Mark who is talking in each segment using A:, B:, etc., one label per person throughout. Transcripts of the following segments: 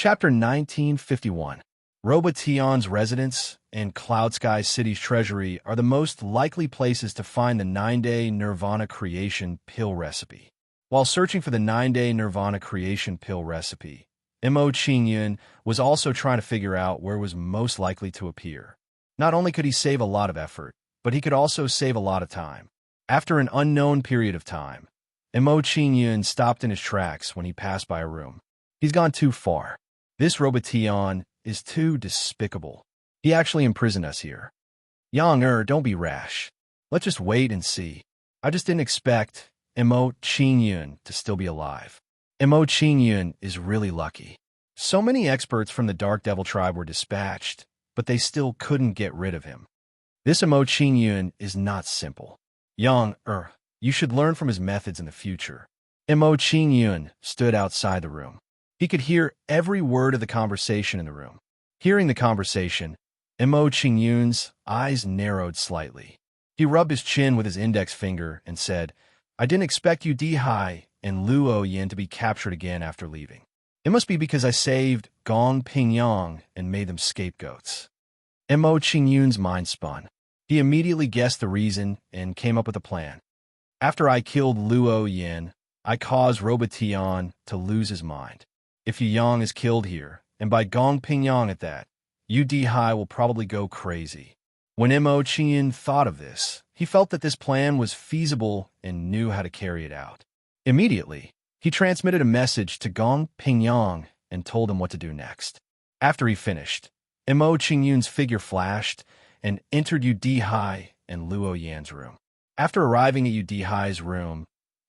A: Chapter 1951. Robotion's residence and Cloud Sky City's treasury are the most likely places to find the 9-day Nirvana creation pill recipe. While searching for the 9-day Nirvana creation pill recipe, Mo Qingyun was also trying to figure out where it was most likely to appear. Not only could he save a lot of effort, but he could also save a lot of time. After an unknown period of time, Mo Qingyun stopped in his tracks when he passed by a room. He's gone too far. This Robotion is too despicable. He actually imprisoned us here. Yang don't be rash. Let's just wait and see. I just didn't expect Mo Qingyun to still be alive. Mo Qingyun is really lucky. So many experts from the Dark Devil tribe were dispatched, but they still couldn't get rid of him. This Mo Qingyun is not simple. Yang you should learn from his methods in the future. Mo Qingyun stood outside the room. He could hear every word of the conversation in the room. Hearing the conversation, Mo Qingyun's eyes narrowed slightly. He rubbed his chin with his index finger and said, "I didn't expect you Dihai and Luo Yin to be captured again after leaving. It must be because I saved Gong Pingyang and made them scapegoats." Mo Qingyun's mind spun. He immediately guessed the reason and came up with a plan. "After I killed Luo Yin, I caused Robotion to lose his mind. If Yu Yang is killed here, and by Gong Pingyang at that, Yu Dihai will probably go crazy." When Mo Qingyun thought of this, he felt that this plan was feasible and knew how to carry it out. Immediately, he transmitted a message to Gong Pingyang and told him what to do next. After he finished, Mo Qingyun's figure flashed and entered Yu Dihai and Luo Yan's room. After arriving at Yu Dihai's room,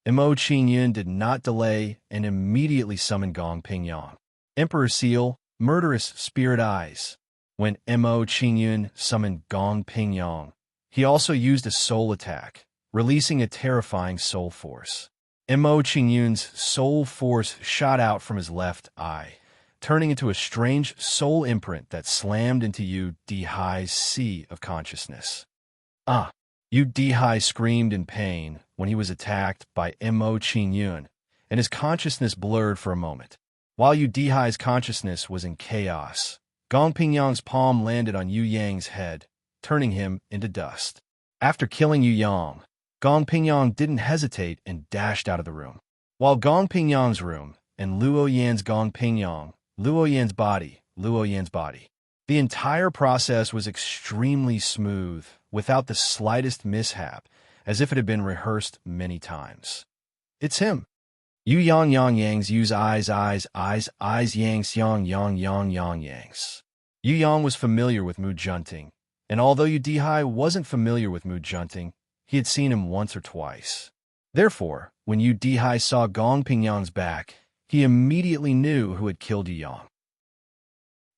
A: Mo Qingyun did not delay and immediately summoned Gong Pingyang. Emperor Seal, murderous spirit eyes. When Mo Qingyun summoned Gong Pingyang, he also used a soul attack, releasing a terrifying soul force. Mo Qingyun's soul force shot out from his left eye, turning into a strange soul imprint that slammed into Yu Dihai's sea of consciousness. Yu Dihai screamed in pain when he was attacked by Mo Qingyun, and his consciousness blurred for a moment. While Yu Dihai's consciousness was in chaos, Gong Pingyang's palm landed on Yu Yang's head, turning him into dust. After killing Yu Yang, Gong Pingyang didn't hesitate and dashed out of the room. While Gong Pingyang's room and Luo Yan's Gong Pingyang, Luo Yan's body. The entire process was extremely smooth, without the slightest mishap, as if it had been rehearsed many times. "It's him." Yu Yang Yang's Yu's eyes Yang's Yang Yang's. Yu Yang was familiar with Mu Junting, and although Yu Dihai wasn't familiar with Mu Junting, he had seen him once or twice. Therefore, when Yu Dihai saw Gong Pingyang's back, he immediately knew who had killed Yu Yang.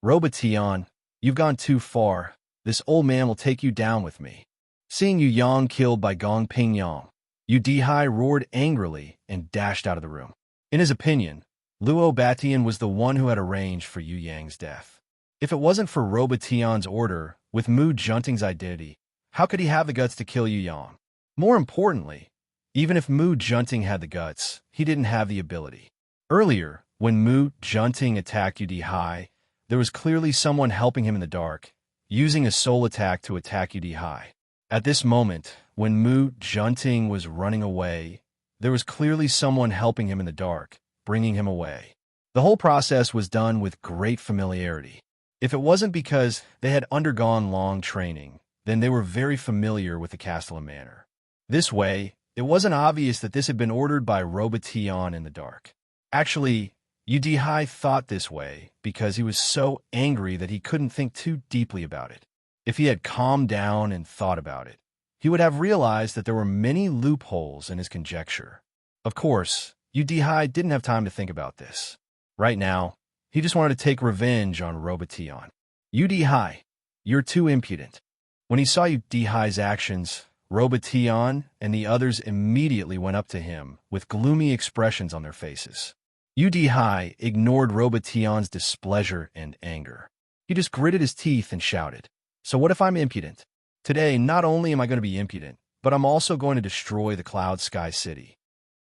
A: "Robotion, you've gone too far. This old man will take you down with me." Seeing Yu Yang killed by Gong Pingyang, Yu Dihai roared angrily and dashed out of the room. In his opinion, Luo Batian was the one who had arranged for Yu Yang's death. If it wasn't for Robotion's order with Mu Junting's identity, how could he have the guts to kill Yu Yang? More importantly, even if Mu Junting had the guts, he didn't have the ability. Earlier, when Mu Junting attacked Yu Dihai, there was clearly someone helping him in the dark, using a soul attack to attack Yu Dihai. At this moment, when Mu Junting was running away, there was clearly someone helping him in the dark, bringing him away. The whole process was done with great familiarity. If it wasn't because they had undergone long training, then they were very familiar with the Castellan manner. This way, it wasn't obvious that this had been ordered by Robotion in the dark. Actually, Yu Dihai thought this way because he was so angry that he couldn't think too deeply about it. If he had calmed down and thought about it, he would have realized that there were many loopholes in his conjecture. Of course, Yu Dihai didn't have time to think about this. Right now, he just wanted to take revenge on Robotion. "Yu Dihai, you're too impudent." When he saw Yu Dihai's actions, Robotion and the others immediately went up to him with gloomy expressions on their faces. Yu Dihai ignored Robotion's displeasure and anger. He just gritted his teeth and shouted, "So what if I'm impudent? Today, not only am I going to be impudent, but I'm also going to destroy the Cloud Sky City."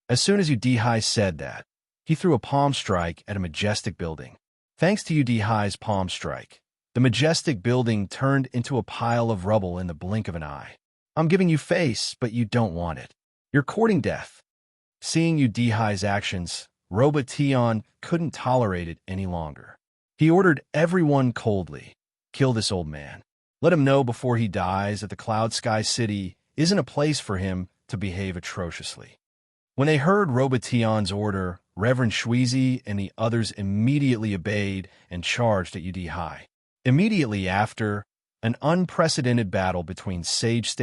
A: As soon as Yu Dihai said that, he threw a palm strike at a majestic building. Thanks to Udihai's palm strike, the majestic building turned into a pile of rubble in the blink of an eye. I'm giving you face, but you don't want it. You're courting death. Seeing Udihai's actions, Robotion couldn't tolerate it any longer. He ordered everyone coldly, kill this old man. Let him know before he dies that the Cloud Sky City isn't a place for him to behave atrociously. When they heard Robotion's order, Reverend Shweezy and the others immediately obeyed and charged at Udihai. Immediately after, an unprecedented battle between Sage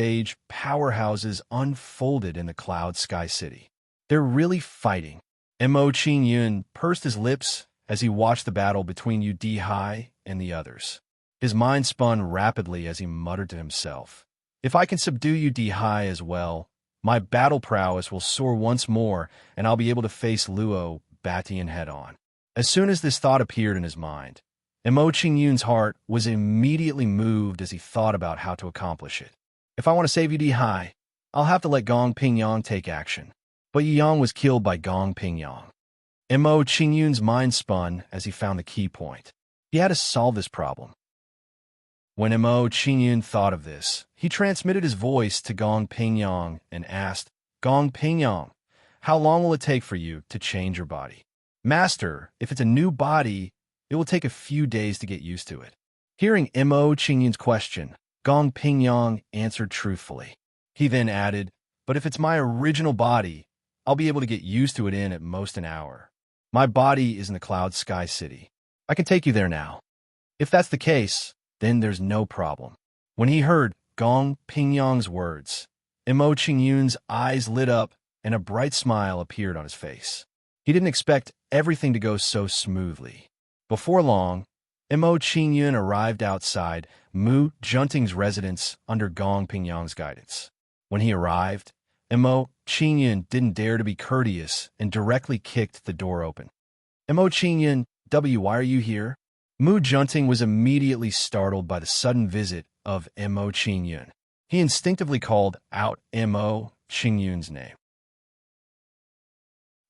A: powerhouses unfolded in the Cloud Sky City. They're really fighting. Mo Qingyun pursed his lips as he watched the battle between Udihai and the others. His mind spun rapidly as he muttered to himself, "If I can subdue Udihai as well, my battle prowess will soar once more and I'll be able to face Luo Batian head-on." As soon as this thought appeared in his mind, Mo Qingyun's heart was immediately moved as he thought about how to accomplish it. If I want to save Udihai, I'll have to let Gong Pingyang take action. But Yang was killed by Gong Pingyang. Mo Qingyun's mind spun as he found the key point. He had to solve this problem. When Mo Qingyun thought of this, he transmitted his voice to Gong Pingyang and asked, "Gong Pingyang, how long will it take for you to change your body?" "Master, if it's a new body, it will take a few days to get used to it." Hearing Mo Qingyun's question, Gong Pingyang answered truthfully. He then added, "But if it's my original body, I'll be able to get used to it in at most an hour. My body is in the Cloud Sky City. I can take you there now." "If that's the case, then there's no problem." When he heard Gong Pingyang's words, Mo Qingyun's eyes lit up and a bright smile appeared on his face. He didn't expect everything to go so smoothly. Before long, Mo Qingyun arrived outside Mu Junting's residence under Gong Pingyang's guidance. When he arrived, Mo Qingyun didn't dare to be courteous and directly kicked the door open. "Mo Qingyun, why are you here?" Mu Junting was immediately startled by the sudden visit of Mo Qingyun. He instinctively called out Mo Qingyun's name.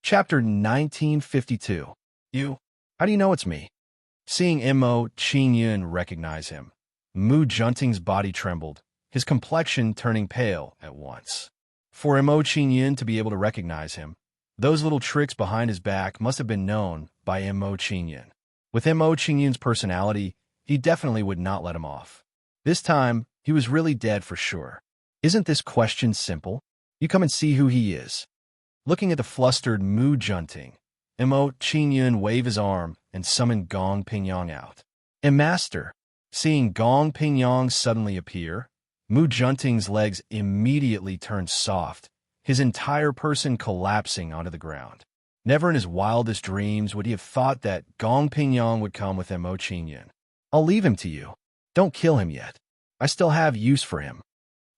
A: Chapter 1952. "You? How do you know it's me?" Seeing Mo Qingyun recognize him, Mu Junting's body trembled, his complexion turning pale at once. For Mo Qingyun to be able to recognize him, those little tricks behind his back must have been known by Mo Qingyun. With Mo Qingyun's personality, he definitely would not let him off. This time, he was really dead for sure. Isn't this question simple? You come and see who he is. Looking at the flustered Mu Junting, Mo Qingyun waved his arm and summoned Gong Pingyang out. "Master." Seeing Gong Pingyang suddenly appear, Mu Junting's legs immediately turned soft, his entire person collapsing onto the ground. Never in his wildest dreams would he have thought that Gong Pingyang would come with Mo Qingyun. "I'll leave him to you. Don't kill him yet. I still have use for him."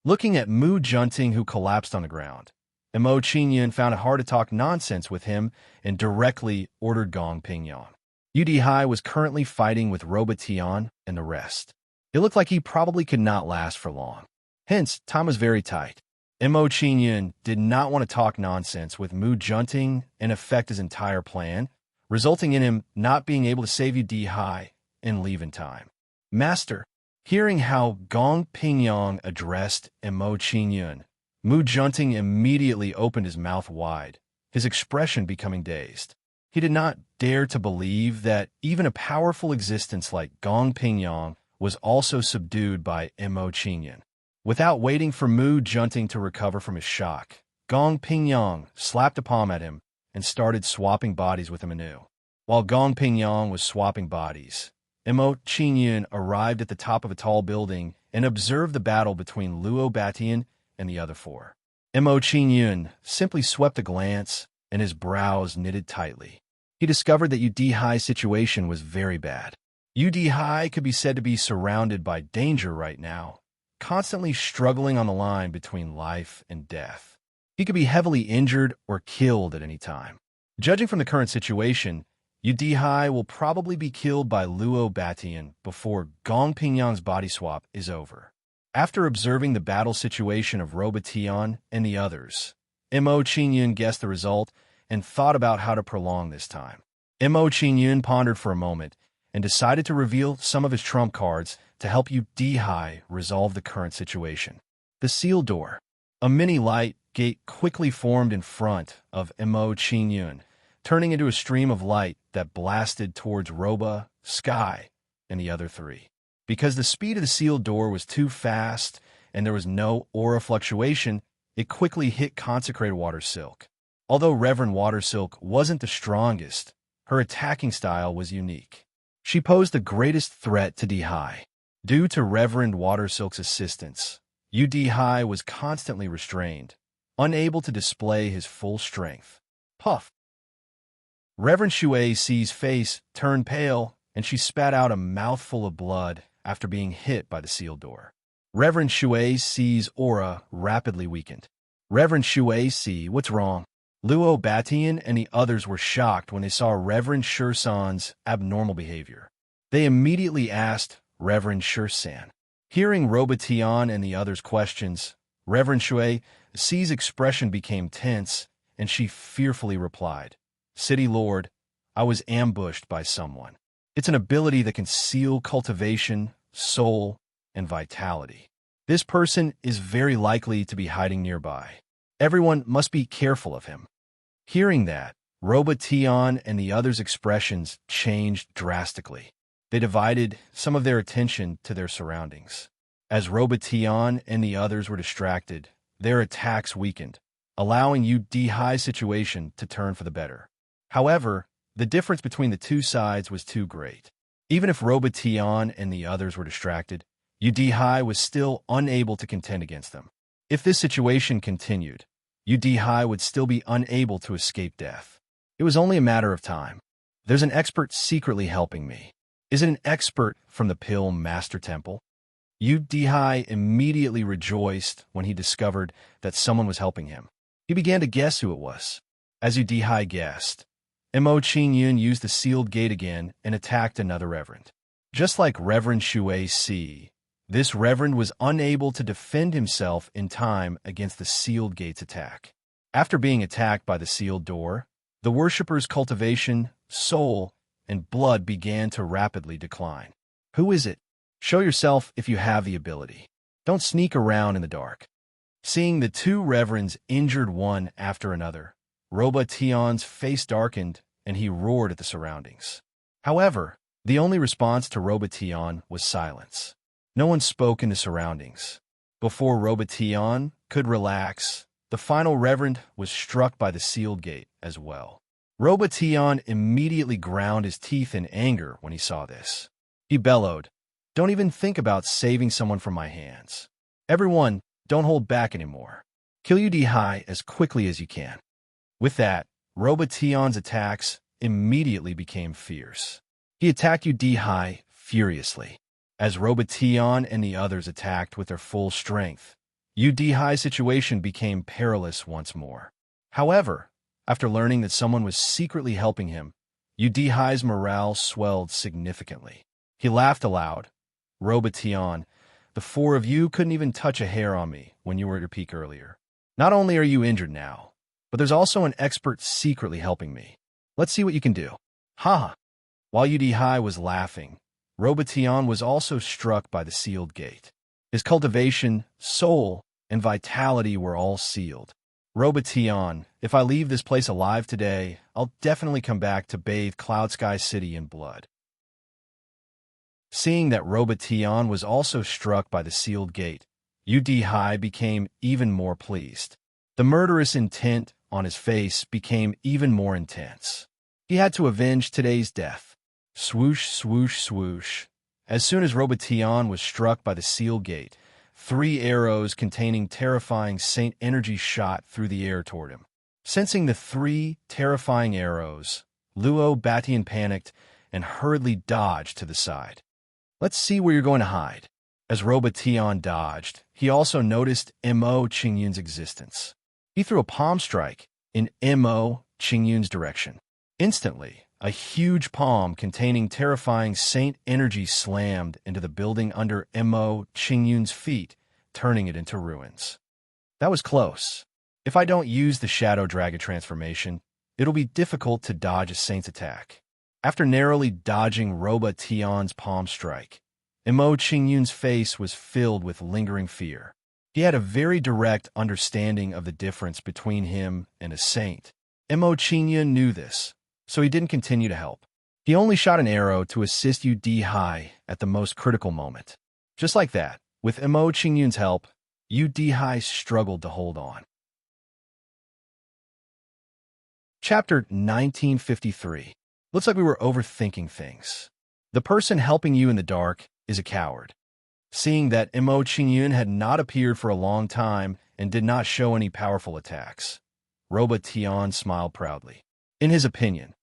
A: Looking at Mu Junting, who collapsed on the ground, Mo Qingyun found it hard to talk nonsense with him and directly ordered Gong Pingyang. Udihai was currently fighting with Robotion and the rest. It looked like he probably could not last for long. Hence, time was very tight. Mo Qingyun did not want to talk nonsense with Mu Junting and affect his entire plan, resulting in him not being able to save Udihai and leave in time. "Master." Hearing how Gong Pingyang addressed Mo Qingyun, Mu Junting immediately opened his mouth wide, his expression becoming dazed. He did not dare to believe that even a powerful existence like Gong Pingyang was also subdued by Mo Qingyun. Without waiting for Mu Junting to recover from his shock, Gong Pingyang slapped a palm at him and started swapping bodies with him anew. While Gong Pingyang was swapping bodies, Mo Qingyun arrived at the top of a tall building and observed the battle between Luo Batian and the other four. Mo Qingyun simply swept a glance and his brows knitted tightly. He discovered that Udihai's situation was very bad. Udihai could be said to be surrounded by danger right now, constantly struggling on the line between life and death. He could be heavily injured or killed at any time. Judging from the current situation, Udihai will probably be killed by Luo Batian before Gong Pingyang's body swap is over. After observing the battle situation of Robotion and the others, Mo Qingyun guessed the result and thought about how to prolong this time. Mo Qingyun pondered for a moment and decided to reveal some of his trump cards to help you D-High resolve the current situation. The sealed door. A mini light gate quickly formed in front of Mo Qingyun, turning into a stream of light that blasted towards Roba, Sky, and the other three. Because the speed of the sealed door was too fast and there was no aura fluctuation, it quickly hit Consecrated Water Silk. Although Reverend Water Silk wasn't the strongest, her attacking style was unique. She posed the greatest threat to D-High. Due to Reverend Water Silk's assistance, D-High was constantly restrained, unable to display his full strength. Puff! Reverend Shui Ci's face turned pale, and she spat out a mouthful of blood after being hit by the sealed door. Reverend Shui Ci's aura rapidly weakened. Reverend Shui Ci, what's wrong? Luo Batian and the others were shocked when they saw Reverend Shursan's abnormal behavior. They immediately asked Reverend Shursan. Hearing Robatian and the others' questions, Reverend Shui Ci's expression became tense, and she fearfully replied, "City Lord, I was ambushed by someone. It's an ability that can seal cultivation, soul, and vitality. This person is very likely to be hiding nearby. Everyone must be careful of him." Hearing that, Robatian and the others' expressions changed drastically. They divided some of their attention to their surroundings. As Robatian and the others were distracted, their attacks weakened, allowing D-High's situation to turn for the better. However, the difference between the two sides was too great. Even if Robatian and the others were distracted, D-High was still unable to contend against them. If this situation continued, D-High would still be unable to escape death. It was only a matter of time. There's an expert secretly helping me. Is it an expert from the Pill Master Temple? D-High immediately rejoiced when he discovered that someone was helping him. He began to guess who it was. As D-High guessed, Mo Qingyun used the sealed gate again and attacked another reverend. Just like Reverend Shui Ci, this reverend was unable to defend himself in time against the sealed gate's attack. After being attacked by the sealed door, the worshipper's cultivation, soul, and blood began to rapidly decline. Who is it? Show yourself if you have the ability. Don't sneak around in the dark. Seeing the two reverends injured one after another, Robatian's face darkened and he roared at the surroundings. However, the only response to Robatian was silence. No one spoke in the surroundings. Before Robatian could relax, the final reverend was struck by the sealed gate as well. Robatian immediately ground his teeth in anger when he saw this. He bellowed, "Don't even think about saving someone from my hands. Everyone, don't hold back anymore. Kill D-High as quickly as you can." With that, Robatian's attacks immediately became fierce. He attacked D-High furiously. As Robatian and the others attacked with their full strength, D-High's situation became perilous once more. However, after learning that someone was secretly helping him, D-High's morale swelled significantly. He laughed aloud. "Robatian, the four of you couldn't even touch a hair on me when you were at your peak earlier. Not only are you injured now, but there's also an expert secretly helping me. Let's see what you can do." Ha! While D-High was laughing, Robatian was also struck by the sealed gate. His cultivation, soul, and vitality were all sealed. "Robatian, if I leave this place alive today, I'll definitely come back to bathe Cloud Sky City in blood." Seeing that Robatian was also struck by the sealed gate, D-High became even more pleased. The murderous intent on his face became even more intense. He had to avenge today's death. Swoosh, swoosh, swoosh. As soon as Robatian was struck by the sealed gate, 3 arrows containing terrifying saint energy shot through the air toward him. Sensing the 3 terrifying arrows, Luo Batian panicked and hurriedly dodged to the side. "Let's see where you're going to hide." As Robatian dodged, he also noticed Mo Qingyun's existence. He threw a palm strike in Mo Qingyun's direction. Instantly, a huge palm containing terrifying saint energy slammed into the building under Mo Qingyun's feet, turning it into ruins. That was close. If I don't use the Shadow Dragon transformation, it'll be difficult to dodge a saint's attack. After narrowly dodging Roba Tian's palm strike, Imo Qingyun's face was filled with lingering fear. He had a very direct understanding of the difference between him and a saint. Imo Qingyun knew this, so he didn't continue to help. He only shot an arrow to assist Yu Dihai at the most critical moment. Just like that, with Imo Qingyun's help, Yu Dihai struggled to hold on. Chapter 1953. Looks like we were overthinking things. The person helping you in the dark is a coward. Seeing that Imo Qingyun had not appeared for a long time and did not show any powerful attacks, Roba Tian smiled proudly. In his opinion,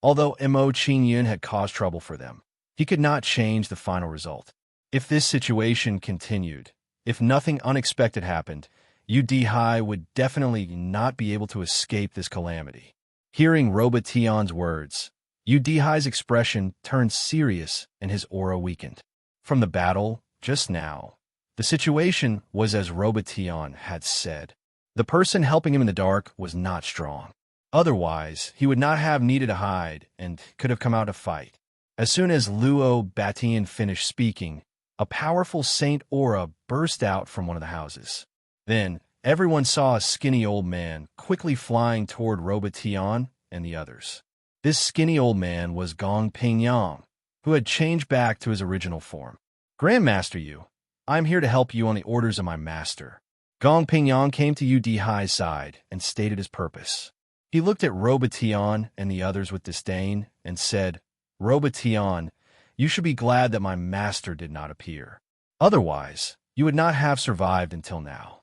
A: although Imo Qingyun had caused trouble for them, he could not change the final result. If this situation continued, if nothing unexpected happened, Yu Dihai would definitely not be able to escape this calamity. Hearing Roba Tian's words, Yu Dihai's expression turned serious and his aura weakened. From the battle, just now, the situation was as Roba Tian had said. The person helping him in the dark was not strong. Otherwise, he would not have needed to hide and could have come out to fight. As soon as Luo Batian finished speaking, a powerful saint aura burst out from one of the houses. Then, everyone saw a skinny old man quickly flying toward Roba Tian and the others. This skinny old man was Gong Pingyang, who had changed back to his original form. Grandmaster Yu, I am here to help you on the orders of my master. Gong Pingyang came to Yu Dihai's side and stated his purpose. He looked at Roba Tian and the others with disdain and said, Roba Tian, you should be glad that my master did not appear. Otherwise, you would not have survived until now.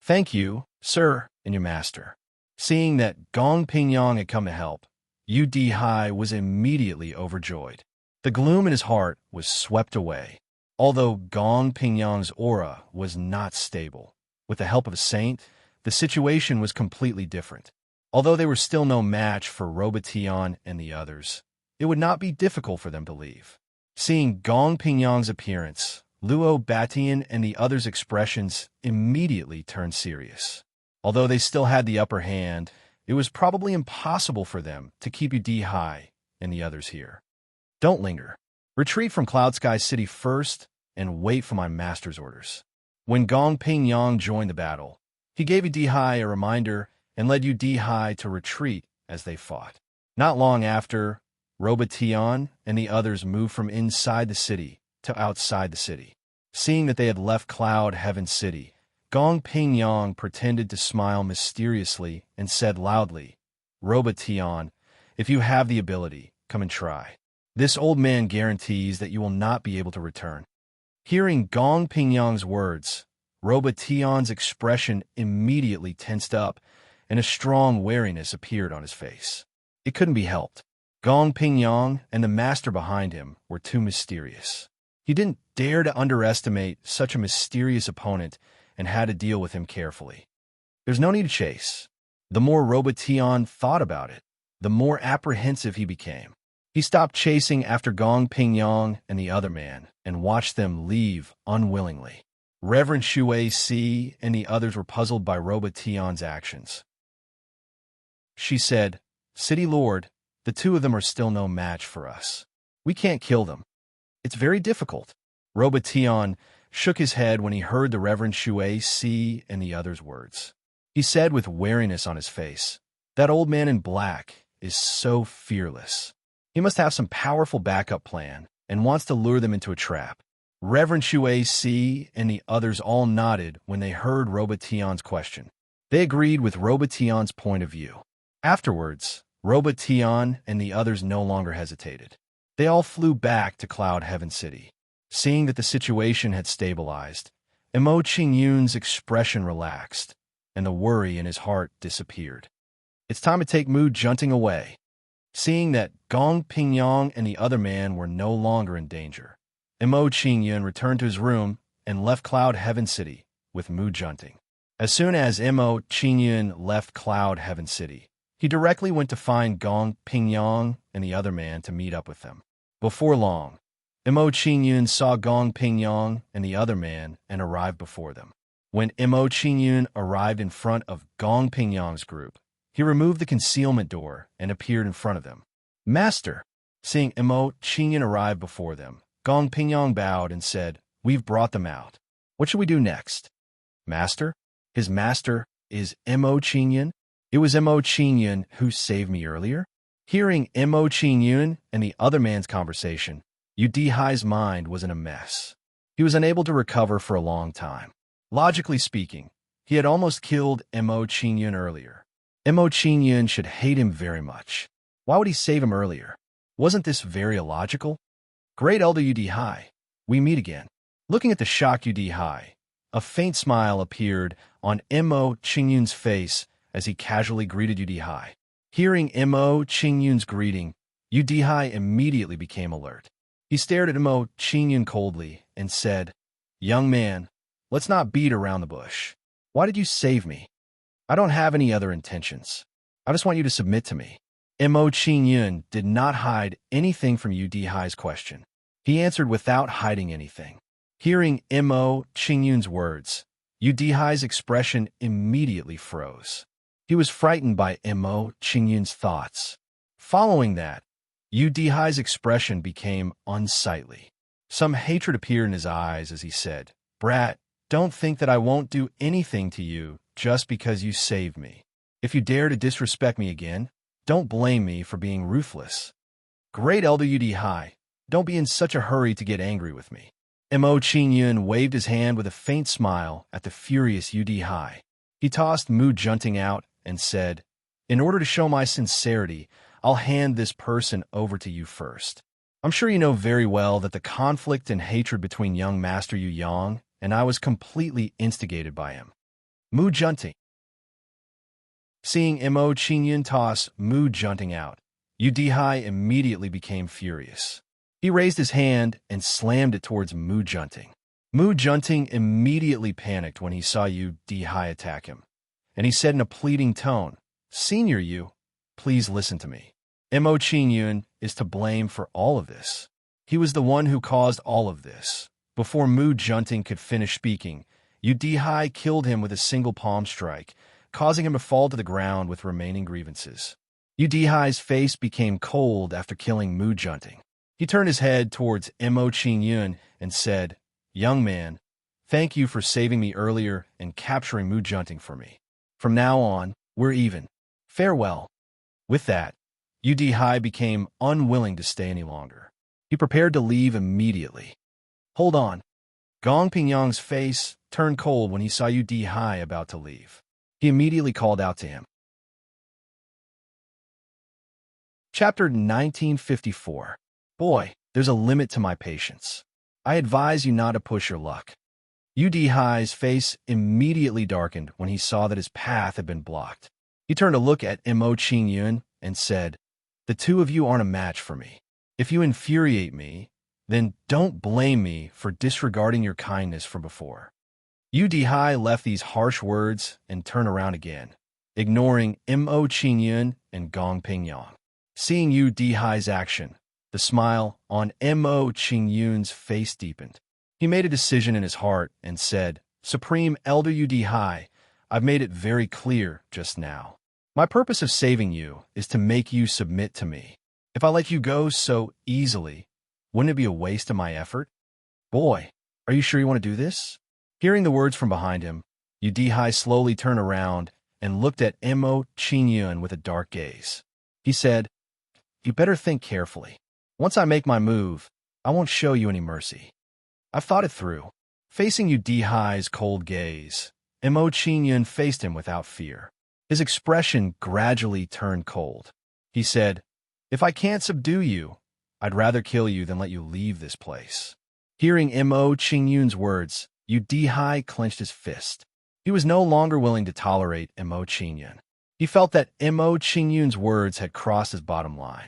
A: Thank you, sir, and your master. Seeing that Gong Pingyang had come to help, Yu Dihai was immediately overjoyed. The gloom in his heart was swept away. Although Gong Pingyang's aura was not stable, with the help of a saint, the situation was completely different. Although they were still no match for Roba Tian and the others, it would not be difficult for them to leave. Seeing Gong Pingyang's appearance, Luo Batian and the others' expressions immediately turned serious. Although they still had the upper hand, it was probably impossible for them to keep Yu Dihai and the others here. Don't linger. Retreat from Cloud Sky City first and wait for my master's orders. When Gong Pingyang joined the battle, he gave Yu Dihai a reminder and led Yu Dihai to retreat as they fought. Not long after, Roba Tian and the others moved from inside the city to outside the city. Seeing that they had left Cloud Heaven City, Gong Pingyang pretended to smile mysteriously and said loudly, Roba Tian, if you have the ability, come and try. This old man guarantees that you will not be able to return. Hearing Gong Pingyang's words, Roba Tian's expression immediately tensed up and a strong wariness appeared on his face. It couldn't be helped. Gong Pingyang and the master behind him were too mysterious. He didn't dare to underestimate such a mysterious opponent and had to deal with him carefully. There's no need to chase. The more Roba Tian thought about it, the more apprehensive he became. He stopped chasing after Gong Pingyang and the other man and watched them leave unwillingly. Reverend Shui Si and the others were puzzled by Roba Tian's actions. She said, City Lord, the two of them are still no match for us. We can't kill them. It's very difficult. Roba Tian shook his head when he heard the Reverend Shui Si and the others' words. He said with wariness on his face, that old man in black is so fearless. He must have some powerful backup plan and wants to lure them into a trap. Reverend Shui Si and the others all nodded when they heard Roba Tian's question. They agreed with Roba Tian's point of view. Afterwards, Roba Tian and the others no longer hesitated. They all flew back to Cloud Heaven City. Seeing that the situation had stabilized, Imo Qingyun's expression relaxed, and the worry in his heart disappeared. It's time to take Mu Junting away. Seeing that Gong Pingyang and the other man were no longer in danger, Imo Qingyun returned to his room and left Cloud Heaven City with Mu Junting. As soon as Imo Qingyun left Cloud Heaven City, he directly went to find Gong Pingyang and the other man to meet up with them. Before long, Imo Qingyun saw Gong Pingyang and the other man and arrived before them. When Imo Qingyun arrived in front of Gong Pingyang's group, he removed the concealment door and appeared in front of them. Master, Seeing Mo Qingyun arrive before them, Gong Pingyang bowed and said, "We've brought them out. What should we do next?" "Master?" His master is Mo Qingyun. It was Mo Qingyun who saved me earlier. Hearing Mo Qingyun and the other man's conversation, Yu Dihai's mind was in a mess. He was unable to recover for a long time. Logically speaking, he had almost killed Mo Qingyun earlier. Mo Qingyun should hate him very much. Why would he save him earlier? Wasn't this very illogical? Great Elder Yu Dihai, we meet again. Looking at the shocked Yu Dihai, a faint smile appeared on Mo Qingyun's face as he casually greeted Yu Dihai. Hearing Mo Qingyun's greeting, Yu Dihai immediately became alert. He stared at Mo Qingyun coldly and said, "Young man, let's not beat around the bush. Why did you save me? I don't have any other intentions. I just want you to submit to me." Mo Qingyun did not hide anything from Yu Dihai's question. He answered without hiding anything. Hearing Mo Qingyun's words, Yu Dihai's expression immediately froze. He was frightened by Mo Qingyun's thoughts. Following that, Yu Dihai's expression became unsightly. Some hatred appeared in his eyes as he said, "Brat, don't think that I won't do anything to you just because you saved me. If you dare to disrespect me again, don't blame me for being ruthless." "Great Elder Yu Dihai, don't be in such a hurry to get angry with me." Mo Qingyun waved his hand with a faint smile at the furious Yu Dihai. He tossed Mu Junting out and said, "In order to show my sincerity, I'll hand this person over to you first. I'm sure you know very well that the conflict and hatred between young Master Yu Yang and I was completely instigated by him." Mu Junting. Seeing Mo Qingyun toss Mu Junting out, Yu Dihai immediately became furious. He raised his hand and slammed it towards Mu Junting. Mu Junting immediately panicked when he saw Yu Dihai attack him, and he said in a pleading tone, "Senior Yu, please listen to me. Mo Qingyun is to blame for all of this. He was the one who caused all of this." Before Mu Junting could finish speaking, Yu Dihai killed him with a single palm strike, causing him to fall to the ground with remaining grievances. Yu Dihai's face became cold after killing Mu Junting. He turned his head towards Mo Qingyun and said, "Young man, thank you for saving me earlier and capturing Mu Junting for me. From now on, we're even. Farewell." With that, Yu Dihai became unwilling to stay any longer. He prepared to leave immediately. "Hold on." Gong Pingyang's face turned cold when he saw Yu Dihai about to leave. He immediately called out to him. Chapter 1954. Boy, there's a limit to my patience. I advise you not to push your luck. Yu Dihai's face immediately darkened when he saw that his path had been blocked. He turned to look at Mo Qingyun and said, "The two of you aren't a match for me. If you infuriate me, then don't blame me for disregarding your kindness from before." Yu Dihai left these harsh words and turned around again, ignoring Mo Qingyun and Gong Pingyang. Seeing Yu Dihai's action, the smile on Mo Qingyun's face deepened. He made a decision in his heart and said, "Supreme Elder Yu Dihai, I've made it very clear just now. My purpose of saving you is to make you submit to me. If I let you go so easily, wouldn't it be a waste of my effort? Boy, are you sure you want to do this?" Hearing the words from behind him, Yu Dihai slowly turned around and looked at Mo Qingyun with a dark gaze. He said, "You better think carefully. Once I make my move, I won't show you any mercy. I've thought it through." Facing Yu Dihai's cold gaze, Mo Qingyun faced him without fear. His expression gradually turned cold. He said, "If I can't subdue you, I'd rather kill you than let you leave this place." Hearing Mo Qingyun's words, Yu Dihai clenched his fist. He was no longer willing to tolerate Mo Qingyun. He felt that Mo Qingyun's words had crossed his bottom line.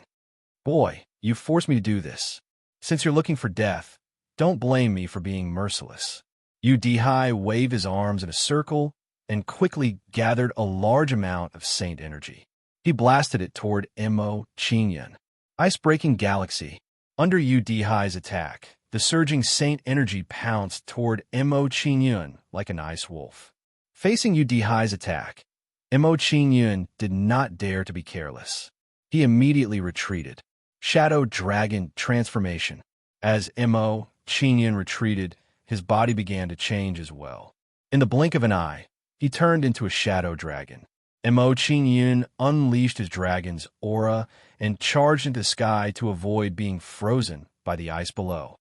A: "Boy, you forced me to do this. Since you're looking for death, don't blame me for being merciless." Yu Dihai waved his arms in a circle and quickly gathered a large amount of saint energy. He blasted it toward Mo Qingyun. Ice-breaking galaxy. Under Yu Dihai's attack, the surging saint energy pounced toward Mo Qingyun like an ice wolf. Facing Yu Dihai's attack, Mo Qingyun did not dare to be careless. He immediately retreated. Shadow Dragon Transformation. As Mo Qingyun retreated, his body began to change as well. In the blink of an eye, he turned into a shadow dragon. Mo Qingyun unleashed his dragon's aura and charged into the sky to avoid being frozen by the ice below.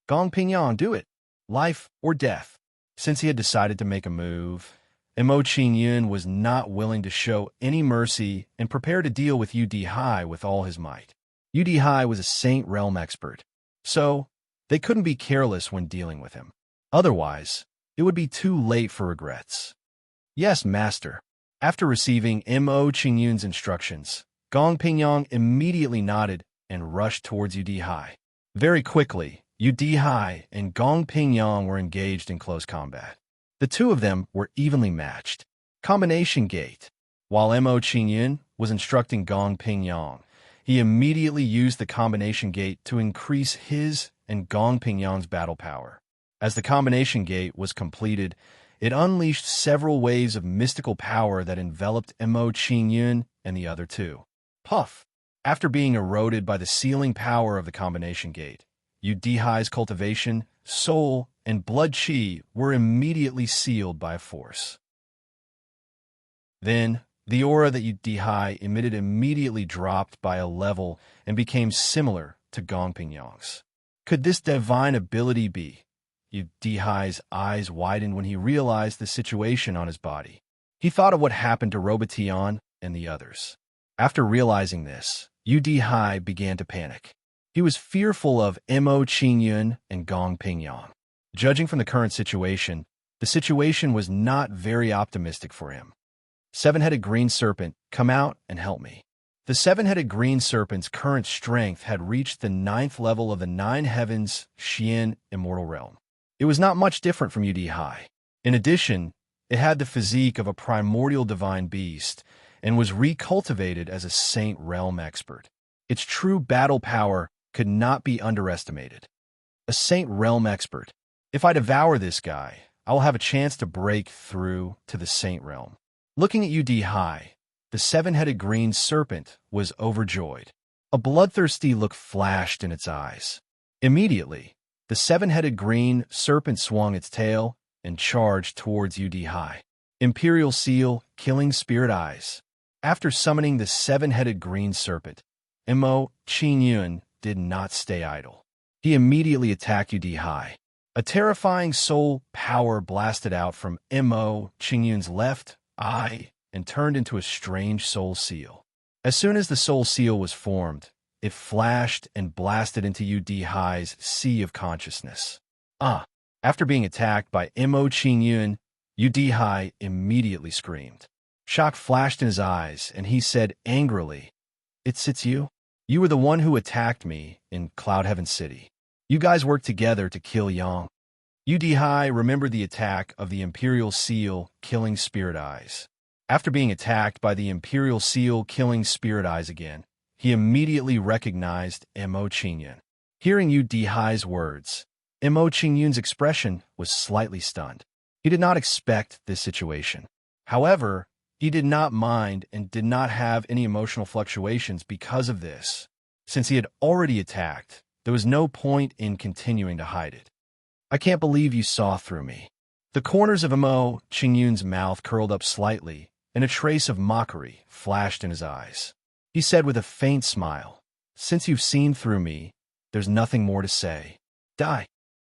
A: Gong Pingyang, do it! Life or death. Since he had decided to make a move, Mo Qingyun was not willing to show any mercy and prepared to deal with Udihai with all his might. Udihai was a Saint Realm expert, so they couldn't be careless when dealing with him. Otherwise, it would be too late for regrets. Yes, master. After receiving Mo Qingyun's instructions, Gong Pingyang immediately nodded and rushed towards Udihai. Very quickly, Udihai and Gong Pingyang were engaged in close combat. The two of them were evenly matched. Combination Gate. While Mo Qingyun was instructing Gong Pingyang, he immediately used the Combination Gate to increase his and Gong Pingyang's battle power. As the Combination Gate was completed, it unleashed several waves of mystical power that enveloped Mo Qingyun and the other two. Puff! After being eroded by the sealing power of the Combination Gate, Udihai's cultivation, soul, and blood chi were immediately sealed by a force. Then, the aura that Udihai emitted immediately dropped by a level and became similar to Gong Pingyang's. Could this divine ability be? Udihai's eyes widened when he realized the situation on his body. He thought of what happened to Robotion and the others. After realizing this, Udihai began to panic. He was fearful of Mo Qingyun and Gong Pingyang. Judging from the current situation, the situation was not very optimistic for him. Seven-headed green serpent, come out and help me. The seven-headed green serpent's current strength had reached the 9th level of the 9 heavens Xian immortal realm. It was not much different from Udihai. In addition, it had the physique of a primordial divine beast and was recultivated as a Saint Realm expert. Its true battle power could not be underestimated. A Saint Realm expert. If I devour this guy, I will have a chance to break through to the Saint Realm. Looking at Udihai, the seven-headed green serpent was overjoyed. A bloodthirsty look flashed in its eyes. Immediately, the seven-headed green serpent swung its tail and charged towards Udihai. Imperial Seal, killing spirit eyes. After summoning the seven-headed green serpent, Mo Qingyun did not stay idle. He immediately attacked Udihai. A terrifying soul power blasted out from Mo Qingyun's left eye and turned into a strange soul seal. As soon as the soul seal was formed, it flashed and blasted into Udihai's sea of consciousness. After being attacked by Mo Qingyun, Udihai immediately screamed. Shock flashed in his eyes, and he said angrily, "It's you? You were the one who attacked me in Cloud Heaven City. You guys worked together to kill Yang." Udihai remembered the attack of the Imperial Seal killing Spirit Eyes. After being attacked by the Imperial Seal killing Spirit Eyes again, he immediately recognized Mo Qingyun. Hearing Udihai's words, Mo Qingyun's expression was slightly stunned. He did not expect this situation. However, he did not mind and did not have any emotional fluctuations because of this. Since he had already attacked, there was no point in continuing to hide it. "I can't believe you saw through me." The corners of Mo Qingyun's mouth curled up slightly, and a trace of mockery flashed in his eyes. He said with a faint smile, "Since you've seen through me, there's nothing more to say. Die."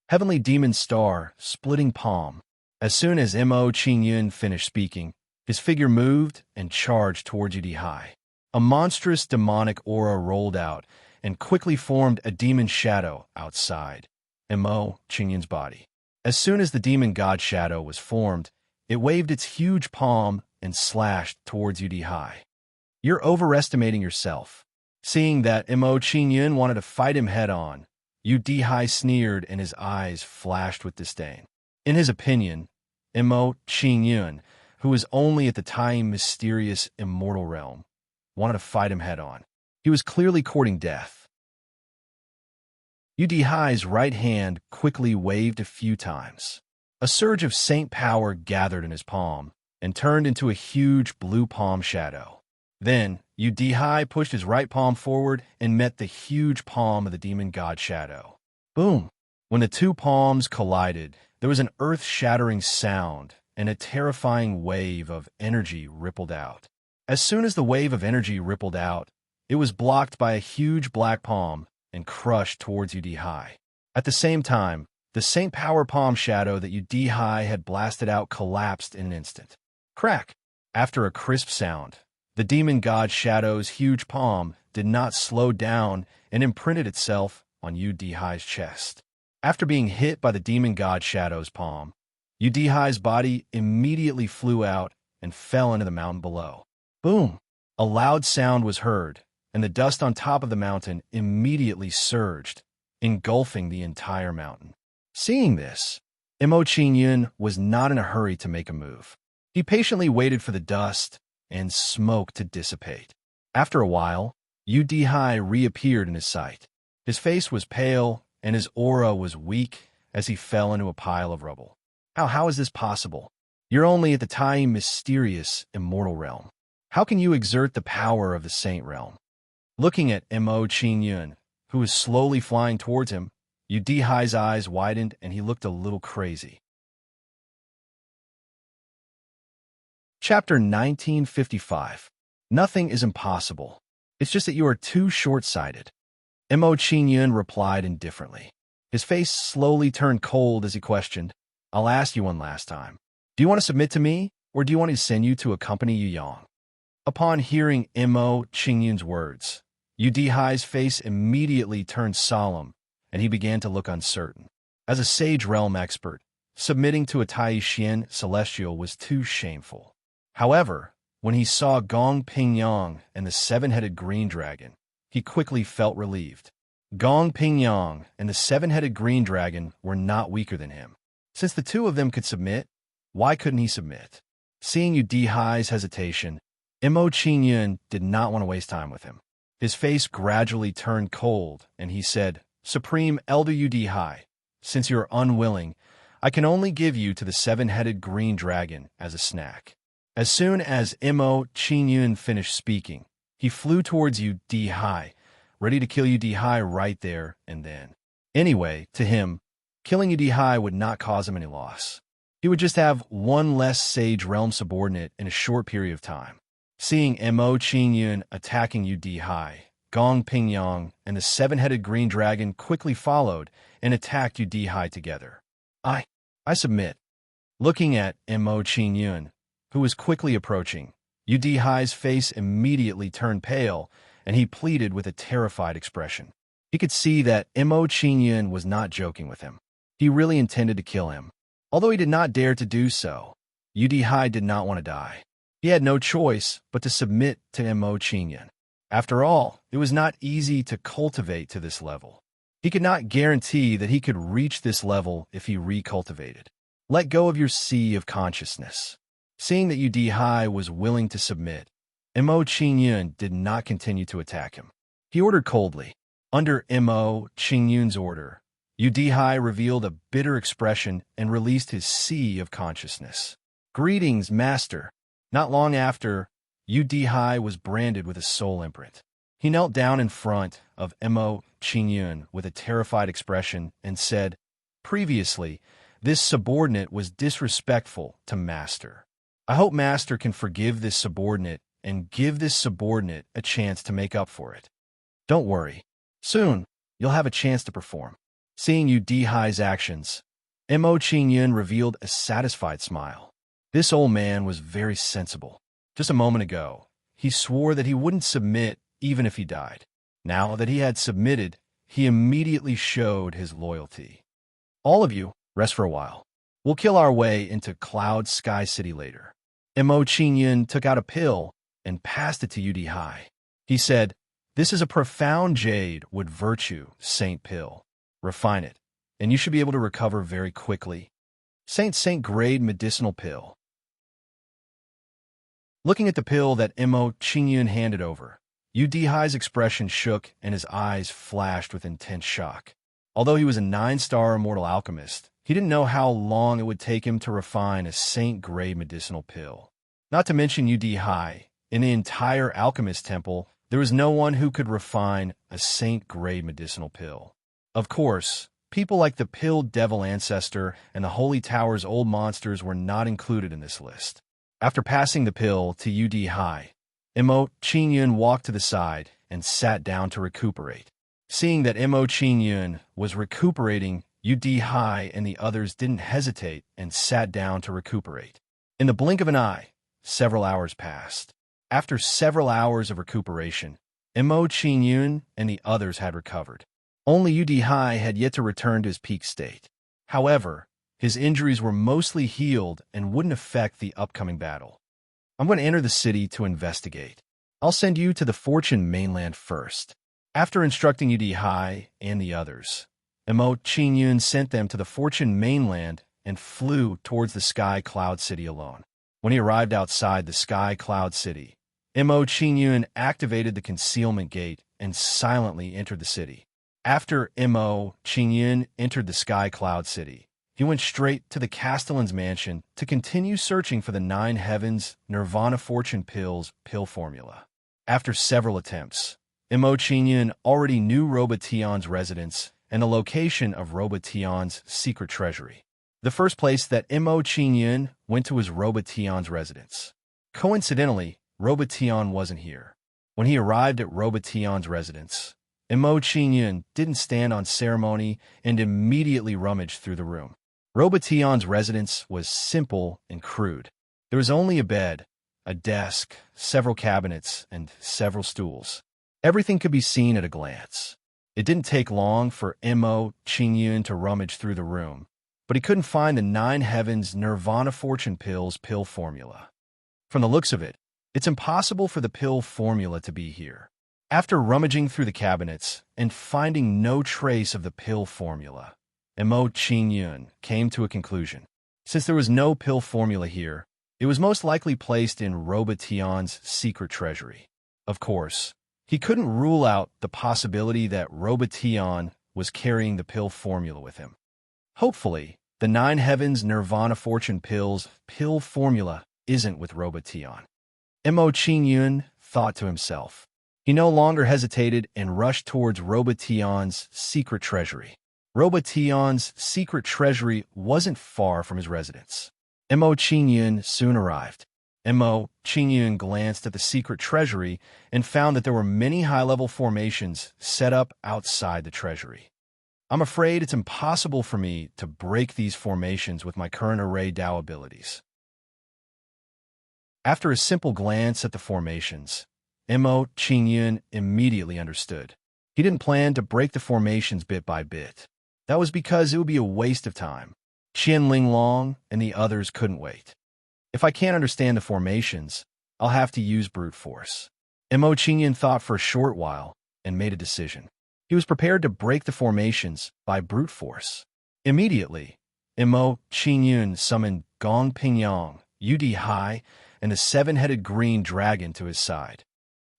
A: Heavenly Demon Star, splitting palm. As soon as Mo Qingyun finished speaking, his figure moved and charged towards Udihai. A monstrous demonic aura rolled out and quickly formed a demon shadow outside Mo Qingyun's body. As soon as the demon god shadow was formed, it waved its huge palm and slashed towards Udihai. "You're overestimating yourself." Seeing that Mo Qingyun wanted to fight him head-on, Udihai sneered and his eyes flashed with disdain. In his opinion, Mo Qingyun, who was only at the time mysterious immortal realm, wanted to fight him head-on. He was clearly courting death. Udihai's right hand quickly waved a few times. A surge of saint power gathered in his palm and turned into a huge blue palm shadow. Then, Udihai pushed his right palm forward and met the huge palm of the demon god Shadow. Boom! When the two palms collided, there was an earth-shattering sound, and a terrifying wave of energy rippled out. As soon as the wave of energy rippled out, it was blocked by a huge black palm and crushed towards Udihai. At the same time, the Saint Power Palm shadow that Udihai had blasted out collapsed in an instant. Crack! After a crisp sound, the demon god Shadow's huge palm did not slow down and imprinted itself on Udihai's chest. After being hit by the demon god Shadow's palm, Udihai's body immediately flew out and fell into the mountain below. Boom! A loud sound was heard, and the dust on top of the mountain immediately surged, engulfing the entire mountain. Seeing this, Mo Qingyun was not in a hurry to make a move. He patiently waited for the dust and smoke to dissipate. After a while, Udihai reappeared in his sight. His face was pale, and his aura was weak as he fell into a pile of rubble. How is this possible? You're only at the tiny, mysterious, immortal realm. How can you exert the power of the saint realm? Looking at Mo Qingyun, who was slowly flying towards him, Udihai's eyes widened and he looked a little crazy. Chapter 1955. Nothing is impossible. It's just that you are too short-sighted. Mo Qingyun replied indifferently. His face slowly turned cold as he questioned, I'll ask you one last time. Do you want to submit to me, or do you want me to send you to accompany Yu Yang? Upon hearing Mo Qingyun's words, Udihai's face immediately turned solemn, and he began to look uncertain. As a sage realm expert, submitting to a Tai Xian celestial was too shameful. However, when he saw Gong Pingyang and the seven-headed green dragon, he quickly felt relieved. Gong Pingyang and the seven-headed green dragon were not weaker than him. Since the two of them could submit, why couldn't he submit? Seeing Udihai's hesitation, Mo Qingyun did not want to waste time with him. His face gradually turned cold, and he said, Supreme Elder Udihai, since you're unwilling, I can only give you to the seven-headed green dragon as a snack. As soon as Mo Qingyun finished speaking, he flew towards Udihai, ready to kill Udihai right there and then. Anyway, to him, killing Udihai would not cause him any loss. He would just have one less sage realm subordinate in a short period of time. Seeing Mo Qingyun attacking Udihai, Gong Pingyang and the seven-headed green dragon quickly followed and attacked Udihai together. I submit. Looking at Mo Qingyun, who was quickly approaching, Udihai's face immediately turned pale, and he pleaded with a terrified expression. He could see that Mo Qingyun was not joking with him. He really intended to kill him. Although he did not dare to do so, Udihai did not want to die. He had no choice but to submit to Mo Qingyun. After all, it was not easy to cultivate to this level. He could not guarantee that he could reach this level if he recultivated. Let go of your sea of consciousness. Seeing that Udihai was willing to submit, Mo Qingyun did not continue to attack him. He ordered coldly. Under Mo Qingyun's order, Udihai revealed a bitter expression and released his sea of consciousness. Greetings, Master. Not long after, Udihai was branded with a soul imprint. He knelt down in front of Mo Qingyun with a terrified expression and said, Previously, this subordinate was disrespectful to Master. I hope Master can forgive this subordinate and give this subordinate a chance to make up for it. Don't worry. Soon, you'll have a chance to perform. Seeing Udihai's actions, Mo Qingyun revealed a satisfied smile. This old man was very sensible. Just a moment ago, he swore that he wouldn't submit even if he died. Now that he had submitted, he immediately showed his loyalty. All of you, rest for a while. We'll kill our way into Cloud Sky City later. Mo Qingyun took out a pill and passed it to Udihai. He said, This is a profound jade wood virtue, Saint Pill. Refine it, and you should be able to recover very quickly. Saint grade medicinal pill. Looking at the pill that Mo Qingyun handed over, Udihai's expression shook and his eyes flashed with intense shock. Although he was a 9-star immortal alchemist, he didn't know how long it would take him to refine a Saint grade medicinal pill. Not to mention Udihai, In the entire alchemist temple, there was no one who could refine a saint-grade medicinal pill. Of course, people like the Pilled Devil Ancestor and the Holy Tower's old monsters were not included in this list. After passing the pill to UD High, Mo Qingyun walked to the side and sat down to recuperate. Seeing that Mo Qingyun was recuperating, UD High and the others didn't hesitate and sat down to recuperate. In the blink of an eye, several hours passed. After several hours of recuperation, Mo Qingyun and the others had recovered. Only UD High had yet to return to his peak state. However, his injuries were mostly healed and wouldn't affect the upcoming battle. I'm going to enter the city to investigate. I'll send you to the Fortune mainland first. After instructing UD High and the others, Mo Qingyun sent them to the Fortune mainland and flew towards the Sky Cloud City alone. When he arrived outside the Sky Cloud City, Mo Qingyun activated the concealment gate and silently entered the city. After Mo Qingyun entered the Sky Cloud City, he went straight to the Castellan's mansion to continue searching for the 9 Heavens Nirvana Fortune Pills pill formula. After several attempts, Mo Qingyun already knew Robotion's residence and the location of Robotion's secret treasury. The first place that Mo Qingyun went to was Robotion's residence. Coincidentally, Robotion wasn't here. When he arrived at Robotion's residence, Mo Qingyun didn't stand on ceremony and immediately rummaged through the room. Robotion's residence was simple and crude. There was only a bed, a desk, several cabinets, and several stools. Everything could be seen at a glance. It didn't take long for Mo Qingyun to rummage through the room, but he couldn't find the 9 Heavens Nirvana Fortune Pills pill formula. From the looks of it, it's impossible for the pill formula to be here. After rummaging through the cabinets and finding no trace of the pill formula, Mo Qingyun came to a conclusion. Since there was no pill formula here, it was most likely placed in Robotion's secret treasury. Of course, he couldn't rule out the possibility that Robotion was carrying the pill formula with him. Hopefully, the 9 Heavens Nirvana Fortune Pills pill formula isn't with Robotion. Mo Qingyun thought to himself. He no longer hesitated and rushed towards Robotion's secret treasury. Robotion's secret treasury wasn't far from his residence. Mo Qingyun soon arrived. Mo Qingyun glanced at the secret treasury and found that there were many high-level formations set up outside the treasury. I'm afraid it's impossible for me to break these formations with my current array Dao abilities. After a simple glance at the formations, Mo Qingyun immediately understood. He didn't plan to break the formations bit by bit. That was because it would be a waste of time. Qian Linglong and the others couldn't wait. If I can't understand the formations, I'll have to use brute force. Mo Qingyun thought for a short while and made a decision. He was prepared to break the formations by brute force. Immediately, Mo Qingyun summoned Gong Pingyang, UD High, and the 7-headed green dragon to his side.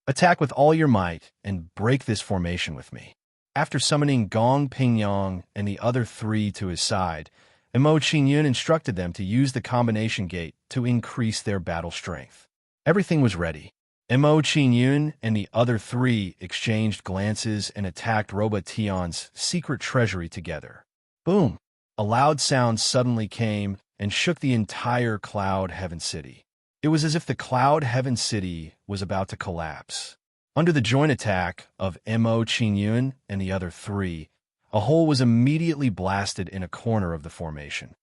A: Attack with all your might and break this formation with me. After summoning Gong Pingyang and the other 3 to his side, Mo Qingyun instructed them to use the combination gate to increase their battle strength. Everything was ready. Mo Qingyun and the other 3 exchanged glances and attacked Robotion's secret treasury together. Boom! A loud sound suddenly came and shook the entire Cloud Heaven City. It was as if the Cloud Heaven City was about to collapse. Under the joint attack of Mo Qingyun and the other 3, a hole was immediately blasted in a corner of the formation.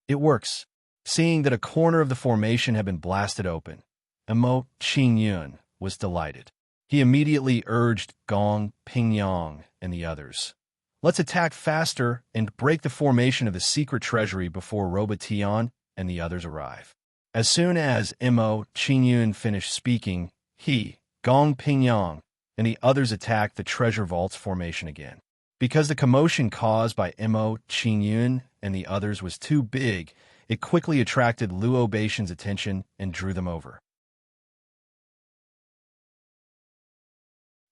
A: It works. Seeing that a corner of the formation had been blasted open, Mo Qingyun was delighted. He immediately urged Gong Pingyang and the others. Let's attack faster and break the formation of the secret treasury before Robotion and the others arrive. As soon as Mo Qingyun finished speaking, he, Gong Pingyang, and the others attacked the treasure vault's formation again. Because the commotion caused by Mo Qingyun and the others was too big, it quickly attracted Luo Baishan's attention and drew them over.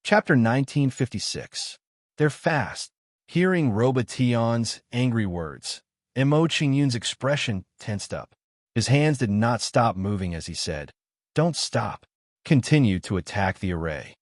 A: Chapter 1956. They're fast. Hearing Robotion's angry words, Mo Qingyun's expression tensed up. His hands did not stop moving as he said, "Don't stop. continued to attack the array.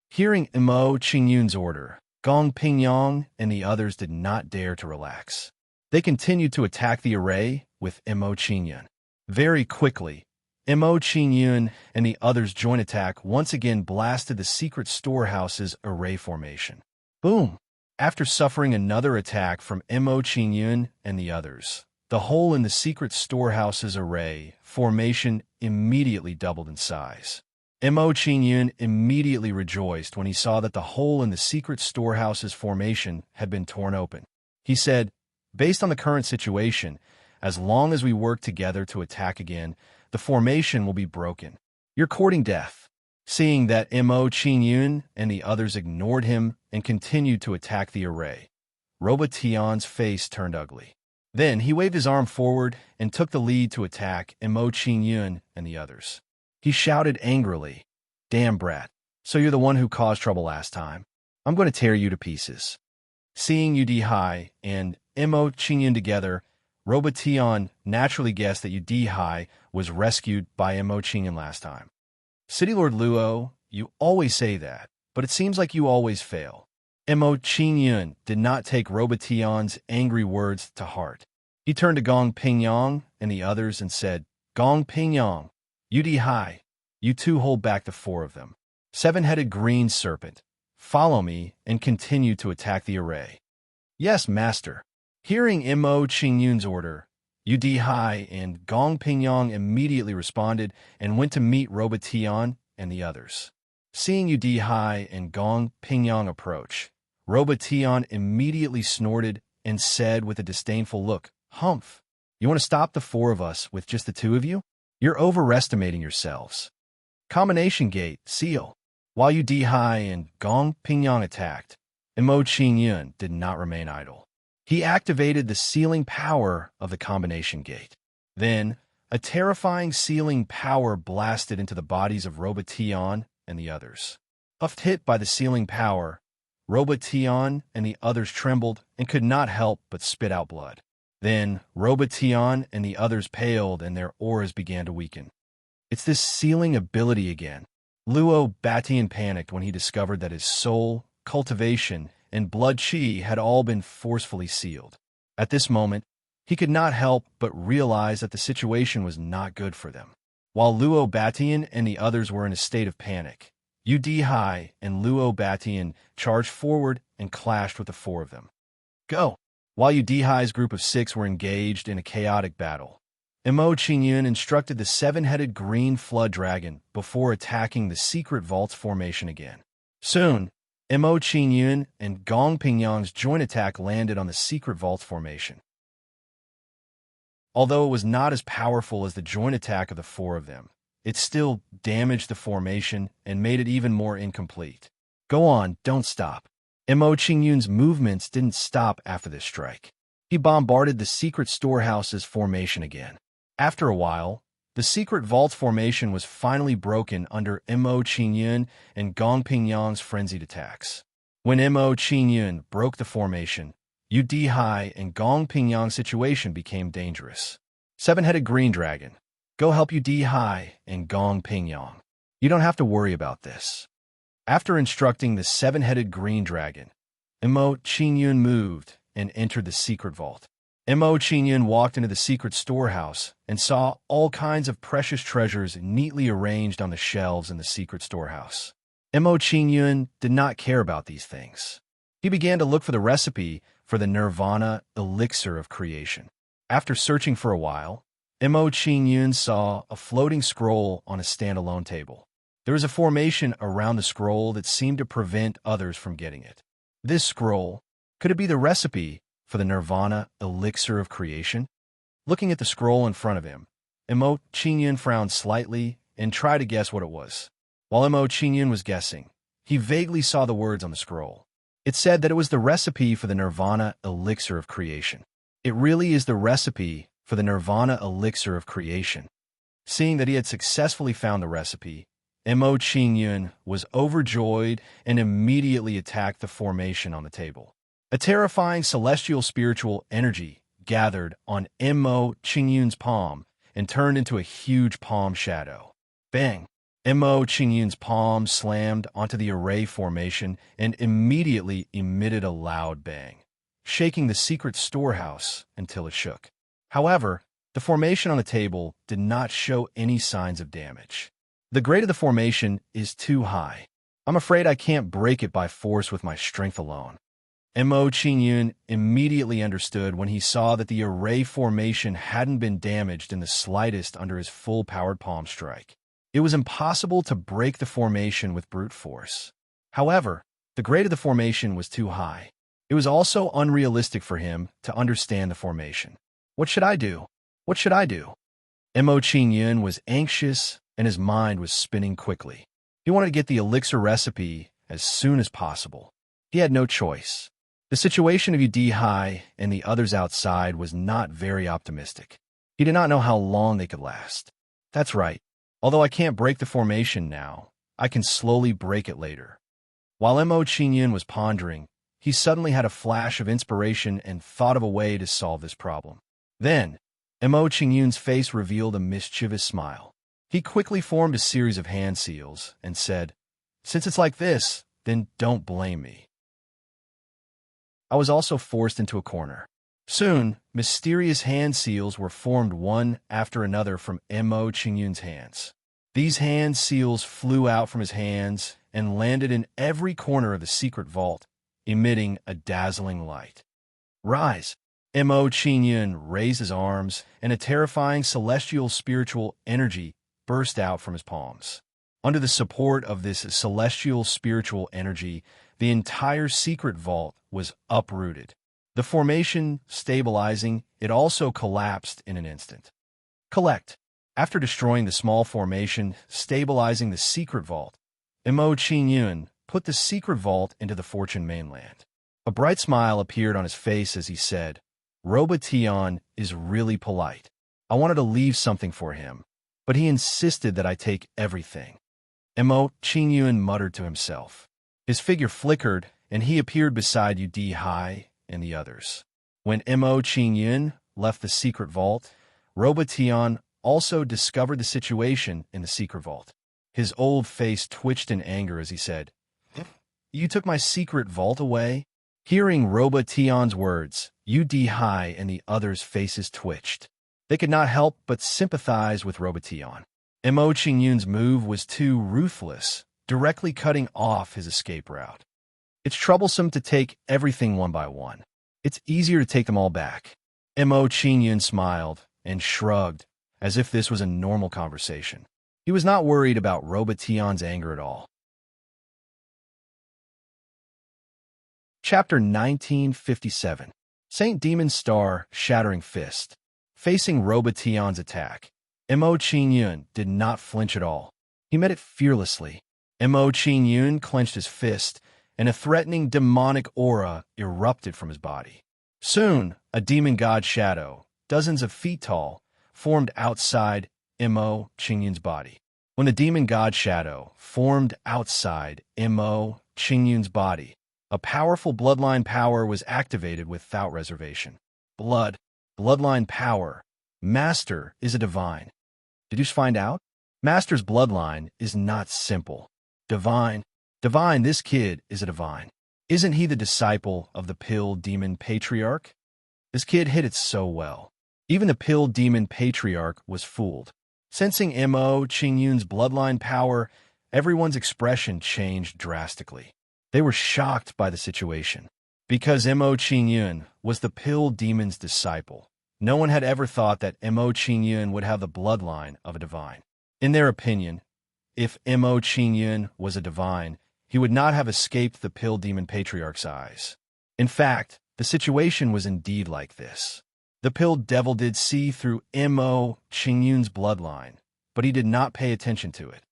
A: Hearing Mo Qingyun's order, Gong Pingyang and the others did not dare to relax. They continued to attack the array with Mo Qingyun. Very quickly, Mo Qingyun and the others' joint attack once again blasted the secret storehouse's array formation. Boom! After suffering another attack from Mo Qingyun and the others, the hole in the secret storehouse's array formation immediately doubled in size. Mo Qingyun immediately rejoiced when he saw that the hole in the secret storehouse's formation had been torn open. He said, "Based on the current situation, as long as we work together to attack again, the formation will be broken. You're courting death." Seeing that Mo Qingyun and the others ignored him and continued to attack the array, Robotion's face turned ugly. Then he waved his arm forward and took the lead to attack Mo Qingyun and the others. He shouted angrily, "Damn brat, so you're the one who caused trouble last time. I'm going to tear you to pieces." Seeing Udihai and Mo Qingyun together, Robotion naturally guessed that Udihai was rescued by Mo Qingyun last time. "City Lord Luo, you always say that, but it seems like you always fail." Mo Qingyun did not take Robotion's angry words to heart. He turned to Gong Pingyang and the others and said, "Gong Pingyang, Udihai, you two hold back the four of them. Seven-headed green serpent, follow me and continue to attack the array." "Yes, master." Hearing Mo Qingyun's order, Udihai and Gong Pingyang immediately responded and went to meet Robotion and the others. Seeing Udihai and Gong Pingyang approach, Robotion immediately snorted and said with a disdainful look, "Humph! You want to stop the four of us with just the two of you? You're overestimating yourselves." Combination gate, seal. While Udihai and Gong Pingyang attacked, Mo Qingyun did not remain idle. He activated the sealing power of the combination gate. Then, a terrifying sealing power blasted into the bodies of Robotion and the others. Hit by the sealing power, Robotion and the others trembled and could not help but spit out blood. Then, Robotion and the others paled and their auras began to weaken. "It's this sealing ability again." Luo Batian panicked when he discovered that his soul, cultivation, and blood chi had all been forcefully sealed. At this moment, he could not help but realize that the situation was not good for them. While Luo Batian and the others were in a state of panic, Udihai and Luo Batian charged forward and clashed with the four of them. "Go!" While Udihai's group of 6 were engaged in a chaotic battle, Mo Qingyun instructed the seven-headed green flood dragon before attacking the secret vault's formation again. Soon, Mo Qingyun and Gong Pingyang's joint attack landed on the secret vault's formation. Although it was not as powerful as the joint attack of the four of them, it still damaged the formation and made it even more incomplete. "Go on, don't stop." Mo Qingyun's movements didn't stop after this strike. He bombarded the secret storehouse's formation again. After a while, the secret vault's formation was finally broken under Mo Qingyun and Gong Pingyang's frenzied attacks. When Mo Qingyun broke the formation, Udihai and Gong Pingyang's situation became dangerous. "Seven-headed green dragon, go help Udihai and Gong Pingyang. You don't have to worry about this." After instructing the seven-headed green dragon, Mo Qingyun moved and entered the secret vault. Mo Qingyun walked into the secret storehouse and saw all kinds of precious treasures neatly arranged on the shelves in the secret storehouse. Mo Qingyun did not care about these things. He began to look for the recipe for the Nirvana elixir of creation. After searching for a while, Mo Qingyun saw a floating scroll on a standalone table. There was a formation around the scroll that seemed to prevent others from getting it. This scroll, could it be the recipe for the Nirvana elixir of creation? Looking at the scroll in front of him, Mo Qingyun frowned slightly and tried to guess what it was. While Mo Qingyun was guessing, he vaguely saw the words on the scroll. It said that it was the recipe for the Nirvana elixir of creation. It really is the recipe for the Nirvana elixir of creation. Seeing that he had successfully found the recipe, Mo Qingyun was overjoyed and immediately attacked the formation on the table. A terrifying celestial spiritual energy gathered on Mo Qingyun's palm and turned into a huge palm shadow. Bang! Mo Qingyun's palm slammed onto the array formation and immediately emitted a loud bang, shaking the secret storehouse until it shook. However, the formation on the table did not show any signs of damage. The grade of the formation is too high. I'm afraid I can't break it by force with my strength alone. Mo Qingyun immediately understood when he saw that the array formation hadn't been damaged in the slightest under his full-powered palm strike. It was impossible to break the formation with brute force. However, the grade of the formation was too high. It was also unrealistic for him to understand the formation. What should I do? What should I do? Mo Qingyun was anxious and his mind was spinning quickly. He wanted to get the elixir recipe as soon as possible. He had no choice. The situation of UD High and the others outside was not very optimistic. He did not know how long they could last. That's right. Although I can't break the formation now, I can slowly break it later. While Mo Qingyun was pondering, he suddenly had a flash of inspiration and thought of a way to solve this problem. Then, Mo Qingyun's face revealed a mischievous smile. He quickly formed a series of hand seals and said, "Since it's like this, then don't blame me." I was also forced into a corner. Soon, mysterious hand seals were formed one after another from Mo Qingyun's hands. These hand seals flew out from his hands and landed in every corner of the secret vault, emitting a dazzling light. "Rise!" Mo Qingyun raised his arms, and a terrifying celestial spiritual energy burst out from his palms. Under the support of this celestial spiritual energy, the entire secret vault was uprooted. The formation stabilizing, it also collapsed in an instant. Collect. After destroying the small formation, stabilizing the secret vault, Mo Qingyun put the secret vault into the Fortune mainland. A bright smile appeared on his face as he said, "Robotion is really polite. I wanted to leave something for him, but he insisted that I take everything." Mo Qingyun muttered to himself. His figure flickered, and he appeared beside UD High and the others. When Mo Qingyun left the secret vault, Robotion also discovered the situation in the secret vault. His old face twitched in anger as he said, "You took my secret vault away?" Hearing Robotion's words, UD High and the others' faces twitched. They could not help but sympathize with Robotion. Mo Qingyun's move was too ruthless, directly cutting off his escape route. It's troublesome to take everything one by one. It's easier to take them all back. Mo Qingyun smiled and shrugged, as if this was a normal conversation. He was not worried about Robotion's anger at all. Chapter 1957. Saint Demon's Star Shattering Fist. Facing Robotion's attack, Mo Qingyun did not flinch at all. He met it fearlessly. Mo Qingyun clenched his fist, and a threatening demonic aura erupted from his body. Soon, a demon god shadow, dozens of feet tall, formed outside Mo Qingyun's body. When the demon god shadow formed outside Mo Qingyun's body, a powerful bloodline power was activated without reservation. Bloodline power. Master is a divine. Did you find out? Master's bloodline is not simple. Divine, this kid is a divine. Isn't he the disciple of the Pill Demon Patriarch? This kid hit it so well. Even the Pill Demon Patriarch was fooled. Sensing Mo Qingyun's bloodline power, everyone's expression changed drastically. They were shocked by the situation. Because Mo Qingyun was the Pill Demon's disciple, no one had ever thought that Mo Qingyun would have the bloodline of a divine. In their opinion, if Mo Qingyun was a divine, he would not have escaped the Pill Demon Patriarch's eyes. In fact, the situation was indeed like this. The Pill Devil did see through Mo Qingyun's bloodline, but he did not pay attention to it.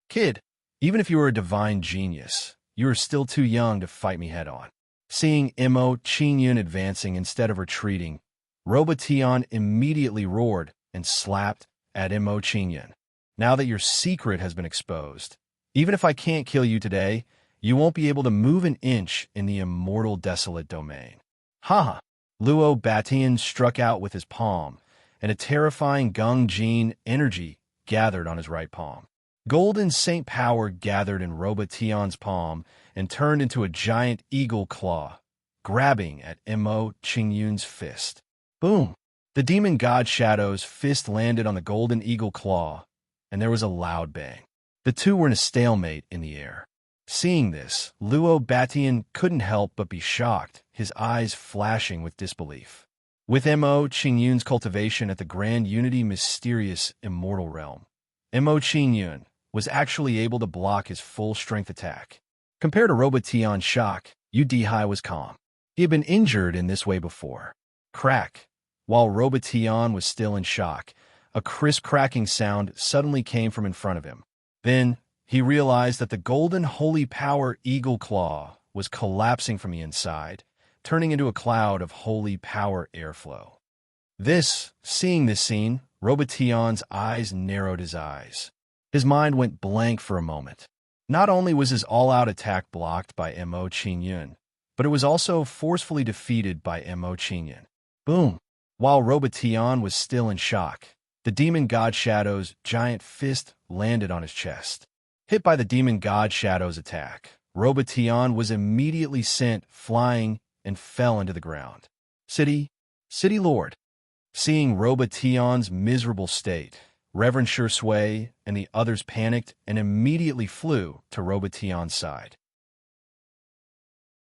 A: "Kid, even if you were a divine genius, you are still too young to fight me head-on." Seeing Mo Qingyun advancing instead of retreating, Robotion immediately roared and slapped at Mo Qingyun. "Now that your secret has been exposed, even if I can't kill you today, you won't be able to move an inch in the immortal desolate domain." "Ha!" Luo Batian struck out with his palm, and a terrifying Gung Jin energy gathered on his right palm. Golden Saint Power gathered in Robotion's palm and turned into a giant eagle claw, grabbing at Mo Qingyun's fist. Boom! The demon god Shadow's fist landed on the golden eagle claw, and there was a loud bang. The two were in a stalemate in the air. Seeing this, Luo Batian couldn't help but be shocked, his eyes flashing with disbelief. With Mo Qingyun's cultivation at the Grand Unity mysterious immortal realm, Mo Qingyun was actually able to block his full-strength attack. Compared to Robotion's shock, Udihai was calm. He had been injured in this way before. Crack! While Robotion was still in shock, a crisp cracking sound suddenly came from in front of him. Then, he realized that the golden holy power eagle claw was collapsing from the inside, turning into a cloud of holy power airflow. Seeing this scene, Robotion's eyes narrowed his eyes. His mind went blank for a moment. Not only was his all-out attack blocked by Mo Qingyun, but it was also forcefully defeated by Mo Qingyun. Boom! While Robotion was still in shock, the demon god Shadow's giant fist landed on his chest. Hit by the demon god Shadow's attack, Robotion was immediately sent flying and fell into the ground. City Lord. Seeing Robotion's miserable state, Reverend Shui and the others panicked and immediately flew to Robotion's side.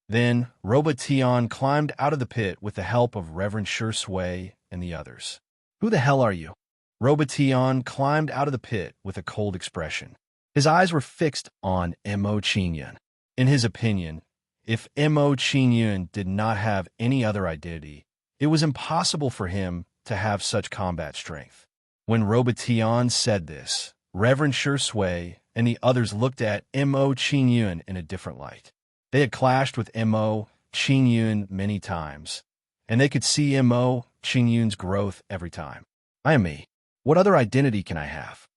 A: Then, Robotion climbed out of the pit with the help of Reverend Shui and the others. Who the hell are you? Robotion climbed out of the pit with a cold expression. His eyes were fixed on Mo Qingyun. In his opinion, if Mo Qingyun did not have any other identity, it was impossible for him to have such combat strength. When Robotion said this, Reverend Shui and the others looked at Mo Qingyun in a different light. They had clashed with Mo Qingyun many times, and they could see Mo Qingyun's growth every time. I am me. What other identity can I have?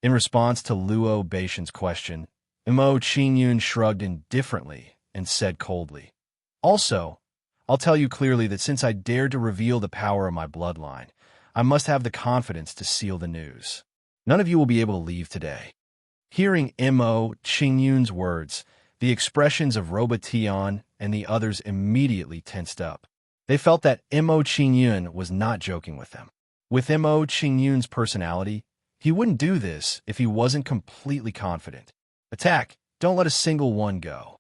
A: In response to Luo Batian's question, Mo Qingyun shrugged indifferently and said coldly, Also, I'll tell you clearly that since I dared to reveal the power of my bloodline, I must have the confidence to seal the news. None of you will be able to leave today. Hearing Mo Qingyun's words, the expressions of Robotion and the others immediately tensed up. They felt that Mo Qingyun was not joking with them. With Mo Qingyun's personality, he wouldn't do this if he wasn't completely confident. Attack! Don't let a single one go.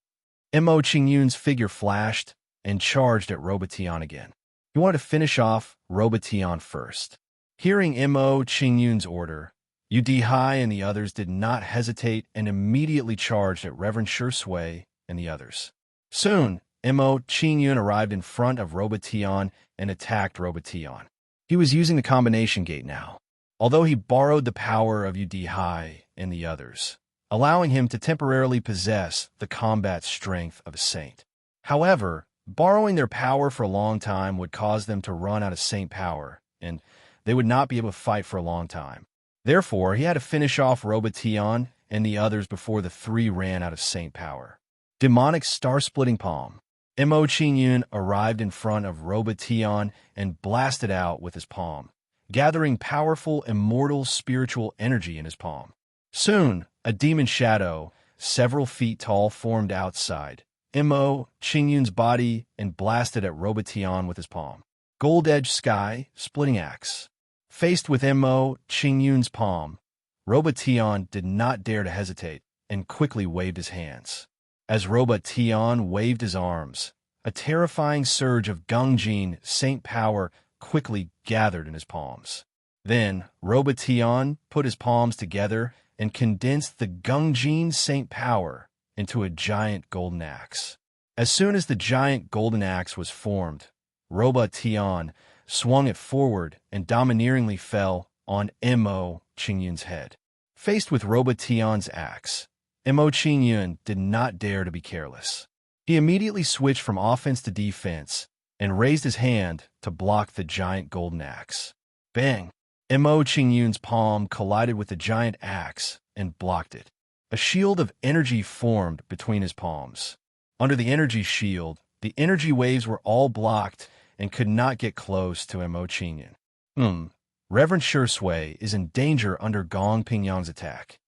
A: Mo Qingyun's figure flashed and charged at Robotion again. He wanted to finish off Robotion first. Hearing Mo Qingyun's order, Udihai and the others did not hesitate and immediately charged at Reverend Shui and the others. Soon, Mo Qingyun arrived in front of Robotion and attacked Robotion. He was using the combination gate now, although he borrowed the power of Udihai and the others, allowing him to temporarily possess the combat strength of a saint. However, borrowing their power for a long time would cause them to run out of saint power, and they would not be able to fight for a long time. Therefore, he had to finish off Robotion and the others before the three ran out of saint power. Demonic Star-Splitting Palm. Mo Qingyun arrived in front of Robotion and blasted out with his palm, gathering powerful immortal spiritual energy in his palm. Soon, a demon shadow, several feet tall, formed outside Mo Qingyun's body and blasted at Robotion with his palm. Gold-edged sky, splitting axe. Faced with Mo Qingyun's palm, Robotion did not dare to hesitate and quickly waved his hands. As Robotion waved his arms, a terrifying surge of Gungjin saint power quickly gathered in his palms. Then, Robotion put his palms together and condensed the Gungjin saint power into a giant golden axe. As soon as the giant golden axe was formed, Robotion swung it forward and domineeringly fell on Mo Qingyun's head. Faced with Robotion's axe, Mo Qingyun did not dare to be careless. He immediately switched from offense to defense and raised his hand to block the giant golden axe. Bang! Mo Qingyun's palm collided with the giant axe and blocked it. A shield of energy formed between his palms. Under the energy shield, the energy waves were all blocked and could not get close to Mo Qingyun. Reverend Shui is in danger under Gong Pingyang's attack.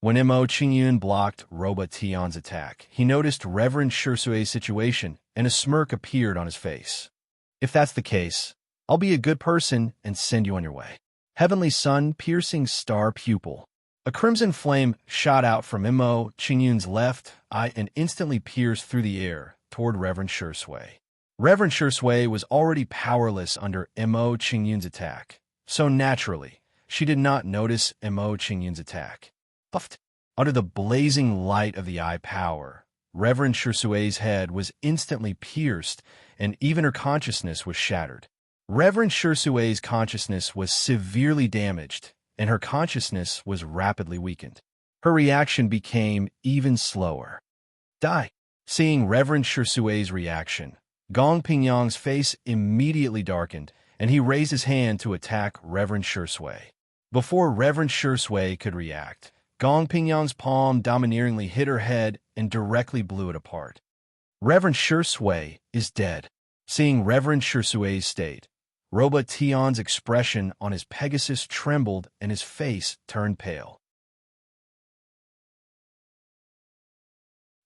A: When Mo Qingyun blocked Roba Tian's attack, he noticed Reverend Shursui's situation, and a smirk appeared on his face. If that's the case, I'll be a good person and send you on your way. Heavenly Sun, piercing star pupil. A crimson flame shot out from Mo Qingyun's left eye and instantly pierced through the air toward Reverend Shursui. Reverend Shursui was already powerless under Mo Qingyun's attack, so naturally, she did not notice Mo Qingyun's attack. Puffed. Under the blazing light of the eye power, Reverend Shursui's head was instantly pierced, and even her consciousness was shattered. Reverend Shursui's consciousness was severely damaged, and her consciousness was rapidly weakened. Her reaction became even slower. Die. Seeing Reverend Shursui's reaction, Gong Pingyang's face immediately darkened, and he raised his hand to attack Reverend Shursui. Before Reverend Shursui could react, Gong Pingyang's palm domineeringly hit her head and directly blew it apart. Reverend Shursui is dead. Seeing Reverend Shursui's state, Roba Tian's expression on his Pegasus trembled and his face turned pale.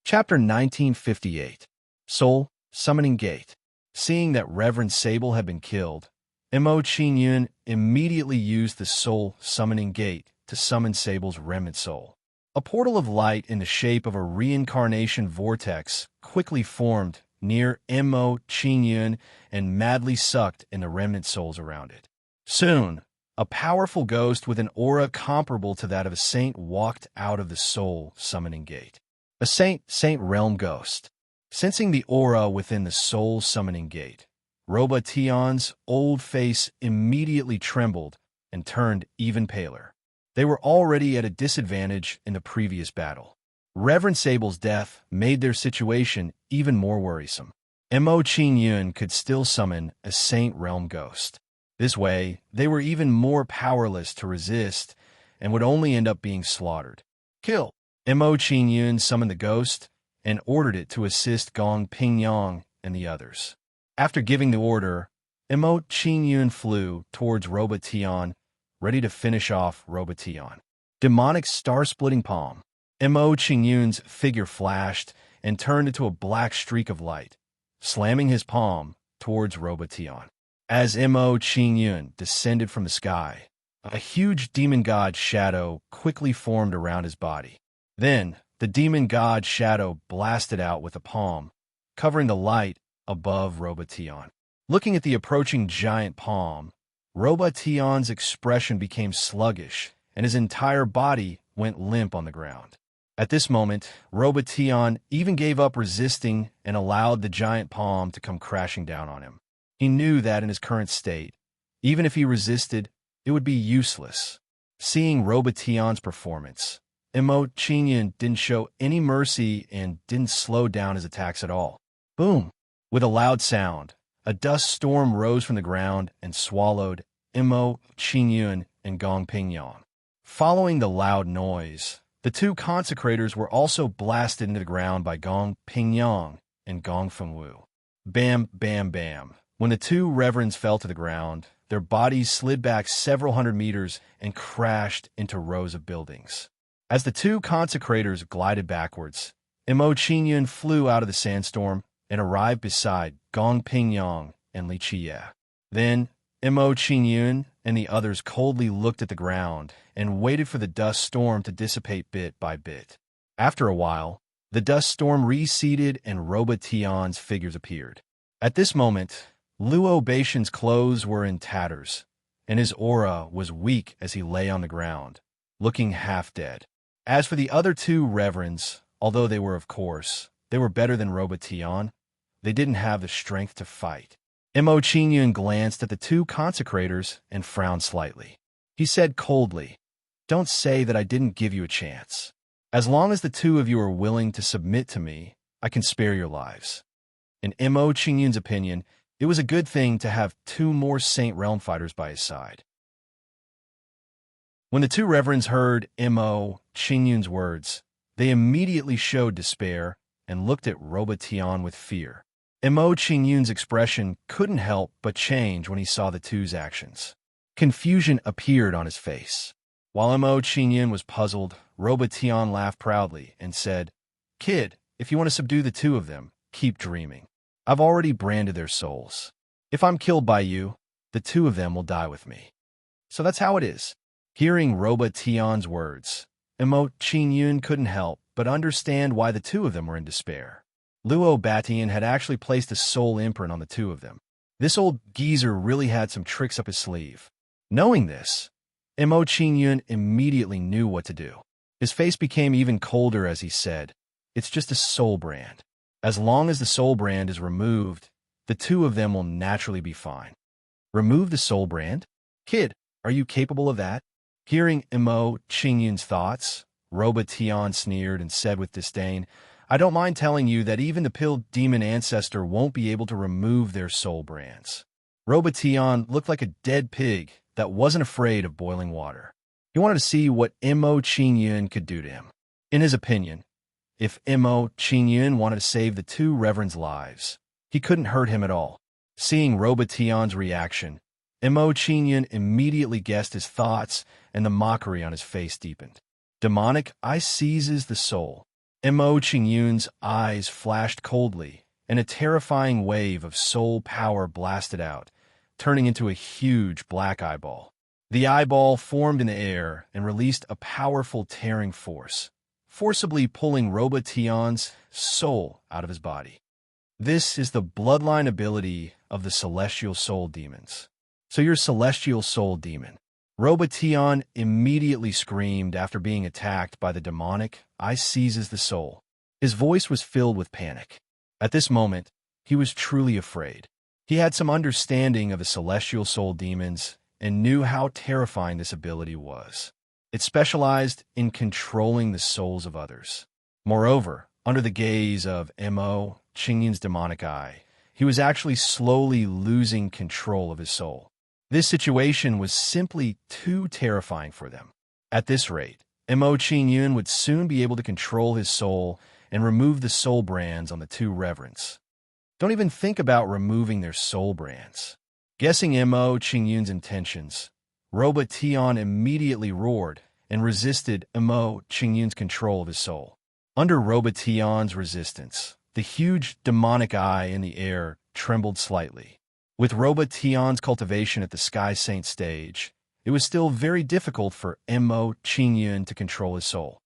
A: Chapter 1958. Soul Summoning Gate. Seeing that Reverend Sable had been killed, Mo Qingyun immediately used the Soul Summoning Gate to summon Sable's remnant soul. A portal of light in the shape of a reincarnation vortex quickly formed near Mo Qingyun and madly sucked in the remnant souls around it. Soon, a powerful ghost with an aura comparable to that of a saint walked out of the Soul Summoning Gate. A saint realm ghost. Sensing the aura within the Soul Summoning Gate, Roba Tian's old face immediately trembled and turned even paler. They were already at a disadvantage in the previous battle. Reverend Sable's death made their situation even more worrisome. Mo Qingyun could still summon a saint realm ghost. This way, they were even more powerless to resist and would only end up being slaughtered. Kill! Mo Qingyun summoned the ghost and ordered it to assist Gong Pingyang and the others. After giving the order, Mo Qingyun flew towards Roba Tian, ready to finish off Roba Tian. Demonic star-splitting palm. Mo Qingyun's figure flashed and turned into a black streak of light, slamming his palm towards Roba Tian. As Mo Qingyun descended from the sky, a huge demon god shadow quickly formed around his body. Then, the demon god shadow blasted out with a palm, covering the light above Roba Tian. Looking at the approaching giant palm, Roba Tian's expression became sluggish, and his entire body went limp on the ground. At this moment, Roba Tian even gave up resisting and allowed the giant palm to come crashing down on him. He knew that in his current state, even if he resisted, it would be useless. Seeing Roba Tian's performance, Mo Qingyun didn't show any mercy and didn't slow down his attacks at all. Boom! With a loud sound, a dust storm rose from the ground and swallowed Mo Qingyun and Gong Pingyang. Following the loud noise, the two consecrators were also blasted into the ground by Gong Pingyang and Gong Fengwu. Bam, bam, bam. When the two reverends fell to the ground, their bodies slid back several hundred meters and crashed into rows of buildings. As the two consecrators glided backwards, Mo Qingyun flew out of the sandstorm and arrived beside Gong Pingyang and Li Qiye. Then, Mo Qingyun and the others coldly looked at the ground and waited for the dust storm to dissipate bit by bit. After a while, the dust storm receded and Roba Tian's figures appeared. At this moment, Luo Baishan's clothes were in tatters, and his aura was weak as he lay on the ground, looking half dead. As for the other two reverends, although they were better than Roba Tian, they didn't have the strength to fight. Mo Qingyun glanced at the two consecrators and frowned slightly. He said coldly, "Don't say that I didn't give you a chance. As long as the two of you are willing to submit to me, I can spare your lives." In Mo Qingyun's opinion, it was a good thing to have two more Saint Realm fighters by his side. When the two reverends heard Mo Qingyun's words, they immediately showed despair and looked at Roba Tian with fear. Mo Qingyun's expression couldn't help but change when he saw the two's actions. Confusion appeared on his face. While Mo Qingyun was puzzled, Robotion laughed proudly and said, "Kid, if you want to subdue the two of them, keep dreaming. I've already branded their souls. If I'm killed by you, the two of them will die with me. So that's how it is." Hearing Robotion's words, Qingyun couldn't help but understand why the two of them were in despair. Luo Batian had actually placed a soul imprint on the two of them. This old geezer really had some tricks up his sleeve. Knowing this, Qingyun immediately knew what to do. His face became even colder as he said, "It's just a soul brand. As long as the soul brand is removed, the two of them will naturally be fine." "Remove the soul brand? Kid, are you capable of that?" Hearing Qingyun's thoughts, Robotion sneered and said with disdain, "I don't mind telling you that even the pilled demon ancestor won't be able to remove their soul brands." Robotion looked like a dead pig that wasn't afraid of boiling water. He wanted to see what Qingyun could do to him. In his opinion, if Qingyun wanted to save the two reverends' lives, he couldn't hurt him at all. Seeing Robotion's reaction, Qingyun immediately guessed his thoughts, and the mockery on his face deepened. Demonic, I seizes the soul. Qingyun's eyes flashed coldly, and a terrifying wave of soul power blasted out, turning into a huge black eyeball. The eyeball formed in the air and released a powerful tearing force, forcibly pulling Robotion's soul out of his body. This is the bloodline ability of the celestial soul demons. "So you're a celestial soul demon." Robotion immediately screamed after being attacked by the demonic I seizes the soul. His voice was filled with panic. At this moment, he was truly afraid. He had some understanding of the celestial soul demons and knew how terrifying this ability was. It specialized in controlling the souls of others. Moreover, under the gaze of Qingyun's demonic eye, he was actually slowly losing control of his soul. This situation was simply too terrifying for them. At this rate, Qingyun would soon be able to control his soul and remove the soul brands on the two reverends. Don't even think about removing their soul brands. Guessing Qingyun's intentions, Robotion immediately roared and resisted Qingyun's control of his soul. Under Robotion's resistance, the huge demonic eye in the air trembled slightly. With Robotion's cultivation at the Sky Saint stage, it was still very difficult for Qingyun to control his soul.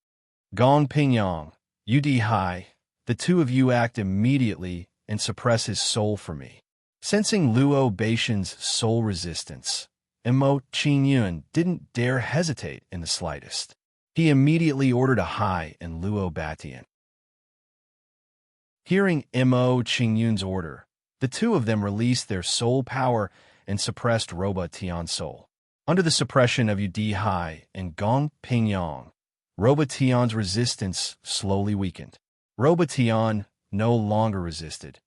A: "Gong Pingyang, UD Hai, the two of you act immediately and suppress his soul for me." Sensing Luo Baishan's soul resistance, Qingyun didn't dare hesitate in the slightest. He immediately ordered a Hai and Luo Batian. Hearing Qingyun's order, the two of them released their soul power and suppressed Robotion's soul. Under the suppression of UD Hai and Gong Pingyang, Robotion's resistance slowly weakened. Robotion no longer resisted,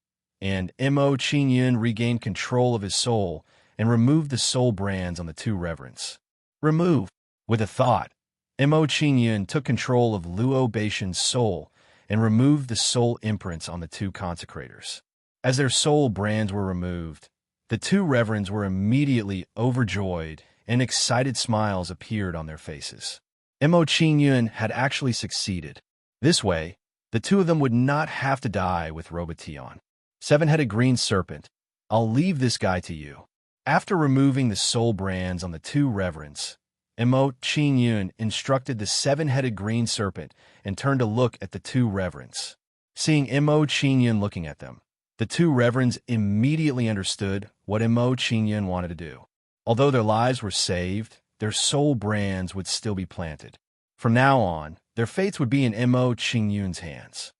A: and Qingyun regained control of his soul and removed the soul brands on the two reverends. "Remove." With a thought, Qingyun took control of Luo Baishan's soul and removed the soul imprints on the two consecrators. As their soul brands were removed, the two reverends were immediately overjoyed and excited smiles appeared on their faces. Qingyun had actually succeeded. This way, the two of them would not have to die with Robotion. "Seven-headed green serpent, I'll leave this guy to you." After removing the soul brands on the two reverends, Qingyun instructed the seven-headed green serpent and turned to look at the two reverends. Seeing Qingyun looking at them, the two reverends immediately understood what Qingyun wanted to do. Although their lives were saved, their soul brands would still be planted. From now on, their fates would be in Qingyun's hands.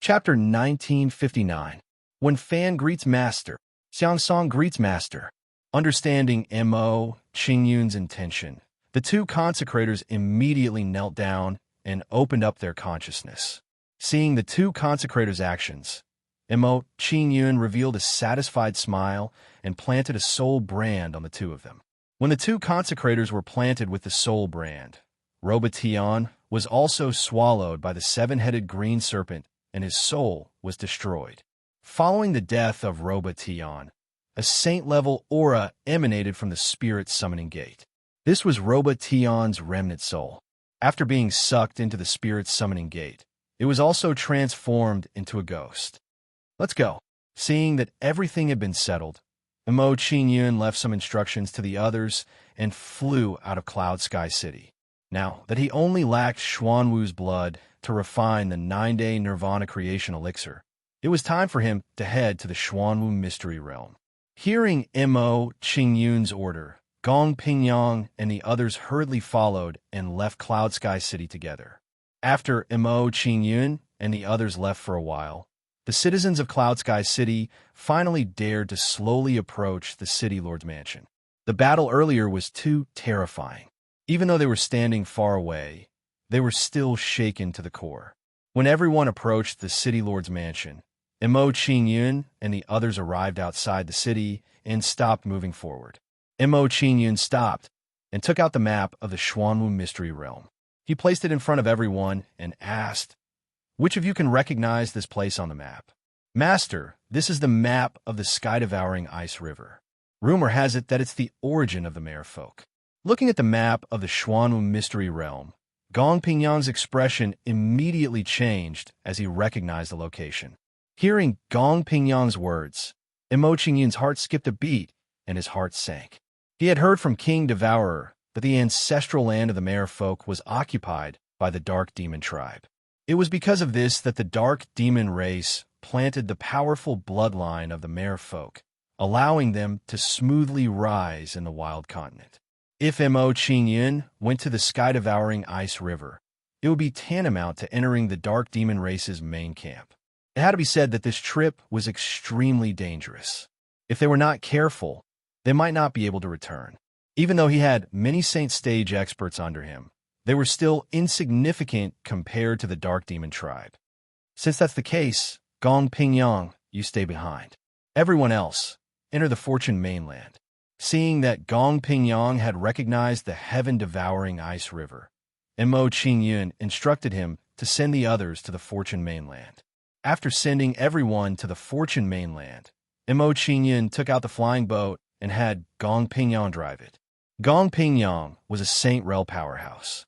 A: Chapter 1959. When Fan greets Master, Xiangsong greets Master. Understanding Qingyun's intention, the two consecrators immediately knelt down and opened up their consciousness. Seeing the two consecrators' actions, Qingyun revealed a satisfied smile and planted a soul brand on the two of them. When the two consecrators were planted with the soul brand, Robotion was also swallowed by the seven-headed green serpent and his soul was destroyed. Following the death of Robotion, a saint-level aura emanated from the spirit summoning gate. This was Roba Tion's remnant soul. After being sucked into the spirit's summoning gate, it was also transformed into a ghost. Let's go. Seeing that everything had been settled, Mo Qingyun left some instructions to the others and flew out of Cloud Sky City. Now that he only lacked Xuanwu's blood to refine the 9-day Nirvana creation elixir, it was time for him to head to the Xuanwu mystery realm. Hearing Mo Qingyun's order, Gong Pingyang and the others hurriedly followed and left Cloud Sky City together. After Mo Qingyun and the others left for a while, the citizens of Cloud Sky City finally dared to slowly approach the City Lord's mansion. The battle earlier was too terrifying. Even though they were standing far away, they were still shaken to the core. When everyone approached the City Lord's mansion, Mo Qingyun and the others arrived outside the city and stopped moving forward. Mo Qingyun stopped and took out the map of the Xuanwu mystery realm. He placed it in front of everyone and asked, "Which of you can recognize this place on the map?" "Master, this is the map of the sky-devouring ice river. Rumor has it that it's the origin of the merfolk." Looking at the map of the Xuanwu mystery realm, Gong Pingyang's expression immediately changed as he recognized the location. Hearing Gong Pingyang's words, Mo Qingyun's heart skipped a beat and his heart sank. He had heard from King Devourer that the ancestral land of the merfolk was occupied by the Dark Demon tribe. It was because of this that the Dark Demon race planted the powerful bloodline of the merfolk, allowing them to smoothly rise in the wild continent. If Mo Qingyun went to the sky-devouring ice river, it would be tantamount to entering the Dark Demon race's main camp. It had to be said that this trip was extremely dangerous. If they were not careful, they might not be able to return. Even though he had many Saint Stage experts under him, they were still insignificant compared to the Dark Demon tribe. Since that's the case, Gong Pingyang, you stay behind. Everyone else, enter the Fortune mainland. Seeing that Gong Pingyang had recognized the heaven-devouring ice river, Mo Qingyun instructed him to send the others to the Fortune mainland. After sending everyone to the Fortune mainland, Mo Qingyun took out the flying boat and had Gong Pingyang drive it. Gong Pingyang was a Saint Rel powerhouse.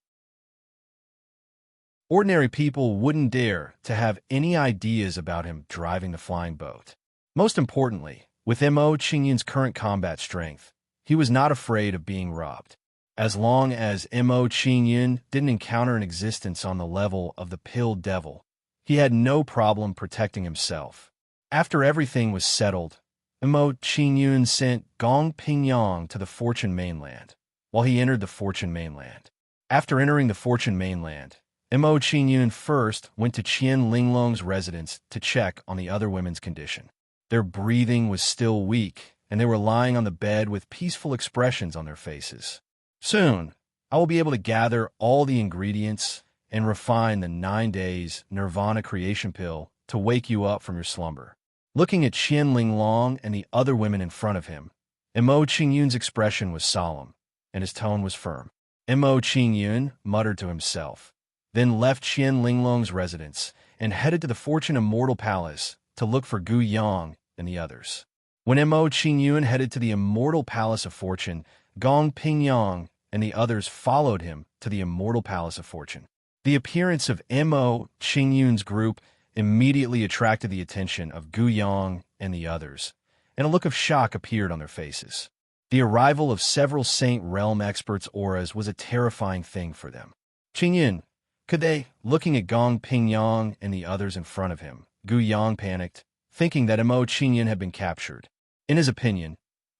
A: Ordinary people wouldn't dare to have any ideas about him driving the flying boat. Most importantly, with Mo Qingyun's current combat strength, he was not afraid of being robbed. As long as Mo Qingyun didn't encounter an existence on the level of the Pill Devil, he had no problem protecting himself. After everything was settled, Mo Qingyun sent Gong Pingyang to the Fortune mainland, while he entered the Fortune mainland. After entering the Fortune mainland, Mo Qingyun first went to Qian Linglong's residence to check on the other women's condition. Their breathing was still weak, and they were lying on the bed with peaceful expressions on their faces. Soon, I will be able to gather all the ingredients and refine the 9 days Nirvana creation pill to wake you up from your slumber. Looking at Qian Linglong and the other women in front of him, Mo Qingyun's expression was solemn, and his tone was firm. Mo Qingyun muttered to himself, then left Qian Linglong's residence and headed to the Fortune Immortal Palace to look for Gu Yang and the others. When Mo Qingyun headed to the Immortal Palace of Fortune, Gong Pingyang and the others followed him to the Immortal Palace of Fortune. The appearance of Mo Qingyun's group immediately attracted the attention of Gu Yang and the others, and a look of shock appeared on their faces. The arrival of several Saint Realm experts' auras was a terrifying thing for them. Qingyun, could they? Looking at Gong Pingyang and the others in front of him, Gu Yang panicked, thinking that Mo Qingyun had been captured. In his opinion,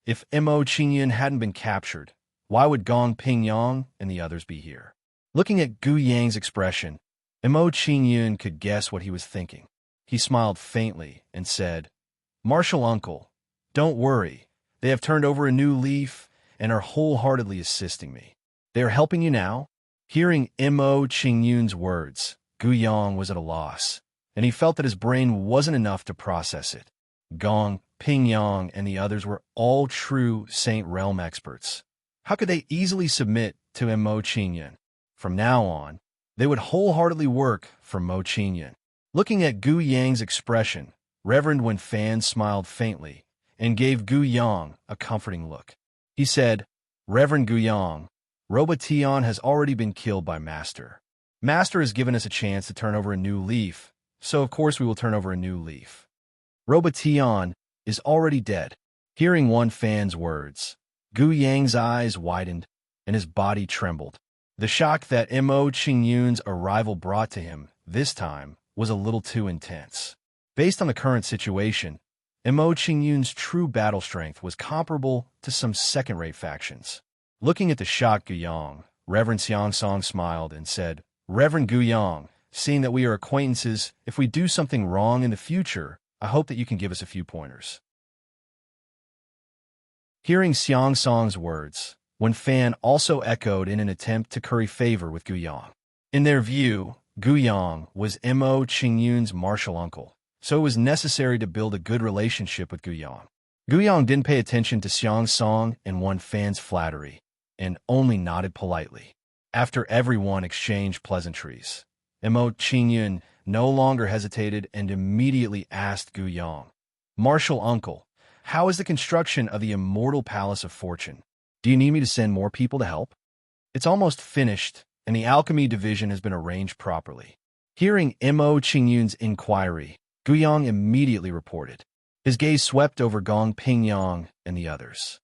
A: if Mo Qingyun hadn't been captured, why would Gong Pingyang and the others be here? Looking at Gu Yang's expression, Mo Qingyun could guess what he was thinking. He smiled faintly and said, "Martial uncle, don't worry. They have turned over a new leaf and are wholeheartedly assisting me. They are helping you now?" Hearing Mo Qingyun's words, Gu Yang was at a loss, and he felt that his brain wasn't enough to process it. Gong, Pingyang, and the others were all true Saint Realm experts. How could they easily submit to Mo Qingyun? From now on, they would wholeheartedly work for Mo Qingyun. Looking at Gu Yang's expression, Reverend Wen Fan smiled faintly and gave Gu Yang a comforting look. He said, "Reverend Gu Yang, Robotion has already been killed by Master. Master has given us a chance to turn over a new leaf, so of course we will turn over a new leaf. Robotion is already dead. Hearing one fan's words, Gu Yang's eyes widened and his body trembled. The shock that Mo Qingyun's arrival brought to him this time was a little too intense. Based on the current situation, Mo Qingyun's true battle strength was comparable to some second-rate factions. Looking at the shocked Gu Yang, Reverend Xiang Song smiled and said, Reverend Gu Yang, seeing that we are acquaintances, if we do something wrong in the future, I hope that you can give us a few pointers. Hearing Xiang Song's words, Wen Fan also echoed in an attempt to curry favor with Gu Yang. In their view, Gu Yang was Mo Qingyun's martial uncle, so it was necessary to build a good relationship with Gu Yang. Gu Yang didn't pay attention to Xiang Song and Wen Fan's flattery, and only nodded politely. After everyone exchanged pleasantries, Mo Qingyun no longer hesitated and immediately asked Gu Yang, Martial uncle, how is the construction of the immortal Palace of Fortune? Do you need me to send more people to help? It's almost finished, and the alchemy division has been arranged properly. Hearing Mo Qingyun's inquiry, Gu Yang immediately reported. His gaze swept over Gong Pingyang and the others.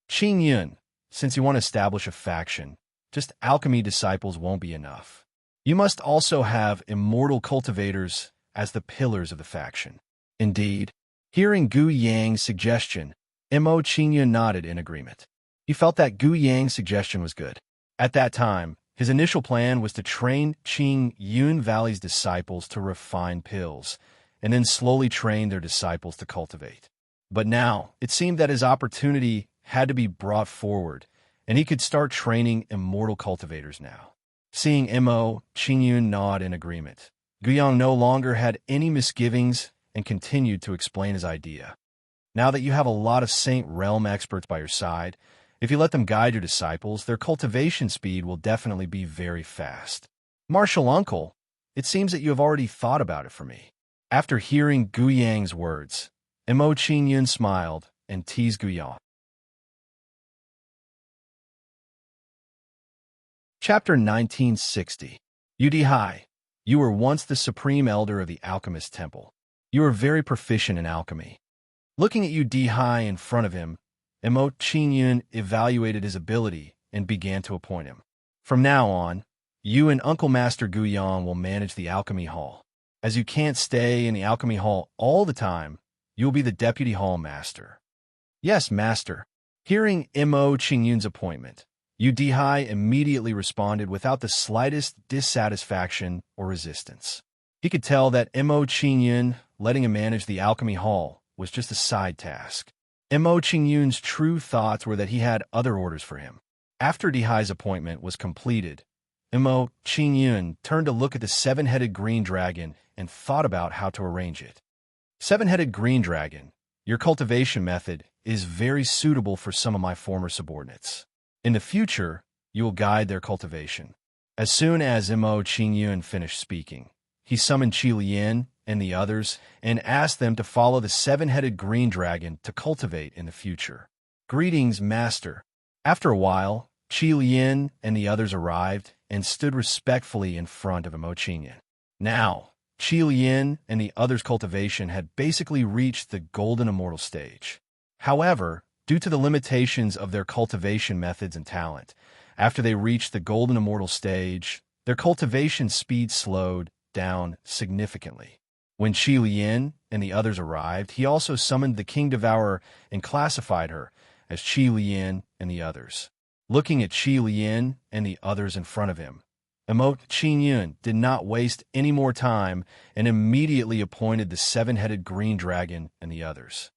A: Qingyun, since you want to establish a faction, just alchemy disciples won't be enough. You must also have immortal cultivators as the pillars of the faction. Indeed, hearing Gu Yang's suggestion, Mo Qingyun nodded in agreement. He felt that Gu Yang's suggestion was good. At that time, his initial plan was to train Qingyun Valley's disciples to refine pills, and then slowly train their disciples to cultivate. But now, it seemed that his opportunity had to be brought forward, and he could start training immortal cultivators now. Seeing Mo Qingyun nod in agreement, Gu Yang no longer had any misgivings and continued to explain his idea. Now that you have a lot of Saint Realm experts by your side, if you let them guide your disciples, their cultivation speed will definitely be very fast. Martial uncle, it seems that you have already thought about it for me. After hearing Gu Yang's words, Mo Qingyun smiled and teased Gu Yang. Chapter 1960. Yu Dihai, you were once the supreme elder of the Alchemist Temple. You are very proficient in alchemy. Looking at Yu Dihai in front of him, Mo Qingyun evaluated his ability and began to appoint him. From now on, you and Uncle Master Gu Yang will manage the Alchemy Hall. As you can't stay in the Alchemy Hall all the time, you will be the Deputy Hall Master. Yes, Master. Hearing Mo Qingyun's appointment, Yu Dihai immediately responded without the slightest dissatisfaction or resistance. He could tell that Mo Qingyun letting him manage the Alchemy Hall was just a side task. Mo Qingyun's true thoughts were that he had other orders for him. After Dihai's appointment was completed, Mo Qingyun turned to look at the seven-headed green dragon and thought about how to arrange it. Seven-headed green dragon, your cultivation method is very suitable for some of my former subordinates. In the future, you will guide their cultivation. As soon as Mo Qingyun finished speaking, he summoned Qi Lian and the others and asked them to follow the seven-headed green dragon to cultivate in the future. Greetings, Master. After a while, Qi Lian and the others arrived and stood respectfully in front of Mo Qingyun. Now, Qi Lian and the others' cultivation had basically reached the golden immortal stage. However, due to the limitations of their cultivation methods and talent, after they reached the golden immortal stage, their cultivation speed slowed down significantly. When Qi Lian and the others arrived, he also summoned the King Devourer and classified her as Qi Lian and the others. Looking at Qi Lian and the others in front of him, Mo Qingyun did not waste any more time and immediately appointed the seven-headed green dragon and the others.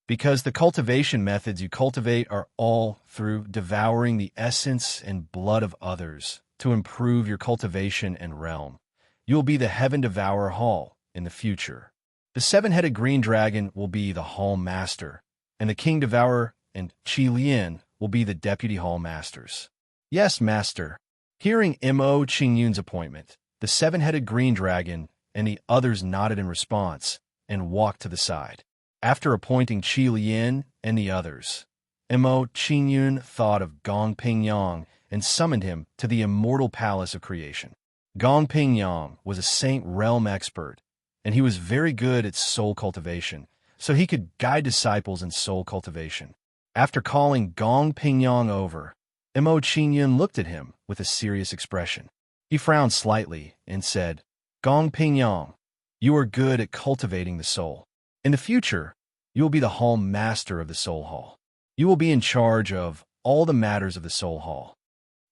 A: Because the cultivation methods you cultivate are all through devouring the essence and blood of others to improve your cultivation and realm, you will be the Heaven Devourer Hall in the future. The seven-headed green dragon will be the Hall Master, and the King Devourer and Qi Lian will be the Deputy Hall Masters. Yes, Master. Hearing Mo Qingyun's appointment, the seven-headed green dragon and the others nodded in response and walked to the side. After appointing Qi Lian and the others, Mo Qingyun thought of Gong Pingyang and summoned him to the immortal palace of creation. Gong Pingyang was a Saint Realm expert, and he was very good at soul cultivation, so he could guide disciples in soul cultivation. After calling Gong Pingyang over, Mo Qingyun looked at him with a serious expression. He frowned slightly and said, Gong Pingyang, you are good at cultivating the soul. In the future, you will be the hall master of the soul hall. You will be in charge of all the matters of the soul hall.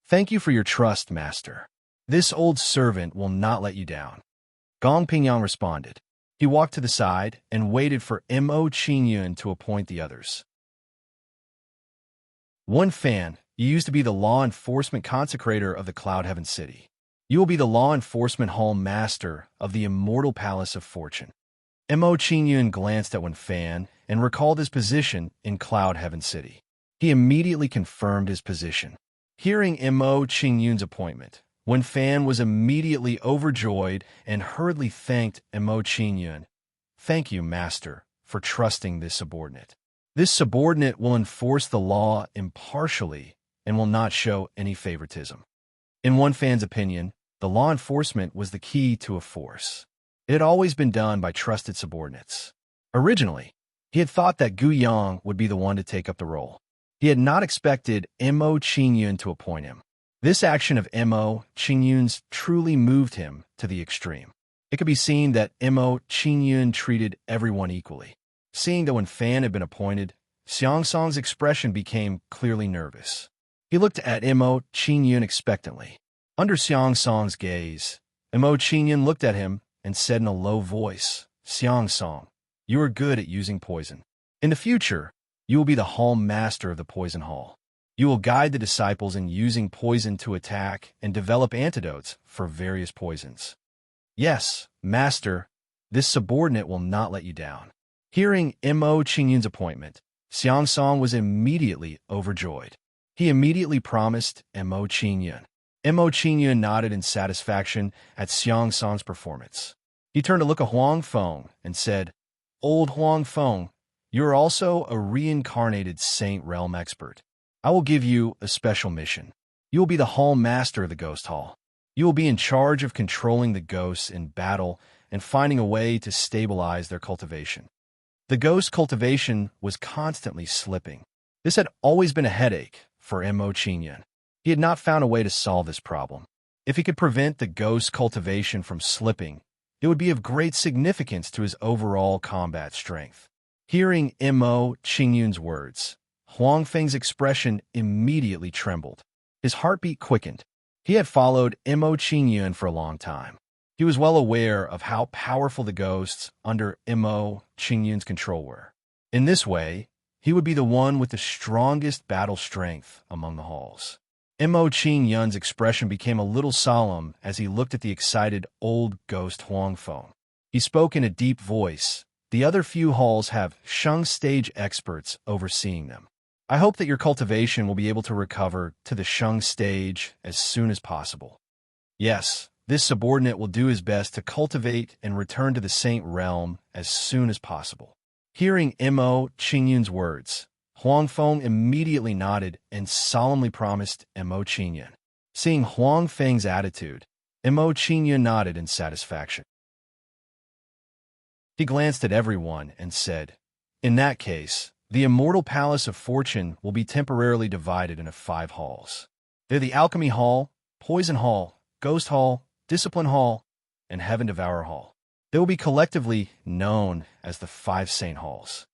A: Thank you for your trust, master. This old servant will not let you down. Gong Pingyang responded. He walked to the side and waited for Mo Qingyun to appoint the others. One Fan, you used to be the law enforcement consecrator of the Cloud Heaven City. You will be the law enforcement hall master of the immortal palace of fortune. Mo Qingyun glanced at Wen Fan and recalled his position in Cloud Heaven City. He immediately confirmed his position. Hearing Mo Qingyun's appointment, Wen Fan was immediately overjoyed and hurriedly thanked Mo Qingyun. Thank you, master, for trusting this subordinate. This subordinate will enforce the law impartially and will not show any favoritism. In Wen Fan's opinion, the law enforcement was the key to a force. It had always been done by trusted subordinates. Originally, he had thought that Gu Yang would be the one to take up the role. He had not expected Mo Qingyun to appoint him. This action of Mo Qingyun's truly moved him to the extreme. It could be seen that Mo Qingyun treated everyone equally. Seeing that Wen Fan had been appointed, Xiang Song's expression became clearly nervous. He looked at Mo Qingyun expectantly. Under Xiang Song's gaze, Mo Qingyun looked at him and said in a low voice, Xiang Song, you are good at using poison. In the future, you will be the hall master of the poison hall. You will guide the disciples in using poison to attack and develop antidotes for various poisons. Yes, master, this subordinate will not let you down. Hearing Mo Qingyun's appointment, Xiang Song was immediately overjoyed. He immediately promised Mo Qingyun. Mo Qingyun nodded in satisfaction at Xiang Song's performance. He turned to look at Huang Feng and said, Old Huang Feng, you are also a reincarnated Saint Realm expert. I will give you a special mission. You will be the hall master of the Ghost Hall. You will be in charge of controlling the ghosts in battle and finding a way to stabilize their cultivation. The ghost cultivation was constantly slipping. This had always been a headache for Mo Qingyun. He had not found a way to solve this problem. If he could prevent the ghost cultivation from slipping, it would be of great significance to his overall combat strength. Hearing Mo Qingyun's words, Huang Feng's expression immediately trembled. His heartbeat quickened. He had followed Mo Qingyun for a long time. He was well aware of how powerful the ghosts under Mo Qingyun's control were. In this way, he would be the one with the strongest battle strength among the halls. Mo Qingyun's expression became a little solemn as he looked at the excited old ghost Huang Feng. He spoke in a deep voice. The other few halls have Sheng stage experts overseeing them. I hope that your cultivation will be able to recover to the Sheng stage as soon as possible. Yes, this subordinate will do his best to cultivate and return to the Saint Realm as soon as possible. Hearing Mo Qingyun's words, Huang Feng immediately nodded and solemnly promised Mo Qingyun. Seeing Huang Feng's attitude, Mo Qingyun nodded in satisfaction. He glanced at everyone and said, In that case, the immortal palace of fortune will be temporarily divided into 5 halls. They're the Alchemy Hall, Poison Hall, Ghost Hall, Discipline Hall, and Heaven Devourer Hall. They will be collectively known as the 5 Saint Halls.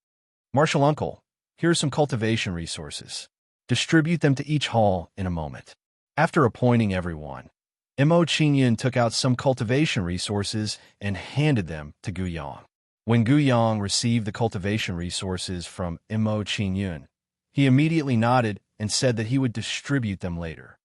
A: Martial Uncle, here are some cultivation resources. Distribute them to each hall in a moment. After appointing everyone, Mo Qingyun took out some cultivation resources and handed them to Gu Yang. When Gu Yang received the cultivation resources from Mo Qingyun, he immediately nodded and said that he would distribute them later.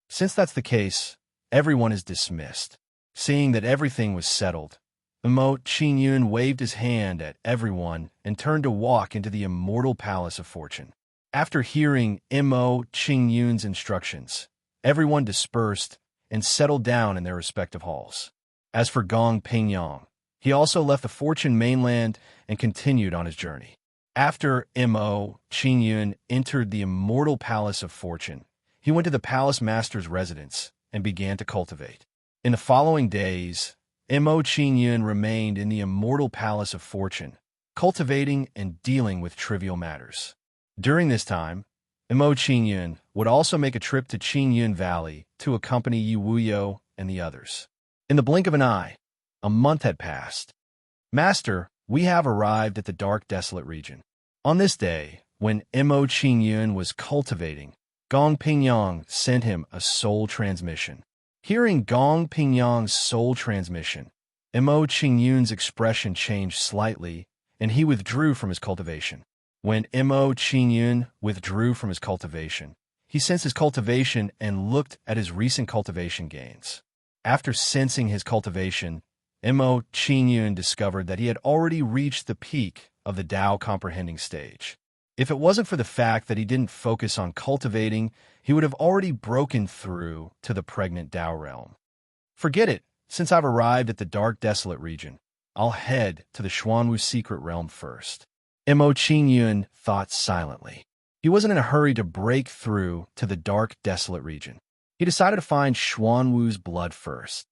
A: Since that's the case, everyone is dismissed. Seeing that everything was settled, Mo Qingyun waved his hand at everyone and turned to walk into the immortal palace of fortune. After hearing Mo Qingyun's instructions, everyone dispersed and settled down in their respective halls. As for Gong Pingyang, he also left the Fortune mainland and continued on his journey. After Mo Qingyun entered the immortal palace of fortune, he went to the palace master's residence and began to cultivate. In the following days, Mo Qingyun remained in the immortal palace of fortune, cultivating and dealing with trivial matters. During this time, Mo Qingyun would also make a trip to Qingyun Valley to accompany Yi Wuyo and the others. In the blink of an eye, a month had passed. Master, we have arrived at the dark, desolate region. On this day, when Mo Qingyun was cultivating, Gong Pingyang sent him a soul transmission. Hearing Gong Pingyang's soul transmission, Mo Qingyun's expression changed slightly, and he withdrew from his cultivation. When Mo Qingyun withdrew from his cultivation, he sensed his cultivation and looked at his recent cultivation gains. After sensing his cultivation, Mo Qingyun discovered that he had already reached the peak of the Tao comprehending stage. If it wasn't for the fact that he didn't focus on cultivating, he would have already broken through to the pregnant Tao realm. Forget it. Since I've arrived at the dark, desolate region, I'll head to the Xuanwu secret realm first. Mo Qingyun thought silently. He wasn't in a hurry to break through to the dark, desolate region. He decided to find Xuanwu's blood first.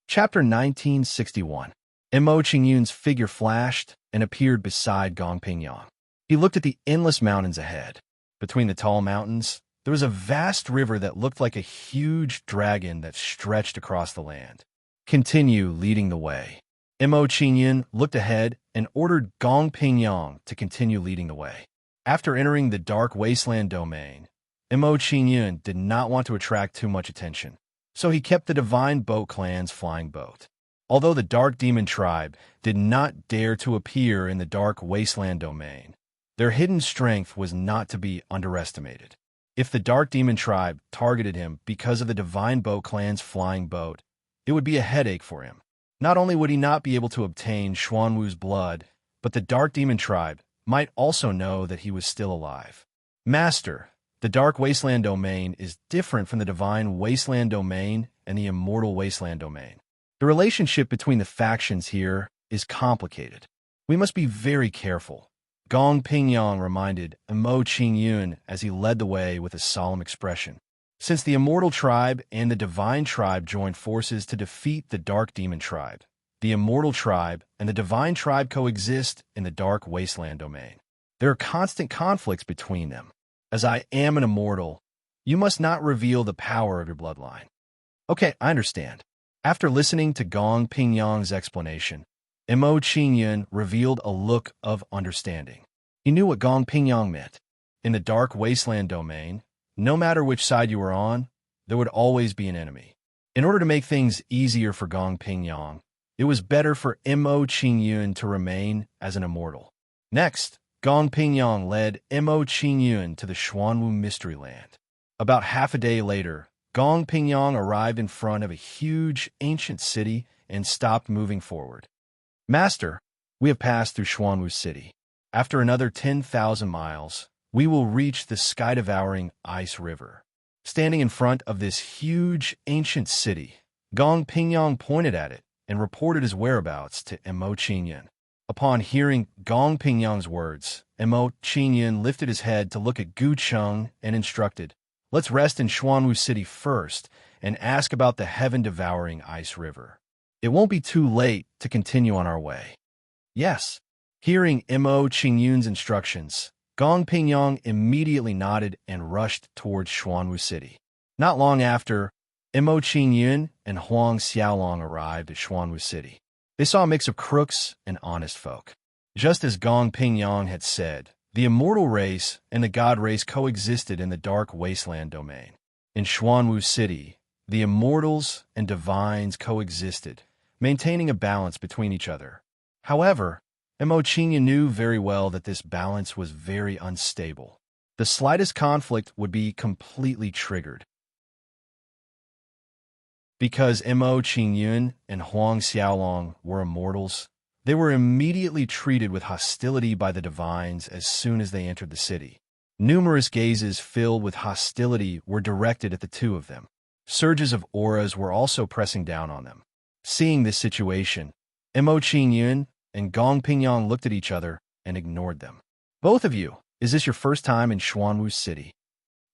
A: Chapter 1961. Mo Qingyun's figure flashed and appeared beside Gong Pingyang. He looked at the endless mountains ahead. Between the tall mountains, there was a vast river that looked like a huge dragon that stretched across the land. Continue leading the way. Mo Qingyun looked ahead and ordered Gong Pingyang to continue leading the way. After entering the dark wasteland domain, Mo Qingyun did not want to attract too much attention, so he kept the Divine Boat clan's flying boat. Although the Dark Demon tribe did not dare to appear in the dark wasteland domain, their hidden strength was not to be underestimated. If the Dark Demon tribe targeted him because of the Divine Boat clan's flying boat, it would be a headache for him. Not only would he not be able to obtain Xuanwu's blood, but the Dark Demon tribe might also know that he was still alive. Master, the Dark Wasteland domain is different from the Divine Wasteland domain and the Immortal Wasteland domain. The relationship between the factions here is complicated. We must be very careful. Gong Pingyang reminded Mo Qingyun as he led the way with a solemn expression. Since the Immortal Tribe and the Divine Tribe joined forces to defeat the Dark Demon Tribe, the Immortal Tribe and the Divine Tribe coexist in the Dark Wasteland domain. There are constant conflicts between them. As I am an immortal, you must not reveal the power of your bloodline. Okay, I understand. After listening to Gong Pingyang's explanation, Mo Qingyun revealed a look of understanding. He knew what Gong Pingyang meant. In the Dark Wasteland domain, no matter which side you were on, there would always be an enemy. In order to make things easier for Gong Pingyang, it was better for Mo Qingyun to remain as an immortal. Next, Gong Pingyang led Mo Qingyun to the Xuanwu Mystery Land. About half a day later, Gong Pingyang arrived in front of a huge, ancient city and stopped moving forward. Master, we have passed through Xuanwu City. After another 10,000 miles, we will reach the sky-devouring Ice River. Standing in front of this huge, ancient city, Gong Pingyang pointed at it and reported his whereabouts to Mo Qingyun. Upon hearing Gong Pingyang's words, Mo Qingyun lifted his head to look at Gu Cheng and instructed, "Let's rest in Xuanwu City first and ask about the heaven-devouring Ice River. It won't be too late to continue on our way." Yes. Hearing Mo Qingyun's instructions, Gong Pingyang immediately nodded and rushed towards Xuanwu City. Not long after, Mo Qingyun and Huang Xiaolong arrived at Xuanwu City. They saw a mix of crooks and honest folk. Just as Gong Pingyang had said, the immortal race and the god race coexisted in the dark wasteland domain. In Xuanwu City, the immortals and divines coexisted, maintaining a balance between each other. However, Mo Qingyun knew very well that this balance was very unstable. The slightest conflict would be completely triggered. Because Mo Qingyun and Huang Xiaolong were immortals, they were immediately treated with hostility by the divines as soon as they entered the city. Numerous gazes filled with hostility were directed at the two of them. Surges of auras were also pressing down on them. Seeing this situation, Mo Qingyun and Gong Pingyang looked at each other and ignored them. "Both of you, Is this your first time in Xuanwu City?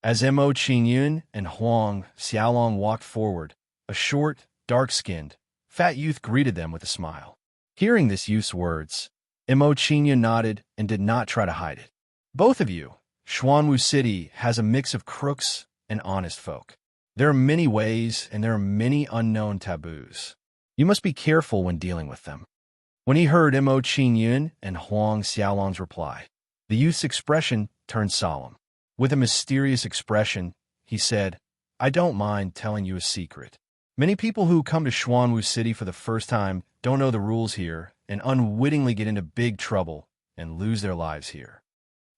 A: As Mo Qingyun and Huang Xiaolong walked forward, a short, dark-skinned, fat youth greeted them with a smile. Hearing this youth's words, Mo Qingyun nodded and did not try to hide it. Both of you, Xuanwu City has a mix of crooks and honest folk. There are many ways and there are many unknown taboos. You must be careful when dealing with them. When he heard Mo Qingyun and Huang Xiaolong's reply, the youth's expression turned solemn. With a mysterious expression, he said, I don't mind telling you a secret. Many people who come to Xuanwu City for the first time don't know the rules here and unwittingly get into big trouble and lose their lives here.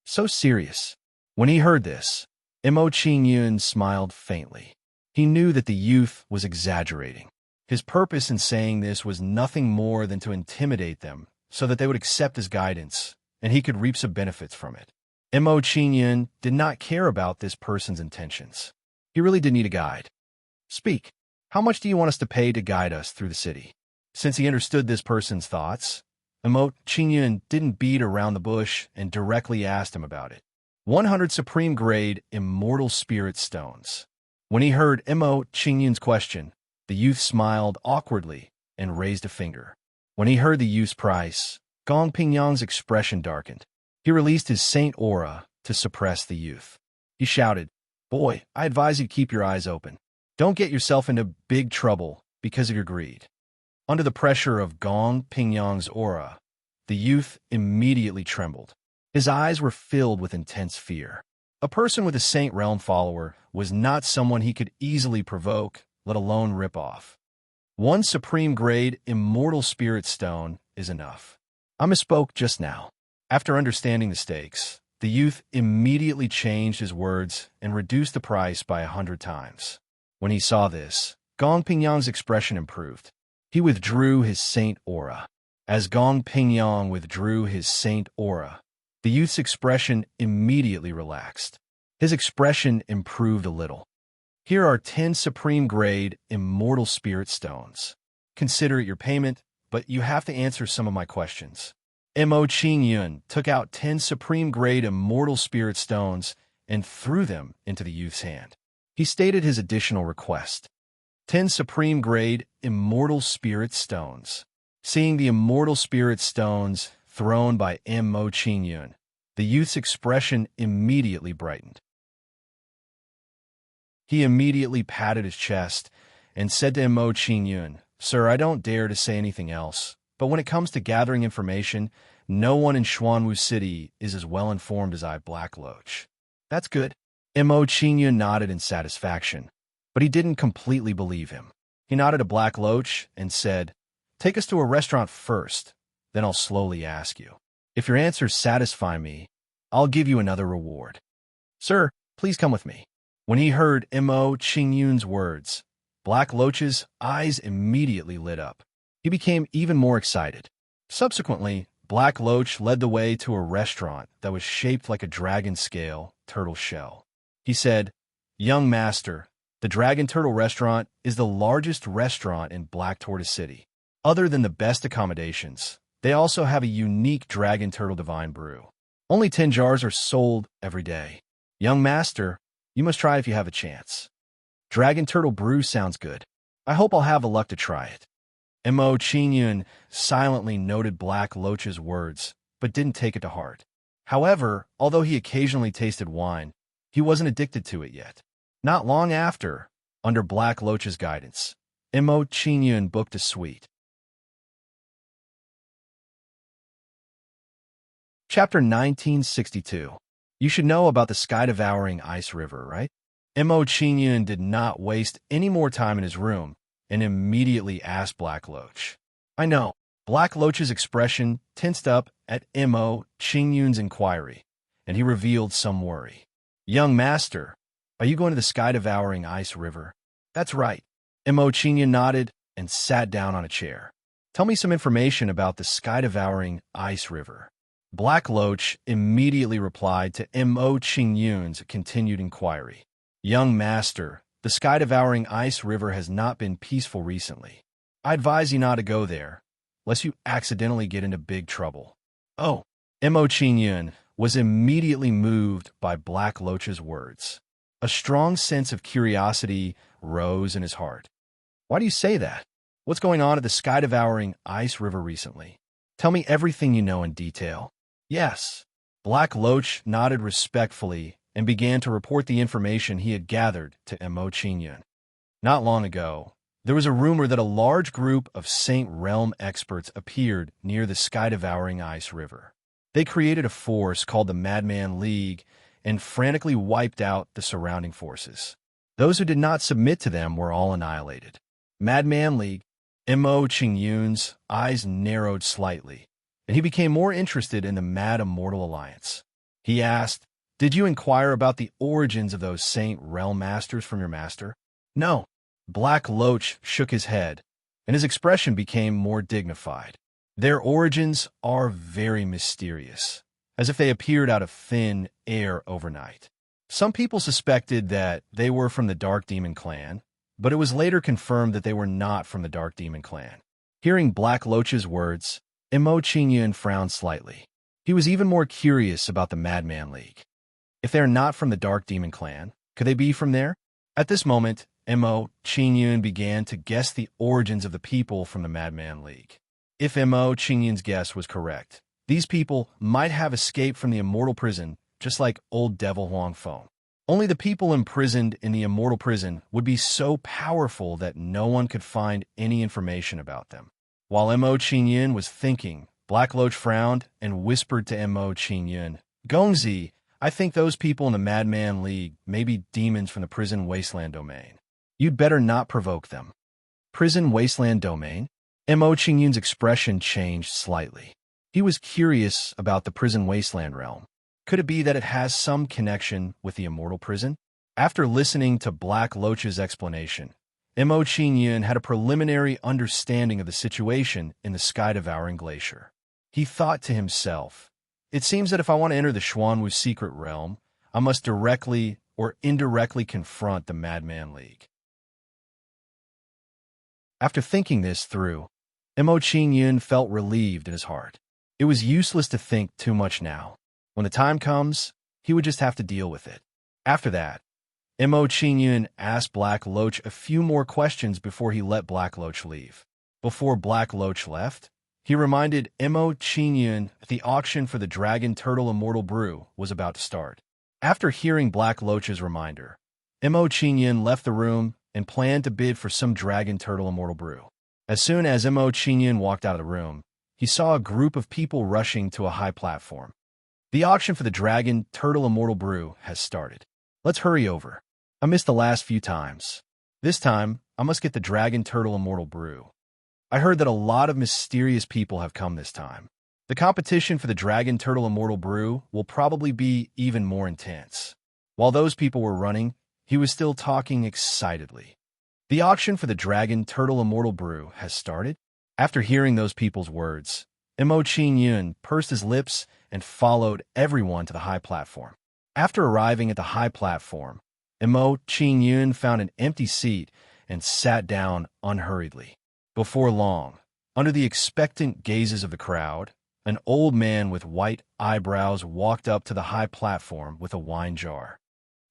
A: So serious. When he heard this, Mo Qingyun smiled faintly. He knew that the youth was exaggerating. His purpose in saying this was nothing more than to intimidate them so that they would accept his guidance and he could reap some benefits from it. Mo Qingyun did not care about this person's intentions. He really did need a guide. Speak. How much do you want us to pay to guide us through the city? Since he understood this person's thoughts, Mo Qingyun didn't beat around the bush and directly asked him about it. 100 supreme grade immortal spirit stones. When he heard Mo Qingyun's question, the youth smiled awkwardly and raised a finger. When he heard the youth's price, Gong Pingyang's expression darkened. He released his saint aura to suppress the youth. He shouted, Boy, I advise you to keep your eyes open. Don't get yourself into big trouble because of your greed. Under the pressure of Gong Pingyang's aura, the youth immediately trembled. His eyes were filled with intense fear. A person with a Saint Realm follower was not someone he could easily provoke, let alone rip off. 1 supreme grade immortal spirit stone is enough. I misspoke just now. After understanding the stakes, the youth immediately changed his words and reduced the price by 100 times. When he saw this, Gong Pingyang's expression improved. He withdrew his saint aura. As Gong Pingyang withdrew his saint aura, the youth's expression immediately relaxed. His expression improved a little. Here are 10 supreme grade immortal spirit stones. Consider it your payment, but you have to answer some of my questions. Mo Qingyun took out 10 supreme grade immortal spirit stones and threw them into the youth's hand. He stated his additional request. 10 supreme grade immortal spirit stones. Seeing the immortal spirit stones thrown by Mo Qingyun, the youth's expression immediately brightened. He immediately patted his chest and said to Mo Qingyun, Sir, I don't dare to say anything else, but when it comes to gathering information, no one in Xuanwu City is as well informed as I, Black Loach. That's good. Mo Qingyun nodded in satisfaction, but he didn't completely believe him. He nodded to Black Loach and said, Take us to a restaurant first, then I'll slowly ask you. If your answers satisfy me, I'll give you another reward. Sir, please come with me. When he heard Mo Qingyun's words, Black Loach's eyes immediately lit up. He became even more excited. Subsequently, Black Loach led the way to a restaurant that was shaped like a dragon scale turtle shell. He said, Young master, the Dragon Turtle restaurant is the largest restaurant in Black Tortoise City. Other than the best accommodations, they also have a unique Dragon Turtle Divine Brew. Only 10 jars are sold every day. Young master, you must try if you have a chance. Dragon Turtle Brew sounds good. I hope I'll have the luck to try it. Mo Qingyun silently noted Black Loach's words, but didn't take it to heart. However, although he occasionally tasted wine, he wasn't addicted to it yet. Not long after, under Black Loach's guidance, Mo Qingyun booked a suite. Chapter 1962. You should know about the sky-devouring ice river, right? Mo Qingyun did not waste any more time in his room and immediately asked Black Loach. I know. Black Loach's expression tensed up at Mo Qingyun's inquiry, and he revealed some worry. Young master, are you going to the sky-devouring ice river? That's right. Mo Qingyun nodded and sat down on a chair. Tell me some information about the sky-devouring ice river. Black Loach immediately replied to Mo Qingyun's continued inquiry. Young master, the sky-devouring ice river has not been peaceful recently. I advise you not to go there, lest you accidentally get into big trouble. Oh, Mo Qingyun was immediately moved by Black Loach's words. A strong sense of curiosity rose in his heart. Why do you say that? What's going on at the sky-devouring ice river recently? Tell me everything you know in detail. Yes. Black Loach nodded respectfully and began to report the information he had gathered to Mo Qingyun. Not long ago, there was a rumor that a large group of Saint Realm experts appeared near the sky-devouring ice river. They created a force called the Madman League and frantically wiped out the surrounding forces. Those who did not submit to them were all annihilated. Madman League. Mo Qingyun's eyes narrowed slightly, and he became more interested in the Mad Immortal Alliance. He asked, "Did you inquire about the origins of those Saint Realm Masters from your master?" "No." Black Loach shook his head, and his expression became more dignified. "Their origins are very mysterious, as if they appeared out of thin air overnight. Some people suspected that they were from the Dark Demon Clan, but it was later confirmed that they were not from the Dark Demon Clan." Hearing Black Loach's words, Mo Qingyun frowned slightly. He was even more curious about the Madman League. If they are not from the Dark Demon Clan, could they be from there? At this moment, Mo Qingyun began to guess the origins of the people from the Madman League. If Mo Qingyun's guess was correct, these people might have escaped from the immortal prison, just like old Devil Huang Feng. Only the people imprisoned in the immortal prison would be so powerful that no one could find any information about them. While Mo Qingyun was thinking, Black Loach frowned and whispered to Mo Qingyun, "Gongzi, I think those people in the Madman League may be demons from the prison wasteland domain. You'd better not provoke them." Prison wasteland domain? Mo Qingyun's expression changed slightly. He was curious about the prison wasteland realm. Could it be that it has some connection with the immortal prison? After listening to Black Loach's explanation, Mo Qingyun had a preliminary understanding of the situation in the sky-devouring glacier. He thought to himself, "It seems that if I want to enter the Xuanwu secret realm, I must directly or indirectly confront the Madman League." After thinking this through, Mo Qingyun felt relieved in his heart. It was useless to think too much now. When the time comes, he would just have to deal with it. After that, Mo Qingyun asked Black Loach a few more questions before he let Black Loach leave. Before Black Loach left, he reminded Mo Qingyun that the auction for the Dragon Turtle Immortal Brew was about to start. After hearing Black Loach's reminder, Mo Qingyun left the room and planned to bid for some Dragon Turtle Immortal Brew. As soon as Mo Qingyun walked out of the room, he saw a group of people rushing to a high platform. "The auction for the Dragon Turtle Immortal Brew has started. Let's hurry over. I missed the last few times. This time, I must get the Dragon Turtle Immortal Brew. I heard that a lot of mysterious people have come this time. The competition for the Dragon Turtle Immortal Brew will probably be even more intense." While those people were running, he was still talking excitedly. "The auction for the Dragon Turtle Immortal Brew has started?" After hearing those people's words, Mo Qingyun pursed his lips and followed everyone to the high platform. After arriving at the high platform, Mo Qingyun found an empty seat and sat down unhurriedly. Before long, under the expectant gazes of the crowd, an old man with white eyebrows walked up to the high platform with a wine jar.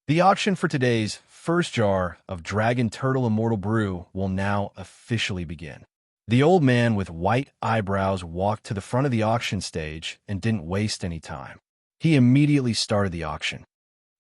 A: "The auction for today's first jar of Dragon Turtle Immortal Brew will now officially begin." The old man with white eyebrows walked to the front of the auction stage and didn't waste any time. He immediately started the auction.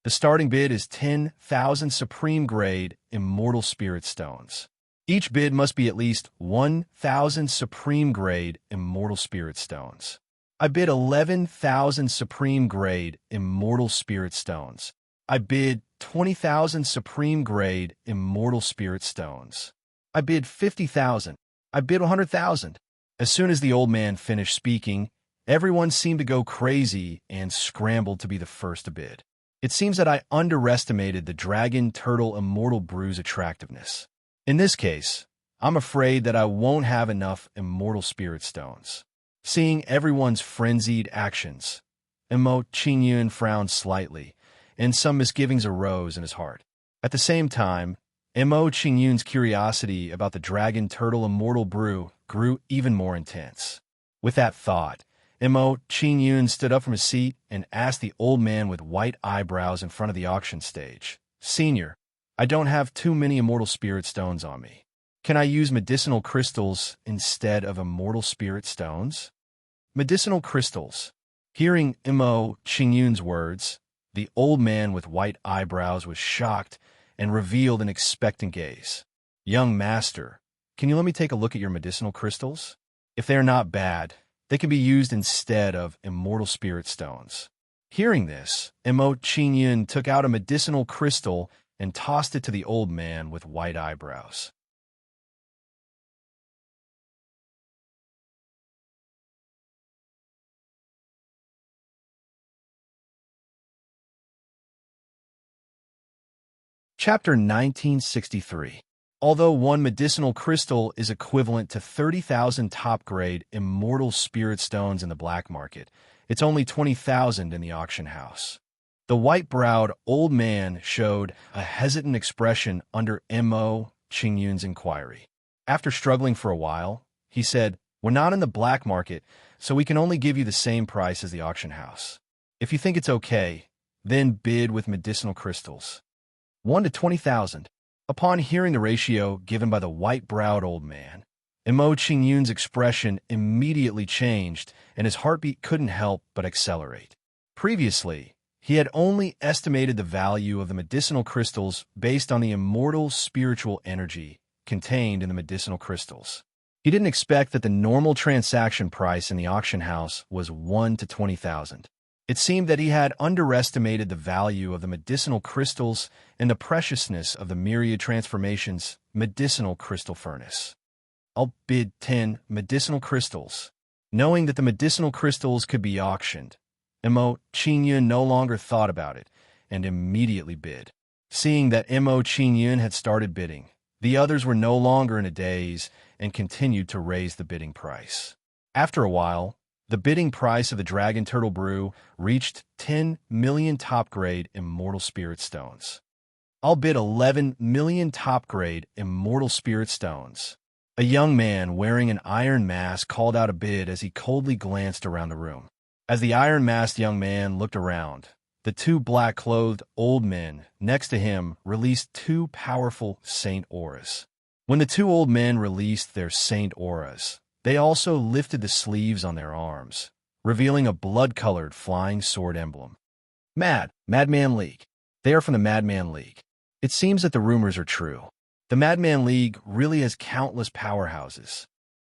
A: The starting bid is 10,000 Supreme Grade Immortal Spirit Stones. Each bid must be at least 1,000 Supreme Grade Immortal Spirit Stones. I bid 11,000 Supreme Grade Immortal Spirit Stones. I bid 20,000 Supreme Grade Immortal Spirit Stones. I bid 50,000. I bid 100,000. As soon as the old man finished speaking, everyone seemed to go crazy and scrambled to be the first to bid. It seems that I underestimated the Dragon Turtle Immortal Brew's attractiveness. In this case, I'm afraid that I won't have enough Immortal Spirit Stones. Seeing everyone's frenzied actions, Mo Qingyun frowned slightly, and some misgivings arose in his heart. At the same time, Mo Qingyun's curiosity about the Dragon Turtle Immortal Brew grew even more intense. With that thought, Mo Qingyun stood up from his seat and asked the old man with white eyebrows in front of the auction stage, "Senior, I don't have too many immortal spirit stones on me. Can I use medicinal crystals instead of immortal spirit stones?" Medicinal crystals. Hearing Mo Qingyun's words, the old man with white eyebrows was shocked and revealed an expectant gaze. "Young master, can you let me take a look at your medicinal crystals? If they are not bad, they can be used instead of immortal spirit stones." Hearing this, Mo Qingyun took out a medicinal crystal and tossed it to the old man with white eyebrows. Chapter 1963. Although one medicinal crystal is equivalent to 30,000 top-grade immortal spirit stones in the black market, it's only 20,000 in the auction house. The white-browed old man showed a hesitant expression under Mo Qingyun's inquiry. After struggling for a while, he said, "We're not in the black market, so we can only give you the same price as the auction house. If you think it's okay, then bid with medicinal crystals. 1 to 20,000. Upon hearing the ratio given by the white-browed old man, Mo Qingyun's expression immediately changed, and his heartbeat couldn't help but accelerate. Previously, he had only estimated the value of the medicinal crystals based on the immortal spiritual energy contained in the medicinal crystals. He didn't expect that the normal transaction price in the auction house was 1 to 20,000. It seemed that he had underestimated the value of the medicinal crystals and the preciousness of the myriad transformations medicinal crystal furnace. "I'll bid 10 medicinal crystals." Knowing that the medicinal crystals could be auctioned, Mo Qingyun no longer thought about it and immediately bid. Seeing that Mo Qingyun had started bidding, the others were no longer in a daze and continued to raise the bidding price. After a while, the bidding price of the Dragon Turtle Brew reached 10 million top-grade immortal spirit stones. "I'll bid 11 million top-grade immortal spirit stones." A young man wearing an iron mask called out a bid as he coldly glanced around the room. As the iron-masked young man looked around, the two black-clothed old men next to him released two powerful saint auras. When the two old men released their saint auras, they also lifted the sleeves on their arms, revealing a blood-colored flying sword emblem. Madman League. They are from the Madman League. It seems that the rumors are true. The Madman League really has countless powerhouses.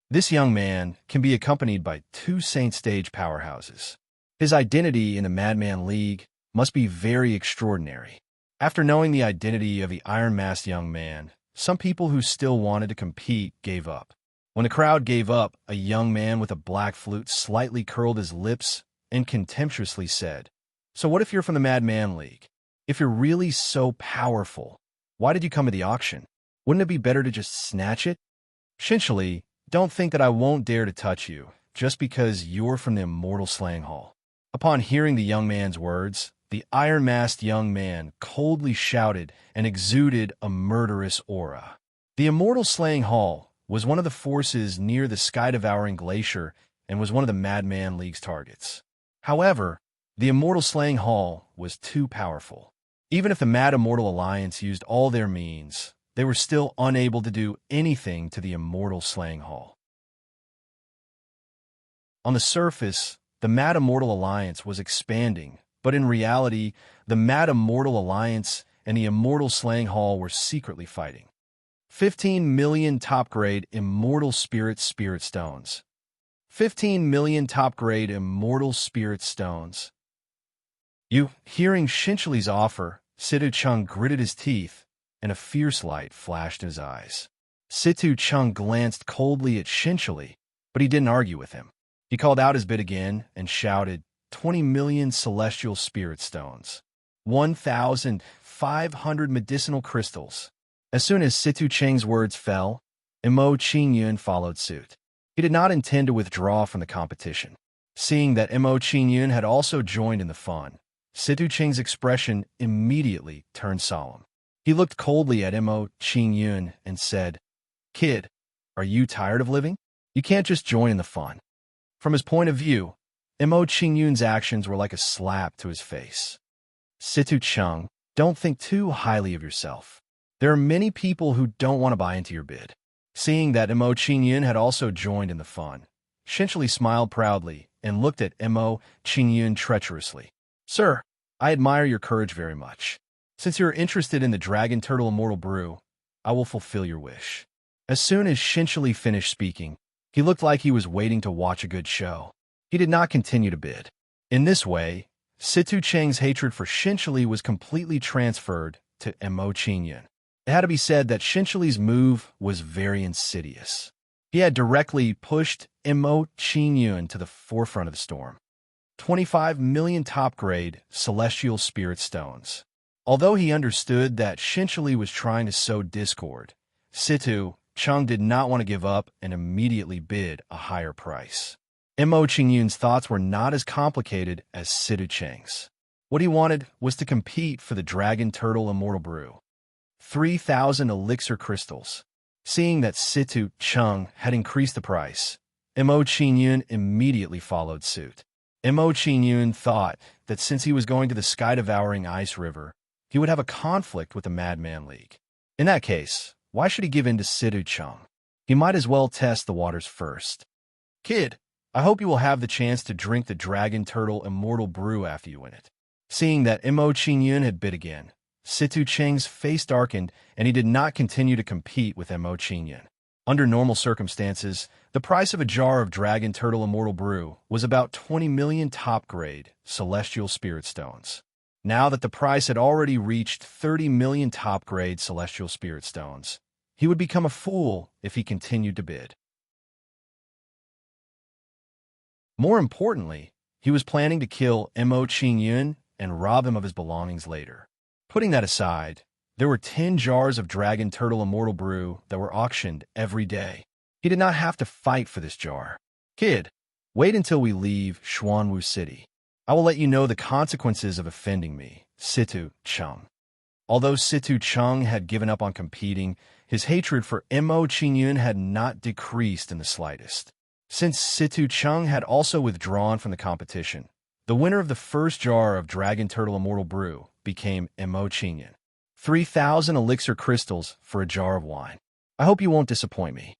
A: This young man can be accompanied by two Saint Stage powerhouses. His identity in the Madman League must be very extraordinary. After knowing the identity of the iron-masked young man, some people who still wanted to compete gave up. When the crowd gave up, a young man with a black flute slightly curled his lips and contemptuously said, "So what if you're from the Madman League? If you're really so powerful, why did you come to the auction? Wouldn't it be better to just snatch it?" "Shinchili, don't think that I won't dare to touch you, just because you're from the Immortal Slaying Hall." Upon hearing the young man's words, the iron-masked young man coldly shouted and exuded a murderous aura. The Immortal Slaying Hall was one of the forces near the sky-devouring glacier and was one of the Madman League's targets. However, the Immortal Slaying Hall was too powerful. Even if the Mad Immortal Alliance used all their means, they were still unable to do anything to the Immortal Slaying Hall. On the surface, the Mad Immortal Alliance was expanding, but in reality, the Mad Immortal Alliance and the Immortal Slaying Hall were secretly fighting. 15 million top-grade Immortal Spirit Stones. 15 million top-grade Immortal Spirit Stones. Hearing Shinchili's offer, Situ Chung gritted his teeth, and a fierce light flashed in his eyes. Situ Chung glanced coldly at Shinchili, but he didn't argue with him. He called out his bid again and shouted, 20 million Celestial Spirit Stones. 1,500 medicinal crystals. As soon as Situ Cheng's words fell, Mo Qingyun followed suit. He did not intend to withdraw from the competition. Seeing that Mo Qingyun had also joined in the fun, Situ Cheng's expression immediately turned solemn. He looked coldly at Mo Qingyun and said, "Kid, are you tired of living? You can't just join in the fun." From his point of view, Mo Qingyun's actions were like a slap to his face. Situ Cheng, don't think too highly of yourself. There are many people who don't want to buy into your bid. Seeing that Mo Qingyun had also joined in the fun, Shinchili smiled proudly and looked at Mo Qingyun treacherously. Sir, I admire your courage very much. Since you're interested in the Dragon Turtle Immortal Brew, I will fulfill your wish. As soon as Shinchili finished speaking, he looked like he was waiting to watch a good show. He did not continue to bid. In this way, Situ Cheng's hatred for Shinchili was completely transferred to Mo Qingyun. It had to be said that Shinchili's move was very insidious. He had directly pushed Mo Qingyun to the forefront of the storm. 25 million top-grade celestial spirit stones. Although he understood that Shinchili was trying to sow discord, Situ Cheng did not want to give up and immediately bid a higher price. Mo Qingyun's thoughts were not as complicated as Situ Cheng's. What he wanted was to compete for the Dragon Turtle Immortal Brew. 3,000 elixir crystals. Seeing that Situ Cheng had increased the price, Mo Qingyun immediately followed suit. Mo Qingyun thought that since he was going to the sky-devouring ice river, he would have a conflict with the Madman League. In that case, why should he give in to Situ Cheng? He might as well test the waters first. Kid, I hope you will have the chance to drink the Dragon Turtle Immortal Brew after you win it. Seeing that Mo Qingyun had bid again, Situ Cheng's face darkened and he did not continue to compete with Mo Qingyun. Under normal circumstances, the price of a jar of Dragon Turtle Immortal Brew was about 20 million top-grade celestial spirit stones. Now that the price had already reached 30 million top-grade celestial spirit stones, he would become a fool if he continued to bid. More importantly, he was planning to kill Mo Qingyun and rob him of his belongings later. Putting that aside, there were 10 jars of Dragon Turtle Immortal Brew that were auctioned every day. He did not have to fight for this jar. Kid, wait until we leave Xuanwu City. I will let you know the consequences of offending me, Situ Cheng. Although Situ Cheng had given up on competing, his hatred for Mo Qingyun had not decreased in the slightest. Since Situ Cheng had also withdrawn from the competition, the winner of the first jar of Dragon Turtle Immortal Brew became Mo Qingyun. 3,000 elixir crystals for a jar of wine. I hope you won't disappoint me.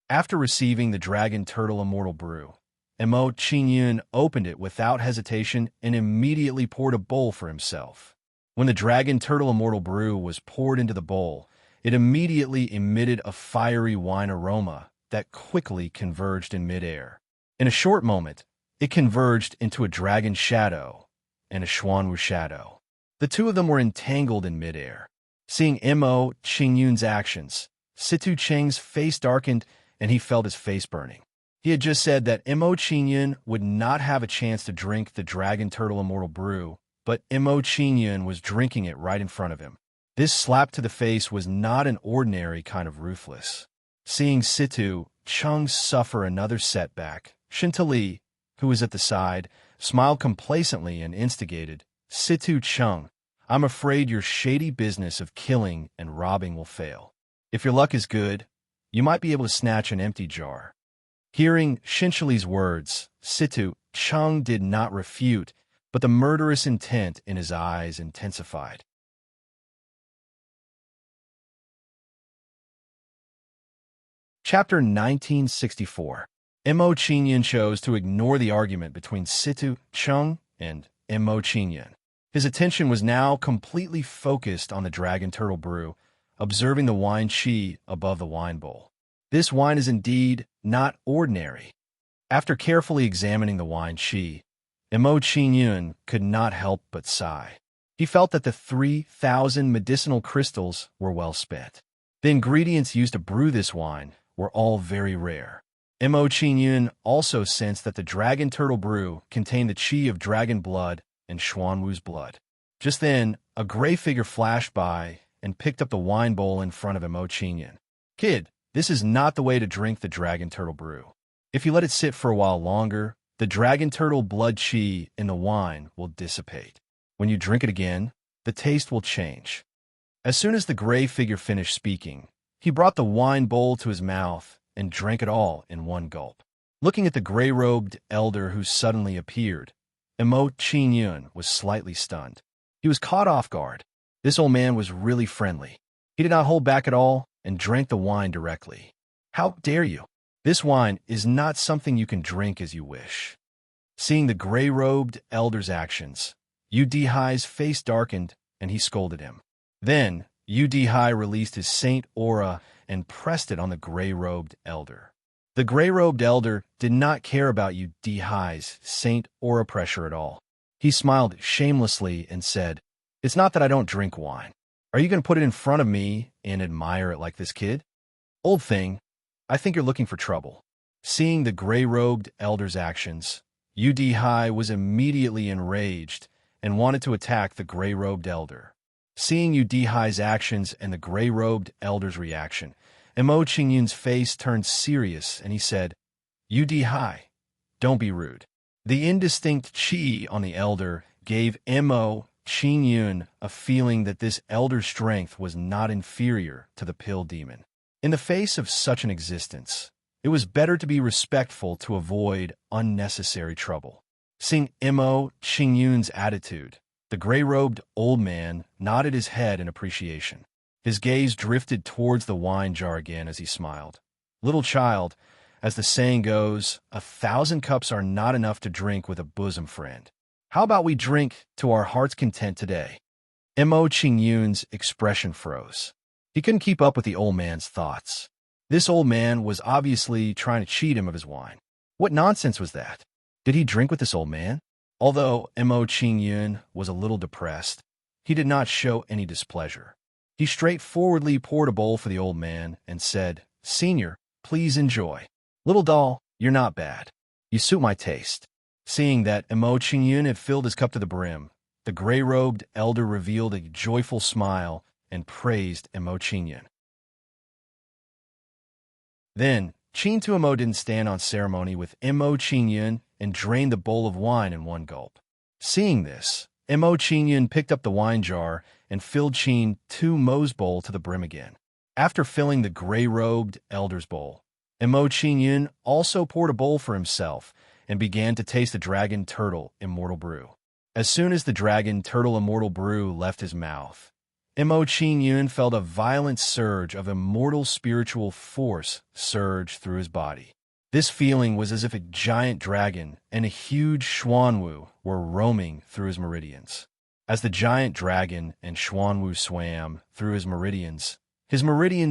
A: After receiving the Dragon Turtle Immortal Brew, Mo Qingyun opened it without hesitation and immediately poured a bowl for himself. When the Dragon Turtle Immortal Brew was poured into the bowl, it immediately emitted a fiery wine aroma that quickly converged in midair. In a short moment, it converged into a dragon shadow and a Xuanwu shadow. The two of them were entangled in midair. Seeing Mo Qingyun's actions, Situ Cheng's face darkened and he felt his face burning. He had just said that Mo Qingyun would not have a chance to drink the Dragon Turtle Immortal Brew, but Mo Qingyun was drinking it right in front of him. This slap to the face was not an ordinary kind of ruthless. Seeing Situ Cheng suffer another setback, Shinchili, who was at the side, smiled complacently and instigated, Situ Cheng, I'm afraid your shady business of killing and robbing will fail. If your luck is good, you might be able to snatch an empty jar. Hearing Shinchili's words, Situ Cheng did not refute, but the murderous intent in his eyes intensified. Chapter 1964. Mo Qingyun chose to ignore the argument between Situ Cheng and Mo Qingyun. His attention was now completely focused on the Dragon Turtle Brew, observing the wine chi above the wine bowl. This wine is indeed not ordinary. After carefully examining the wine chi, Mo Qingyun could not help but sigh. He felt that the 3,000 medicinal crystals were well spent. The ingredients used to brew this wine were all very rare. Mo Qingyun also sensed that the Dragon Turtle Brew contained the chi of dragon blood and Xuanwu's blood. Just then, a gray figure flashed by and picked up the wine bowl in front of Mo Qingyun. Kid, this is not the way to drink the Dragon Turtle Brew. If you let it sit for a while longer, the Dragon Turtle blood chi in the wine will dissipate. When you drink it again, the taste will change. As soon as the gray figure finished speaking, he brought the wine bowl to his mouth and drank it all in one gulp. Looking at the gray-robed elder who suddenly appeared, Emo Qingyun was slightly stunned. He was caught off guard. This old man was really friendly. He did not hold back at all and drank the wine directly. How dare you? This wine is not something you can drink as you wish. Seeing the gray-robed elder's actions, Udihai's face darkened and he scolded him. Then, Udihai released his saint aura and pressed it on the gray-robed elder. The gray-robed elder did not care about Udihai's saint aura pressure at all. He smiled shamelessly and said, "It's not that I don't drink wine. Are you going to put it in front of me and admire it like this kid? Old thing, I think you're looking for trouble." Seeing the gray-robed elder's actions, Udihai was immediately enraged and wanted to attack the gray-robed elder. Seeing Udihai's actions and the gray-robed elder's reaction, Emo Qingyun's face turned serious and he said, "Udihai, don't be rude." The indistinct qi on the elder gave Emo Qingyun a feeling that this elder's strength was not inferior to the pill demon. In the face of such an existence, it was better to be respectful to avoid unnecessary trouble. Seeing Emo Qingyun's attitude, the gray-robed old man nodded his head in appreciation. His gaze drifted towards the wine jar again as he smiled. "Little child, as the saying goes, 1,000 cups are not enough to drink with a bosom friend. How about we drink to our heart's content today?" Emo Qingyun's expression froze. He couldn't keep up with the old man's thoughts. This old man was obviously trying to cheat him of his wine. What nonsense was that? Did he drink with this old man? Although Emo Qingyun was a little depressed, he did not show any displeasure. He straightforwardly poured a bowl for the old man and said, "Senior, please enjoy. Little doll, you're not bad. You suit my taste." Seeing that Emo Qingyun had filled his cup to the brim, the gray-robed elder revealed a joyful smile and praised Emo Qingyun. Then, Qin Tuomo didn't stand on ceremony with Emo Qingyun and drained the bowl of wine in one gulp. Seeing this, Emo Qingyun picked up the wine jar and filled Qin Tuomo's bowl to the brim again. After filling the gray-robed elder's bowl, Emo Qingyun also poured a bowl for himself and began to taste the Dragon Turtle Immortal Brew. As soon as the Dragon Turtle Immortal Brew left his mouth, Emo Qingyun felt a violent surge of immortal spiritual force surge through his body. This feeling was as if a giant dragon and a huge Xuanwu were roaming through his meridians. As the giant dragon and Xuanwu swam through his meridians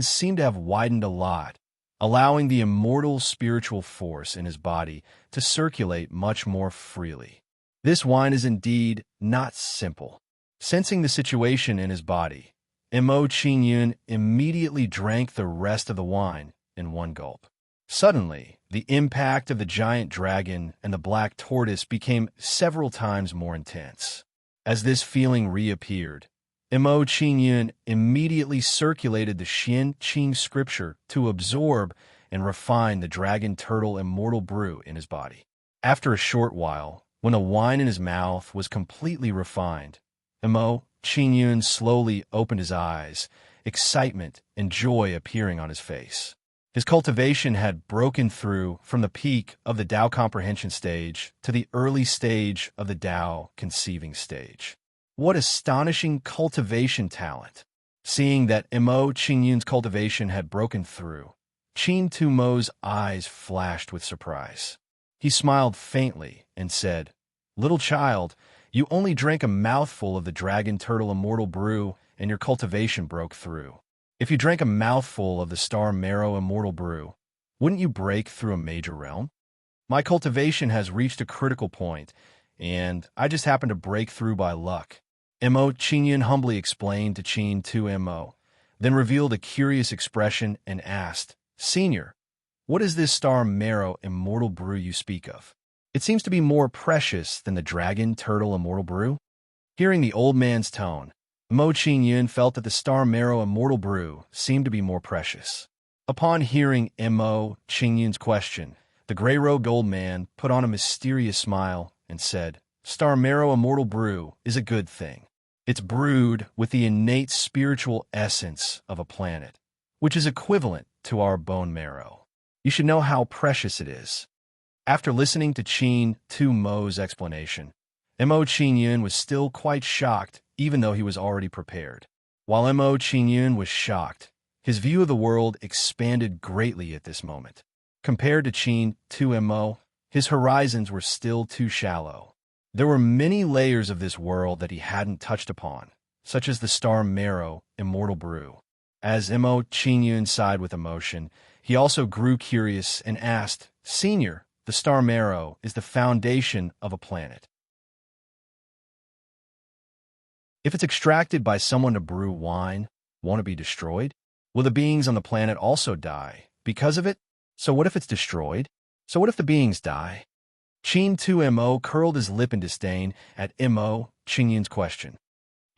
A: seemed to have widened a lot, allowing the immortal spiritual force in his body to circulate much more freely. This wine is indeed not simple. Sensing the situation in his body, Emo Qingyun immediately drank the rest of the wine in one gulp. Suddenly, the impact of the giant dragon and the black tortoise became several times more intense. As this feeling reappeared, Emo Qingyun immediately circulated the Xian Qing scripture to absorb and refine the Dragon Turtle Immortal Brew in his body. After a short while, when the wine in his mouth was completely refined, Emo Qingyun slowly opened his eyes, excitement and joy appearing on his face. His cultivation had broken through from the peak of the Tao comprehension stage to the early stage of the Tao conceiving stage. What astonishing cultivation talent! Seeing that Emo Qingyun's cultivation had broken through, Qin Tuomo's eyes flashed with surprise. He smiled faintly and said, "Little child, you only drank a mouthful of the Dragon Turtle Immortal Brew and your cultivation broke through. If you drank a mouthful of the Star Marrow Immortal Brew, wouldn't you break through a major realm? My cultivation has reached a critical point, and I just happened to break through by luck." Emo Qingyun humbly explained to Qin Tuomo, then revealed a curious expression and asked, "Senior, what is this Star Marrow Immortal Brew you speak of? It seems to be more precious than the Dragon Turtle Immortal Brew." Hearing the old man's tone, Emo Qingyun felt that the Star Marrow Immortal Brew seemed to be more precious. Upon hearing Emo Qingyun's question, the gray-robed old man put on a mysterious smile and said, "Star Marrow Immortal Brew is a good thing. It's brewed with the innate spiritual essence of a planet, which is equivalent to our bone marrow. You should know how precious it is. After listening to Qin Tu Mo's explanation, Mo Qingyun was still quite shocked, even though he was already prepared. While Mo Qingyun was shocked, his view of the world expanded greatly at this moment. Compared to Qin Tu Mo, his horizons were still too shallow. There were many layers of this world that he hadn't touched upon, such as the star marrow, immortal brew. As Mo Qingyun sighed with emotion, he also grew curious and asked, "Senior, the star marrow is the foundation of a planet. If it's extracted by someone to brew wine, won't it be destroyed? Will the beings on the planet also die because of it? So what if it's destroyed? So what if the beings die?" Qin Tu Mo curled his lip in disdain at Mo Qingyun's question.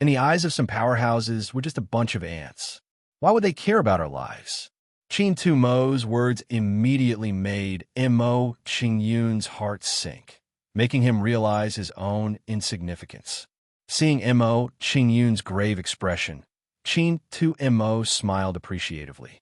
A: In the eyes of some powerhouses, we're just a bunch of ants. Why would they care about our lives? Qin Tu Mo's words immediately made Mo Qingyun's heart sink, making him realize his own insignificance. Seeing Mo Qingyun's grave expression, Qin Tu Mo smiled appreciatively.